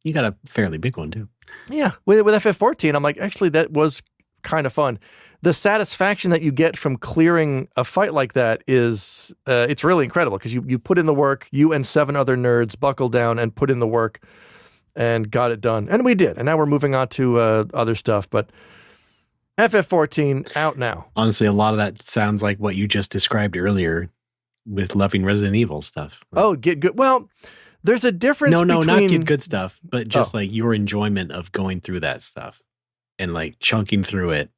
you got a fairly big one, too. Yeah. With FF14, I'm like, actually, that was kind of fun. The satisfaction that you get from clearing a fight like that is, it's really incredible, because you put in the work, you and 7 other nerds buckled down and put in the work and got it done. And we did. And now we're moving on to other stuff. But FF14 out now. Honestly, a lot of that sounds like what you just described earlier with loving Resident Evil stuff. Oh, get good. Well, there's a difference between... No, not get good stuff, but just like your enjoyment of going through that stuff and like chunking through it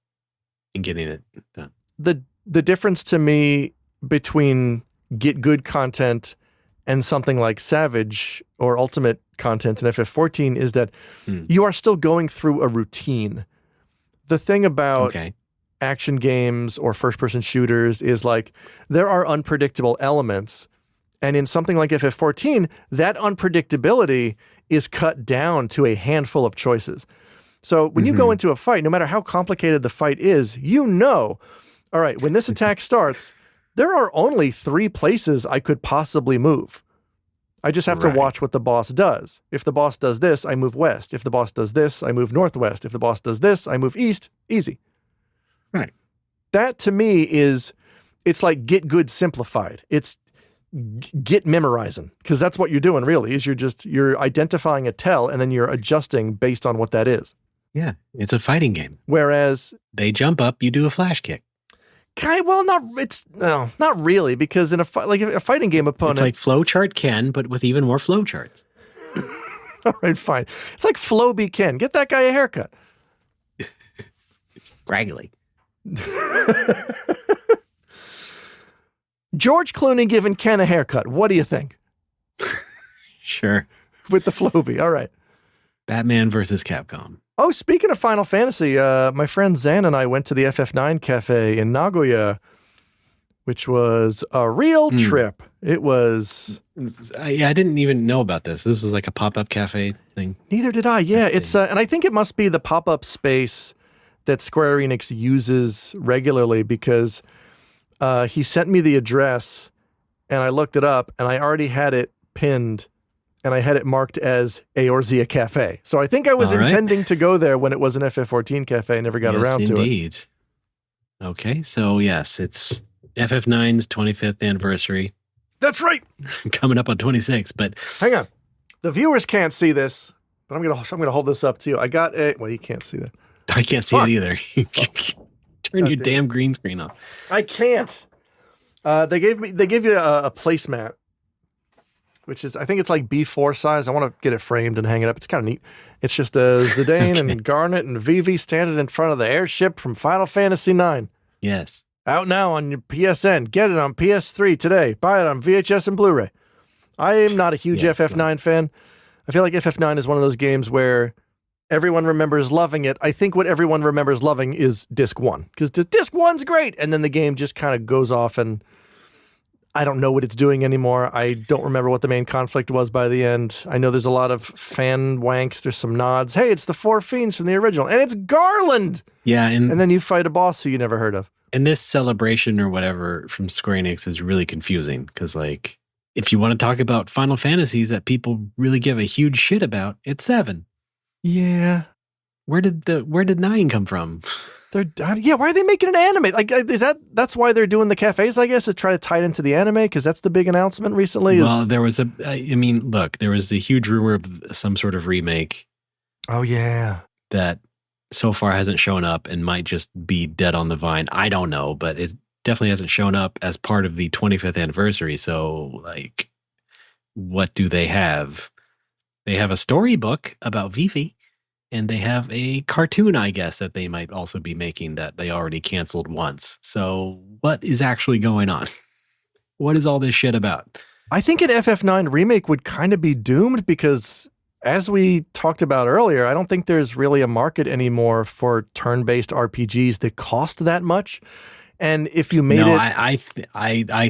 and getting it done. The difference to me between get good content and something like Savage or Ultimate content in FF14 is that you are still going through a routine. The thing about action games or first-person shooters is like there are unpredictable elements. And in something like FF14, that unpredictability is cut down to a handful of choices. So when you go into a fight, no matter how complicated the fight is, you know, all right, when this attack starts, there are only 3 places I could possibly move. I just have to watch what the boss does. If the boss does this, I move west. If the boss does this, I move northwest. If the boss does this, I move east. Easy. Right. That to me it's like get good simplified. It's get memorizing, because that's what you're doing really, is you're identifying a tell and then you're adjusting based on what that is. Yeah, it's a fighting game. Whereas they jump up, you do a flash kick. Not really, because in a fighting game opponent, it's like flowchart Ken, but with even more flowcharts. All right, fine. It's like Floby Ken. Get that guy a haircut. Graggly. George Clooney giving Ken a haircut. What do you think? Sure. With the Floby. All right. Batman versus Capcom. Oh, speaking of Final Fantasy, my friend Zan and I went to the FF9 Cafe in Nagoya, which was a real trip. It was... I didn't even know about this. This is like a pop-up cafe thing. Neither did I. Yeah, it's and I think it must be the pop-up space that Square Enix uses regularly, because he sent me the address and I looked it up and I already had it pinned and I had it marked as Eorzea Cafe. So I think I was intending to go there when it was an FF14 cafe. I never got around to it. Okay, so yes, it's FF9's 25th anniversary. That's right. coming up on 26. But Hang on. The viewers can't see this, but I'm gonna hold this up to you. I got a. Well, you can't see that. I can't see Fuck. it either. Turn your damn green screen off. I can't. They gave you a placemat, which is, I think it's like B4 size. I want to get it framed and hang it up. It's kind of neat. It's just Zidane and Garnet and Vivi standing in front of the airship from Final Fantasy IX. Yes. Out now on your PSN. Get it on PS3 today. Buy it on VHS and Blu-ray. I am not a huge FF9 fan. I feel like FF9 is one of those games where everyone remembers loving it. I think what everyone remembers loving is Disc 1. Because Disc 1's great. And then the game just kind of goes off and I don't know what it's doing anymore. I don't remember what the main conflict was by the end. I know there's a lot of fan wanks. There's some nods. Hey, it's the four fiends from the original. And it's Garland! Yeah, and then you fight a boss who you never heard of. And this celebration or whatever from Square Enix is really confusing because, like, if you want to talk about Final Fantasies that people really give a huge shit about, it's 7. Yeah. Where did 9 come from? Why are they making an anime? Like, that's why they're doing the cafes, I guess, is try to tie it into the anime, because that's the big announcement recently. Well, there was there was a huge rumor of some sort of remake. Oh, yeah. That so far hasn't shown up and might just be dead on the vine. I don't know, but it definitely hasn't shown up as part of the 25th anniversary. So, like, what do they have? They have a storybook about Vivi, and they have a cartoon, I guess, that they might also be making that they already canceled once. So what is actually going on? What is all this shit about? I think an FF9 remake would kind of be doomed because, as we talked about earlier, I don't think there's really a market anymore for turn-based RPGs that cost that much. And if you made I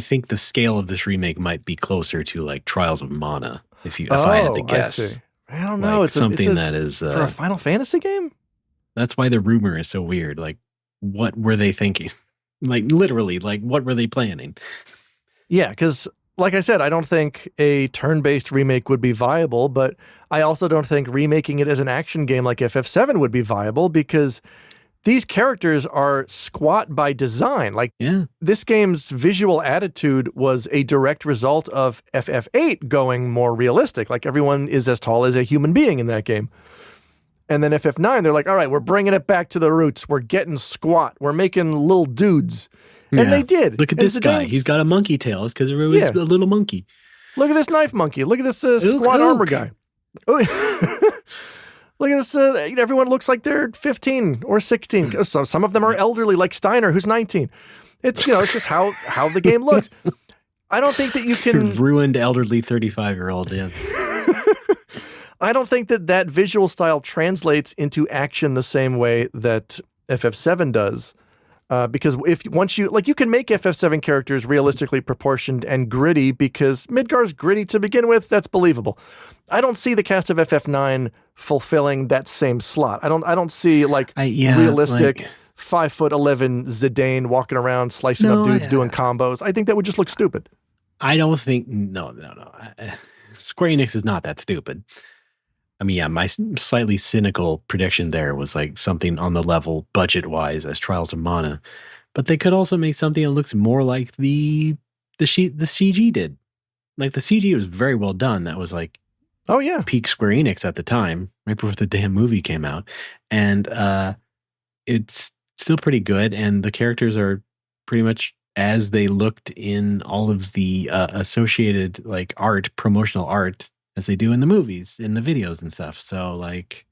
think the scale of this remake might be closer to like Trials of Mana. If I had to guess, I don't know. Like it's something that is for a Final Fantasy game. That's why the rumor is so weird. Like, what were they thinking? Like, literally, like, what were they planning? Yeah, because like I said, I don't think a turn-based remake would be viable, but I also don't think remaking it as an action game like FF7 would be viable because these characters are squat by design. Like, this game's visual attitude was a direct result of FF8 going more realistic. Like, everyone is as tall as a human being in that game. And then FF9, they're like, all right, we're bringing it back to the roots. We're getting squat. We're making little dudes. And they did. Look at this guy. He's got a monkey tail. It's because it was a little monkey. Look at this knife monkey. Look at this squat armor guy. Look at this. Everyone looks like they're 15 or 16. Some of them are elderly, like Steiner, who's 19. It's it's just how the game looks. I don't think that you can ruined elderly 35-year-old. Yeah. I don't think that visual style translates into action the same way that FF7 does. Because once you can make FF7 characters realistically proportioned and gritty because Midgar's gritty to begin with. That's believable. I don't see the cast of FF9 fulfilling that same slot. I don't see realistic 5'11" Zidane walking around slicing up dudes doing combos. I think that would just look stupid. I don't think no. Square Enix is not that stupid. I mean, yeah, my slightly cynical prediction there was like something on the level budget-wise as Trials of Mana, but they could also make something that looks more like the CG did. Like the CG was very well done. That was like, oh yeah, peak Square Enix at the time, right before the damn movie came out, and it's still pretty good. And the characters are pretty much as they looked in all of the associated like promotional art. As they do in the movies, in the videos and stuff. So, like,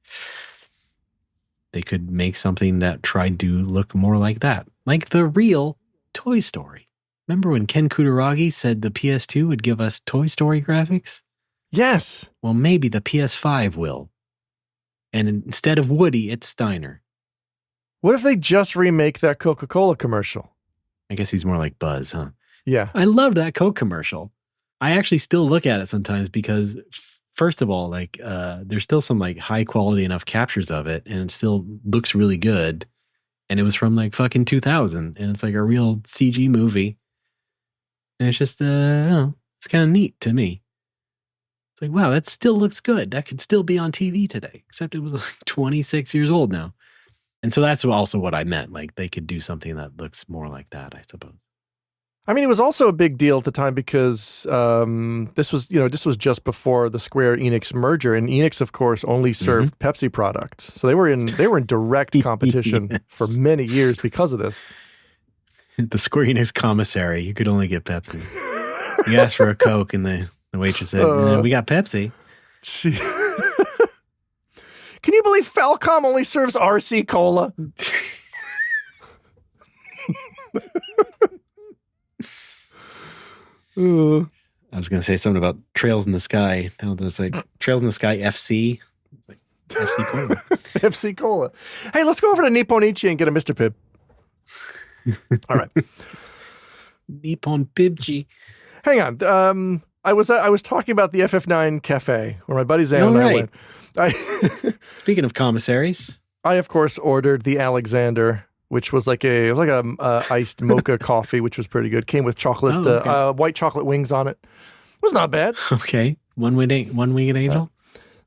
they could make something that tried to look more like that. Like the real Toy Story. Remember when Ken Kutaragi said the PS2 would give us Toy Story graphics? Yes. Well, maybe the PS5 will. And instead of Woody, it's Steiner. What if they just remake that Coca-Cola commercial? I guess he's more like Buzz, huh? Yeah. I love that Coke commercial. I actually still look at it sometimes because, first of all, like there's still some like high quality enough captures of it, and it still looks really good. And it was from like fucking 2000, and it's like a real CG movie. And it's just, it's kind of neat to me. It's like, wow, that still looks good. That could still be on TV today, except it was like 26 years old now. And so that's also what I meant. Like they could do something that looks more like that, I suppose. I mean, it was also a big deal at the time because this was just before the Square Enix merger, and Enix, of course, only served Pepsi products, so they were in direct competition for many years because of this. The Square Enix commissary, you could only get Pepsi. You asked for a Coke, and the waitress said, "No, we got Pepsi." Can you believe Falcom only serves RC Cola? I was going to say something about Trails in the Sky. Now there's like Trails in the Sky FC. It's like FC Cola. FC Cola. Hey, let's go over to Nippon Ichi and get a Mr. Pibb. All right. Nippon Pibji. Hang on. I was talking about the FF9 Cafe where my buddy Zan and I went. Speaking of commissaries, I of course ordered the Alexander, which was like a iced mocha coffee, which was pretty good. Came with chocolate, white chocolate wings on it. It was not bad. Okay, one winged angel.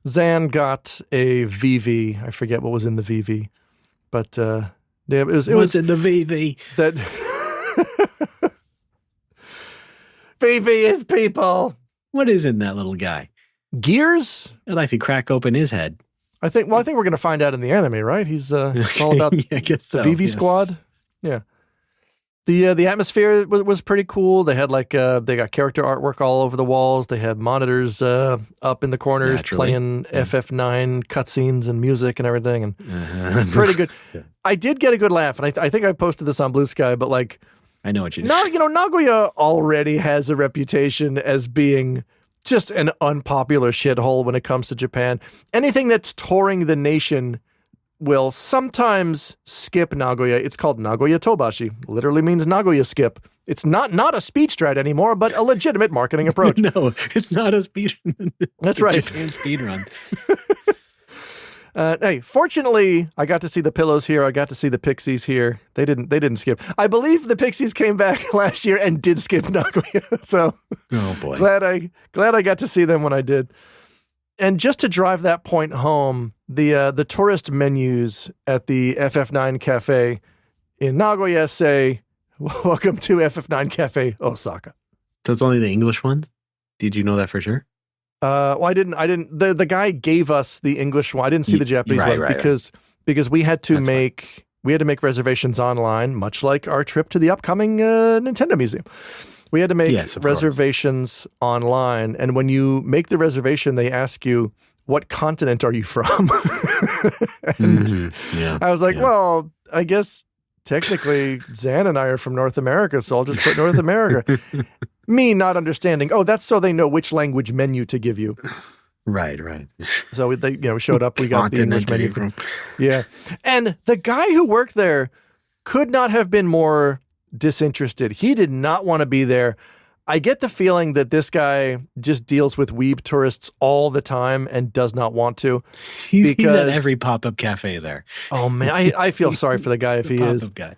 Zan got a VV. I forget what was in the VV, but it was in the VV. That VV is people. What is in that little guy? Gears? I'd like to crack open his head. I think we're going to find out in the anime, right? He's it's all about I guess the so, VV squad. Yeah. The atmosphere was pretty cool. They had they got character artwork all over the walls. They had monitors up in the corners playing FF9 cutscenes and music and everything, and pretty good. I did get a good laugh, and I think I posted this on Blue Sky, but like I know what you Nagoya already has a reputation as being just an unpopular shithole when it comes to Japan. Anything that's touring the nation will sometimes skip Nagoya. It's called Nagoya Tobashi. Literally means Nagoya skip. It's not a speech strat anymore, but a legitimate marketing approach. No, it's not a speed. That's right. Japan speed run. Hey, fortunately, I got to see the Pillows here. I got to see the Pixies here. They didn't skip. I believe the Pixies came back last year and did skip Nagoya. So, oh boy, glad I got to see them when I did. And just to drive that point home, the tourist menus at the FF9 Cafe in Nagoya say, "Welcome to FF9 Cafe Osaka." So it's only the English ones? Did you know that for sure? Well, I didn't. The guy gave us the English one. I didn't see the Japanese one because we had to make reservations online, much like our trip to the upcoming Nintendo Museum. We had to make reservations online, and when you make the reservation, they ask you, "What continent are you from?" And I was like, "Well, I guess technically Zan and I are from North America, so I'll just put North America." Me not understanding. Oh, that's so they know which language menu to give you. Right. So they showed up. We got the English menu. Yeah, and the guy who worked there could not have been more disinterested. He did not want to be there. I get the feeling that this guy just deals with weeb tourists all the time and does not want to. He's at every pop-up cafe there. Oh man, I feel sorry for the guy if he is. Guy.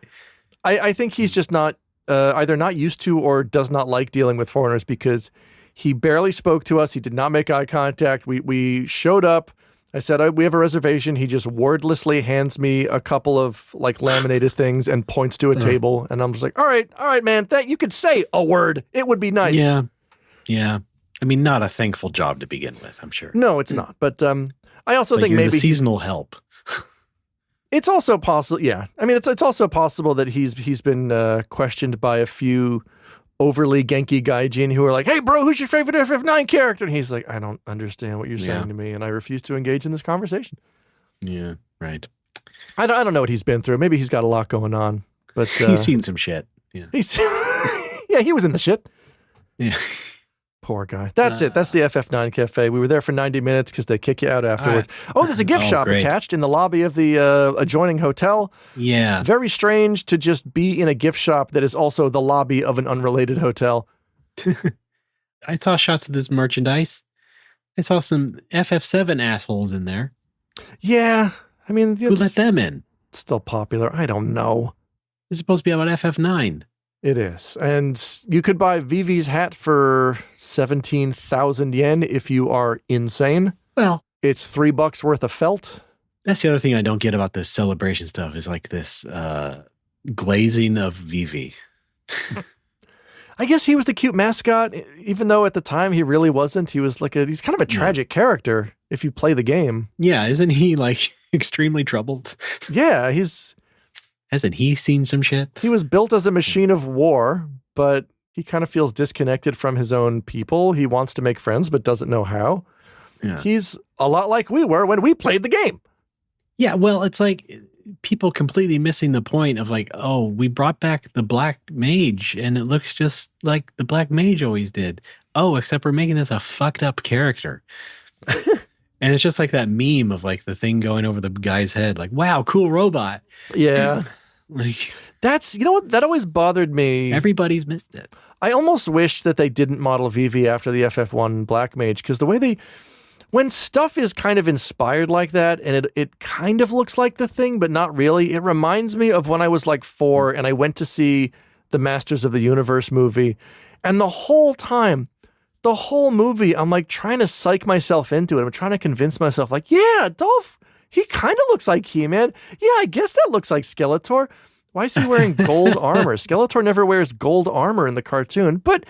I think he's just not either not used to or does not like dealing with foreigners because he barely spoke to us. He did not make eye contact. We showed up. I said, we have a reservation. He just wordlessly hands me a couple of like laminated things and points to a table. And I'm just like, all right, man, you could say a word. It would be nice. Yeah. I mean, not a thankful job to begin with, I'm sure. No, it's not. But I also think you're maybe the seasonal help. It's also possible. Yeah. I mean, it's also possible that he's been questioned by a few overly Genki gaijin who are like, "Hey, bro, who's your favorite FF9 character?" And he's like, "I don't understand what you're saying to me, and I refuse to engage in this conversation." Yeah, right. I don't know what he's been through. Maybe he's got a lot going on, but he's seen some shit. Yeah, he was in the shit. Yeah. Poor guy. That's it. That's the FF9 Cafe. We were there for 90 minutes because they kick you out afterwards. Oh, there's a gift shop attached in the lobby of the adjoining hotel. Yeah. Very strange to just be in a gift shop that is also the lobby of an unrelated hotel. I saw shots of this merchandise. I saw some FF7 assholes in there. Yeah. I mean, who let them in? It's still popular. I don't know. It's supposed to be about FF9. It is. And you could buy Vivi's hat for 17,000 yen if you are insane. Well, it's $3 worth of felt. That's the other thing I don't get about this celebration stuff is like this glazing of Vivi. I guess he was the cute mascot, even though at the time he really wasn't. He was he's kind of a tragic character if you play the game. Yeah, isn't he like extremely troubled? Yeah, Hasn't he seen some shit? he was built as a machine of war, but he kind of feels disconnected from his own people. He wants to make friends, but doesn't know how. Yeah. He's a lot like we were when we played the game. Yeah, well, it's like people completely missing the point of like, oh, we brought back the black mage and it looks just like the black mage always did. Oh, except we're making this a fucked up character. And it's just like that meme of like the thing going over the guy's head, like, wow, cool robot. Yeah. Like, That's, you know what, that always bothered me. everybody's missed it. I almost wish that they didn't model Vivi after the FF1 Black Mage, because the way when stuff is kind of inspired like that, and it kind of looks like the thing, but not really, it reminds me of when I was like 4 and I went to see the Masters of the Universe movie, and the whole movie, I'm like trying to psych myself into it. I'm trying to convince myself, like, yeah, Dolph, he kind of looks like He-Man. Yeah, I guess that looks like Skeletor. Why is he wearing gold armor? Skeletor never wears gold armor in the cartoon, but,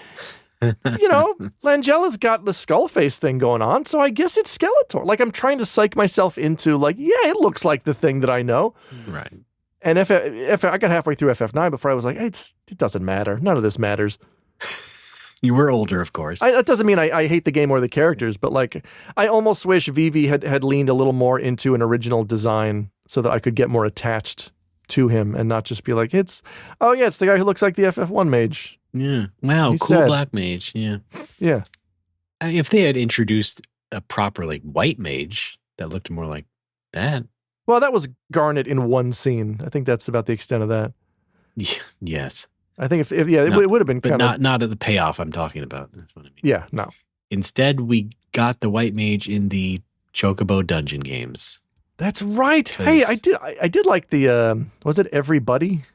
you know, Langella's got the skull face thing going on, so I guess it's Skeletor. Like, I'm trying to psych myself into, like, yeah, it looks like the thing that I know. Right. And if I got halfway through FF9 before I was like, hey, it doesn't matter. None of this matters. You were older, of course. That doesn't mean I hate the game or the characters, but like I almost wish Vivi had leaned a little more into an original design so that I could get more attached to him and not just be like, it's the guy who looks like the FF1 mage. Yeah. Wow, He's cool sad. black mage. Yeah. Yeah. If they had introduced a proper like white mage that looked more like that. Well, that was Garnet in one scene. I think that's about the extent of that. Yes. I think it would have been But kind of not at the payoff I'm talking about. That's what I mean. yeah, no. Instead, we got the white mage in the Chocobo dungeon games. That's right. Hey, I did like the was it Everybody?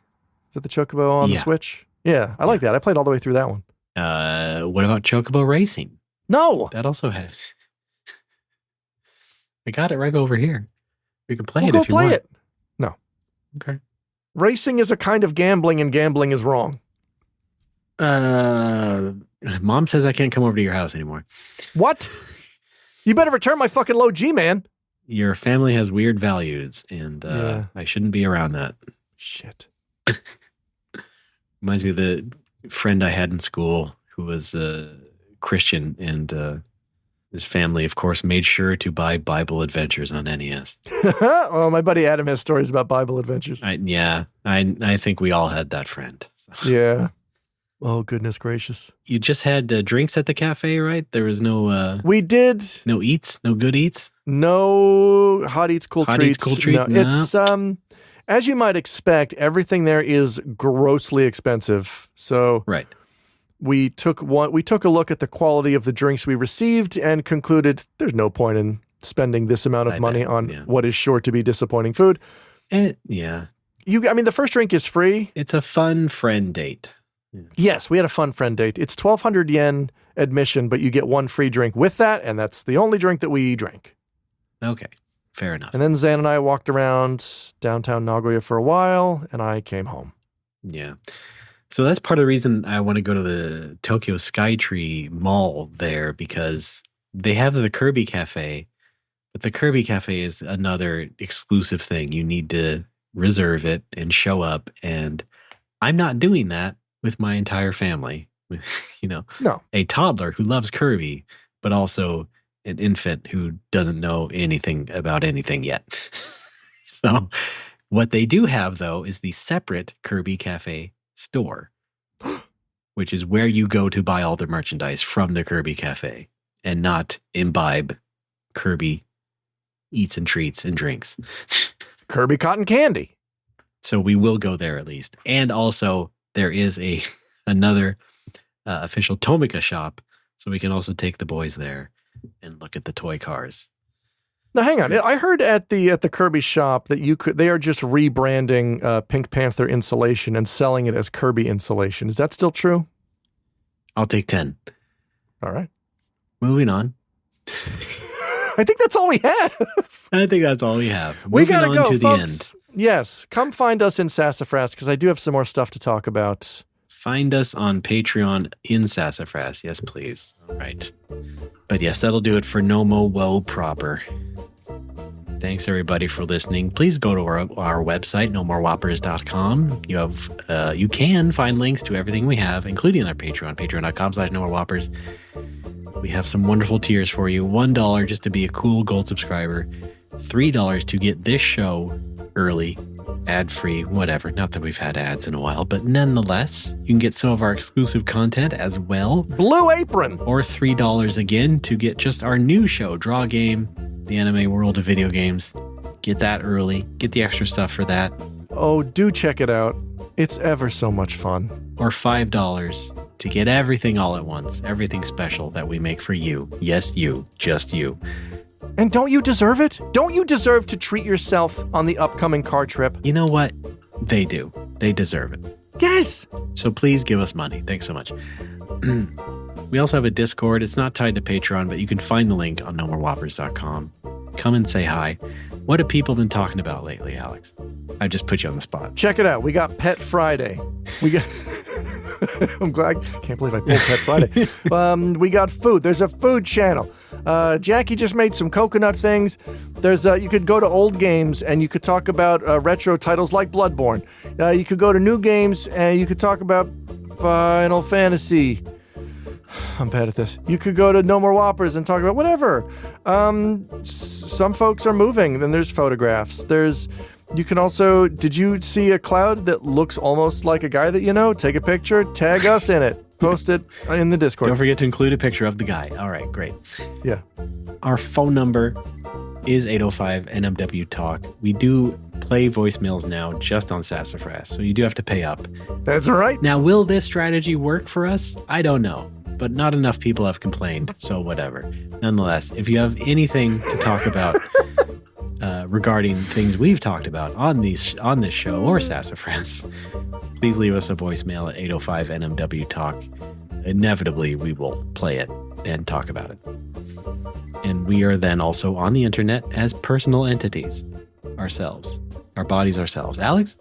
Is that the Chocobo on the Switch? Yeah, I like that. I played all the way through that one. What about Chocobo Racing? No. That also has. I got it right over here. We can play it Go if you play want. it. No. Okay. Racing is a kind of gambling, and gambling is wrong. Mom says I can't come over to your house anymore. What? You better return my fucking low G, man. Your family has weird values, and I shouldn't be around that. Shit. Reminds me of the friend I had in school who was Christian, and his family, of course, made sure to buy Bible Adventures on NES. Oh, my buddy Adam has stories about Bible Adventures. I think we all had that friend. So. Yeah. Oh, goodness gracious. You just had drinks at the cafe, right? There was no... we did. No eats? No good eats? No hot eats, cool hot treats. Eats, cool treats? No. It's, as you might expect, everything there is grossly expensive. So right. We took a look at the quality of the drinks we received and concluded there's no point in spending this amount of money on what is sure to be disappointing food. Yeah. The first drink is free. It's a fun friend date. Yeah. Yes, we had a fun friend date. It's 1,200 yen admission, but you get one free drink with that, and that's the only drink that we drank. Okay, fair enough. And then Zan and I walked around downtown Nagoya for a while, and I came home. Yeah. So that's part of the reason I want to go to the Tokyo Skytree Mall there, because they have the Kirby Cafe, but the Kirby Cafe is another exclusive thing. You need to reserve it and show up, and I'm not doing that with my entire family. No. A toddler who loves Kirby, but also an infant who doesn't know anything about anything yet. So what they do have, though, is the separate Kirby Cafe store, which is where you go to buy all the merchandise from the Kirby Cafe and not imbibe Kirby eats and treats and drinks. Kirby cotton candy. So we will go there at least. And also there is another official Tomica shop, so we can also take the boys there and look at the toy cars. Now, hang on. I heard at the Kirby shop that they are just rebranding Pink Panther insulation and selling it as Kirby insulation. Is that still true? I'll take 10. All right. Moving on. I think that's all we have. I think that's all we have. We gotta go, to folks. The end. Yes. Come find us in Sassafras, because I do have some more stuff to talk about. find us on Patreon in Sassafras. Yes, please. All right. But yes, that'll do it for No Mo Woe proper. Thanks, everybody, for listening. Please go to our website, nomorewhoppers.com. You can find links to everything we have, including our Patreon, patreon.com/nomorewhoppers. We have some wonderful tiers for you. $1 just to be a cool gold subscriber. $3 to get this show early, ad-free, whatever. Not that we've had ads in a while, but nonetheless, you can get some of our exclusive content as well. Blue Apron! Or $3 again to get just our new show, Draw Game, the anime world of video games. Get that early. Get the extra stuff for that. Oh, do check it out. It's ever so much fun. Or $5 to get everything all at once. Everything special that we make for you. Yes, you. Just you. And don't you deserve it? Don't you deserve to treat yourself on the upcoming car trip? You know what? They do. They deserve it. Yes! So please give us money. Thanks so much. We also have a Discord. It's not tied to Patreon, but you can find the link on nomorewhoppers.com. Come and say hi. What have people been talking about lately, Alex? I just put you on the spot. Check it out. We got Pet Friday. We got... I'm glad. Can't believe I pulled Pet Friday. We got food. There's a food channel. Jackie just made some coconut things. There's you could go to old games and you could talk about retro titles like Bloodborne. You could go to new games and you could talk about Final Fantasy. I'm bad at this. You could go to No More Whoppers and talk about whatever. Some folks are moving. Then there's photographs. You can also, did you see a cloud that looks almost like a guy that you know? Take a picture, tag us in it, post it in the Discord. Don't forget to include a picture of the guy. All right, great. Yeah. Our phone number is 805-NMW-TALK. We do play voicemails now just on Sassafras, so you do have to pay up. That's right. Now, will this strategy work for us? I don't know, but not enough people have complained, so whatever. Nonetheless, if you have anything to talk about regarding things we've talked about on this show or Sassafras, please leave us a voicemail at 805-NMW-TALK. Inevitably, we will play it and talk about it. And we are then also on the internet as personal entities ourselves, our bodies ourselves. Alex?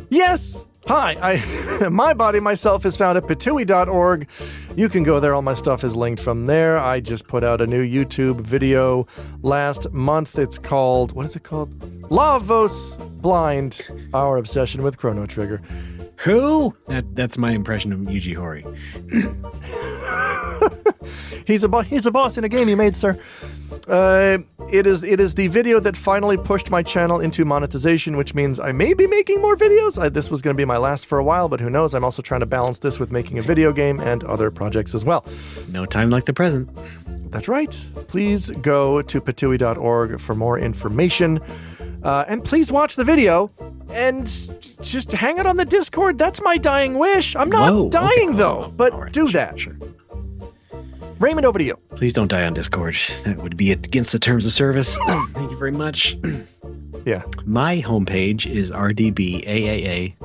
Yes! Hi, my body myself is found at patui.org. You can go there. All my stuff is linked from there. I just put out a new YouTube video last month. It's called, what is it called? Lavos Blind, Our Obsession with Chrono Trigger. Who? That's my impression of Yuji Horii. He's a boss in a game you made, sir. It is the video that finally pushed my channel into monetization, which means I may be making more videos. This was going to be my last for a while, but who knows? I'm also trying to balance this with making a video game and other projects as well. No time like the present. That's right. Please go to patui.org for more information. And please watch the video and just hang out on the Discord. That's my dying wish. I'm not dying, though, but right, do that. Sure. Raymond, over to you. Please don't die on Discord. That would be against the terms of service. Thank you very much. Yeah. My homepage is rdbaaa.space.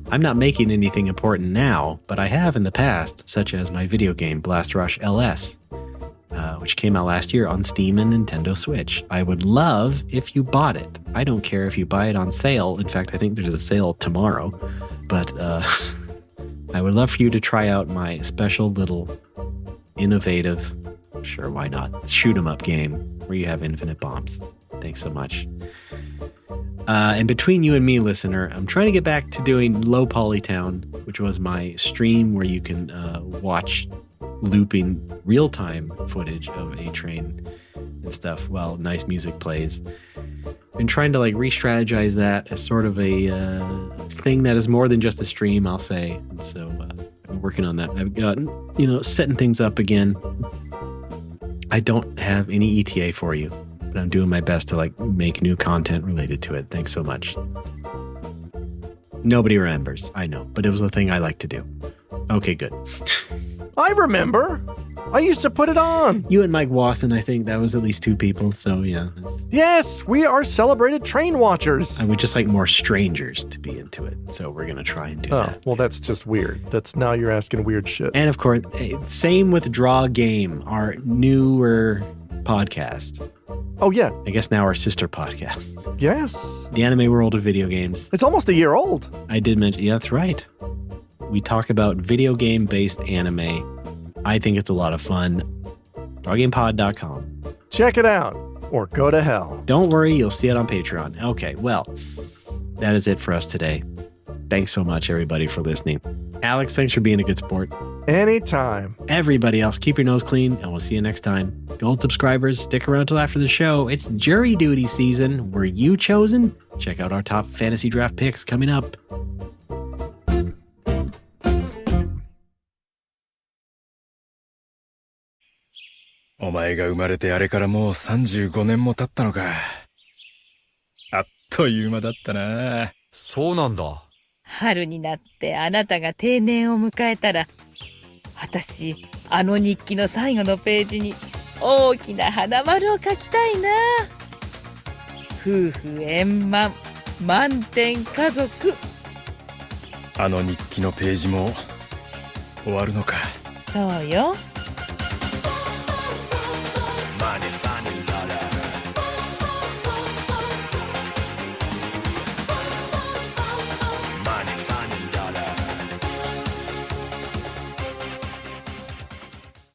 I'm not making anything important now, but I have in the past, such as my video game Blast Rush LS, which came out last year on Steam and Nintendo Switch. I would love if you bought it. I don't care if you buy it on sale. In fact, I think there's a sale tomorrow. But I would love for you to try out my special little innovative, sure, why not, shoot 'em up game where you have infinite bombs. Thanks so much. And between you and me, listener, I'm trying to get back to doing Low Polytown, which was my stream where you can watch looping real-time footage of a train and stuff while nice music plays. Been trying to re-strategize that as sort of a thing that is more than just a stream, I'll say. And so I've been working on that. I've got, setting things up again. I don't have any ETA for you, but I'm doing my best to make new content related to it. Thanks so much. Nobody remembers, I know, but it was a thing I like to do. Okay, good. I remember. I used to put it on. You and Mike Wasson, I think that was at least 2 people. So yeah. Yes, we are celebrated train watchers. I would just like more strangers to be into it. So we're going to try and do that. Well, that's just weird. Now you're asking weird shit. And of course, same with Draw Game, our newer podcast. Oh, yeah. I guess now our sister podcast. Yes. The anime world of video games. It's almost a year old. I did mention, yeah, that's right. We talk about video game based anime. I think it's a lot of fun. doggamepod.com. Check it out or go to hell. Don't worry, you'll see it on Patreon. Okay, well, that is it for us today. Thanks so much, everybody, for listening. Alex, thanks for being a good sport. Anytime. Everybody else, keep your nose clean, and we'll see you next time. Gold subscribers, stick around till after the show. It's jury duty season. Were you chosen? Check out our top fantasy draft picks coming up.お前が生まれてあれからもう35年も経ったのか。あっという間だったな。そうなんだ。春になってあなたが定年を迎えたら、私あの日記の最後のページに大きな花丸を書きたいな。夫婦円満、満点家族。あの日記のページも終わるのか。そうよ。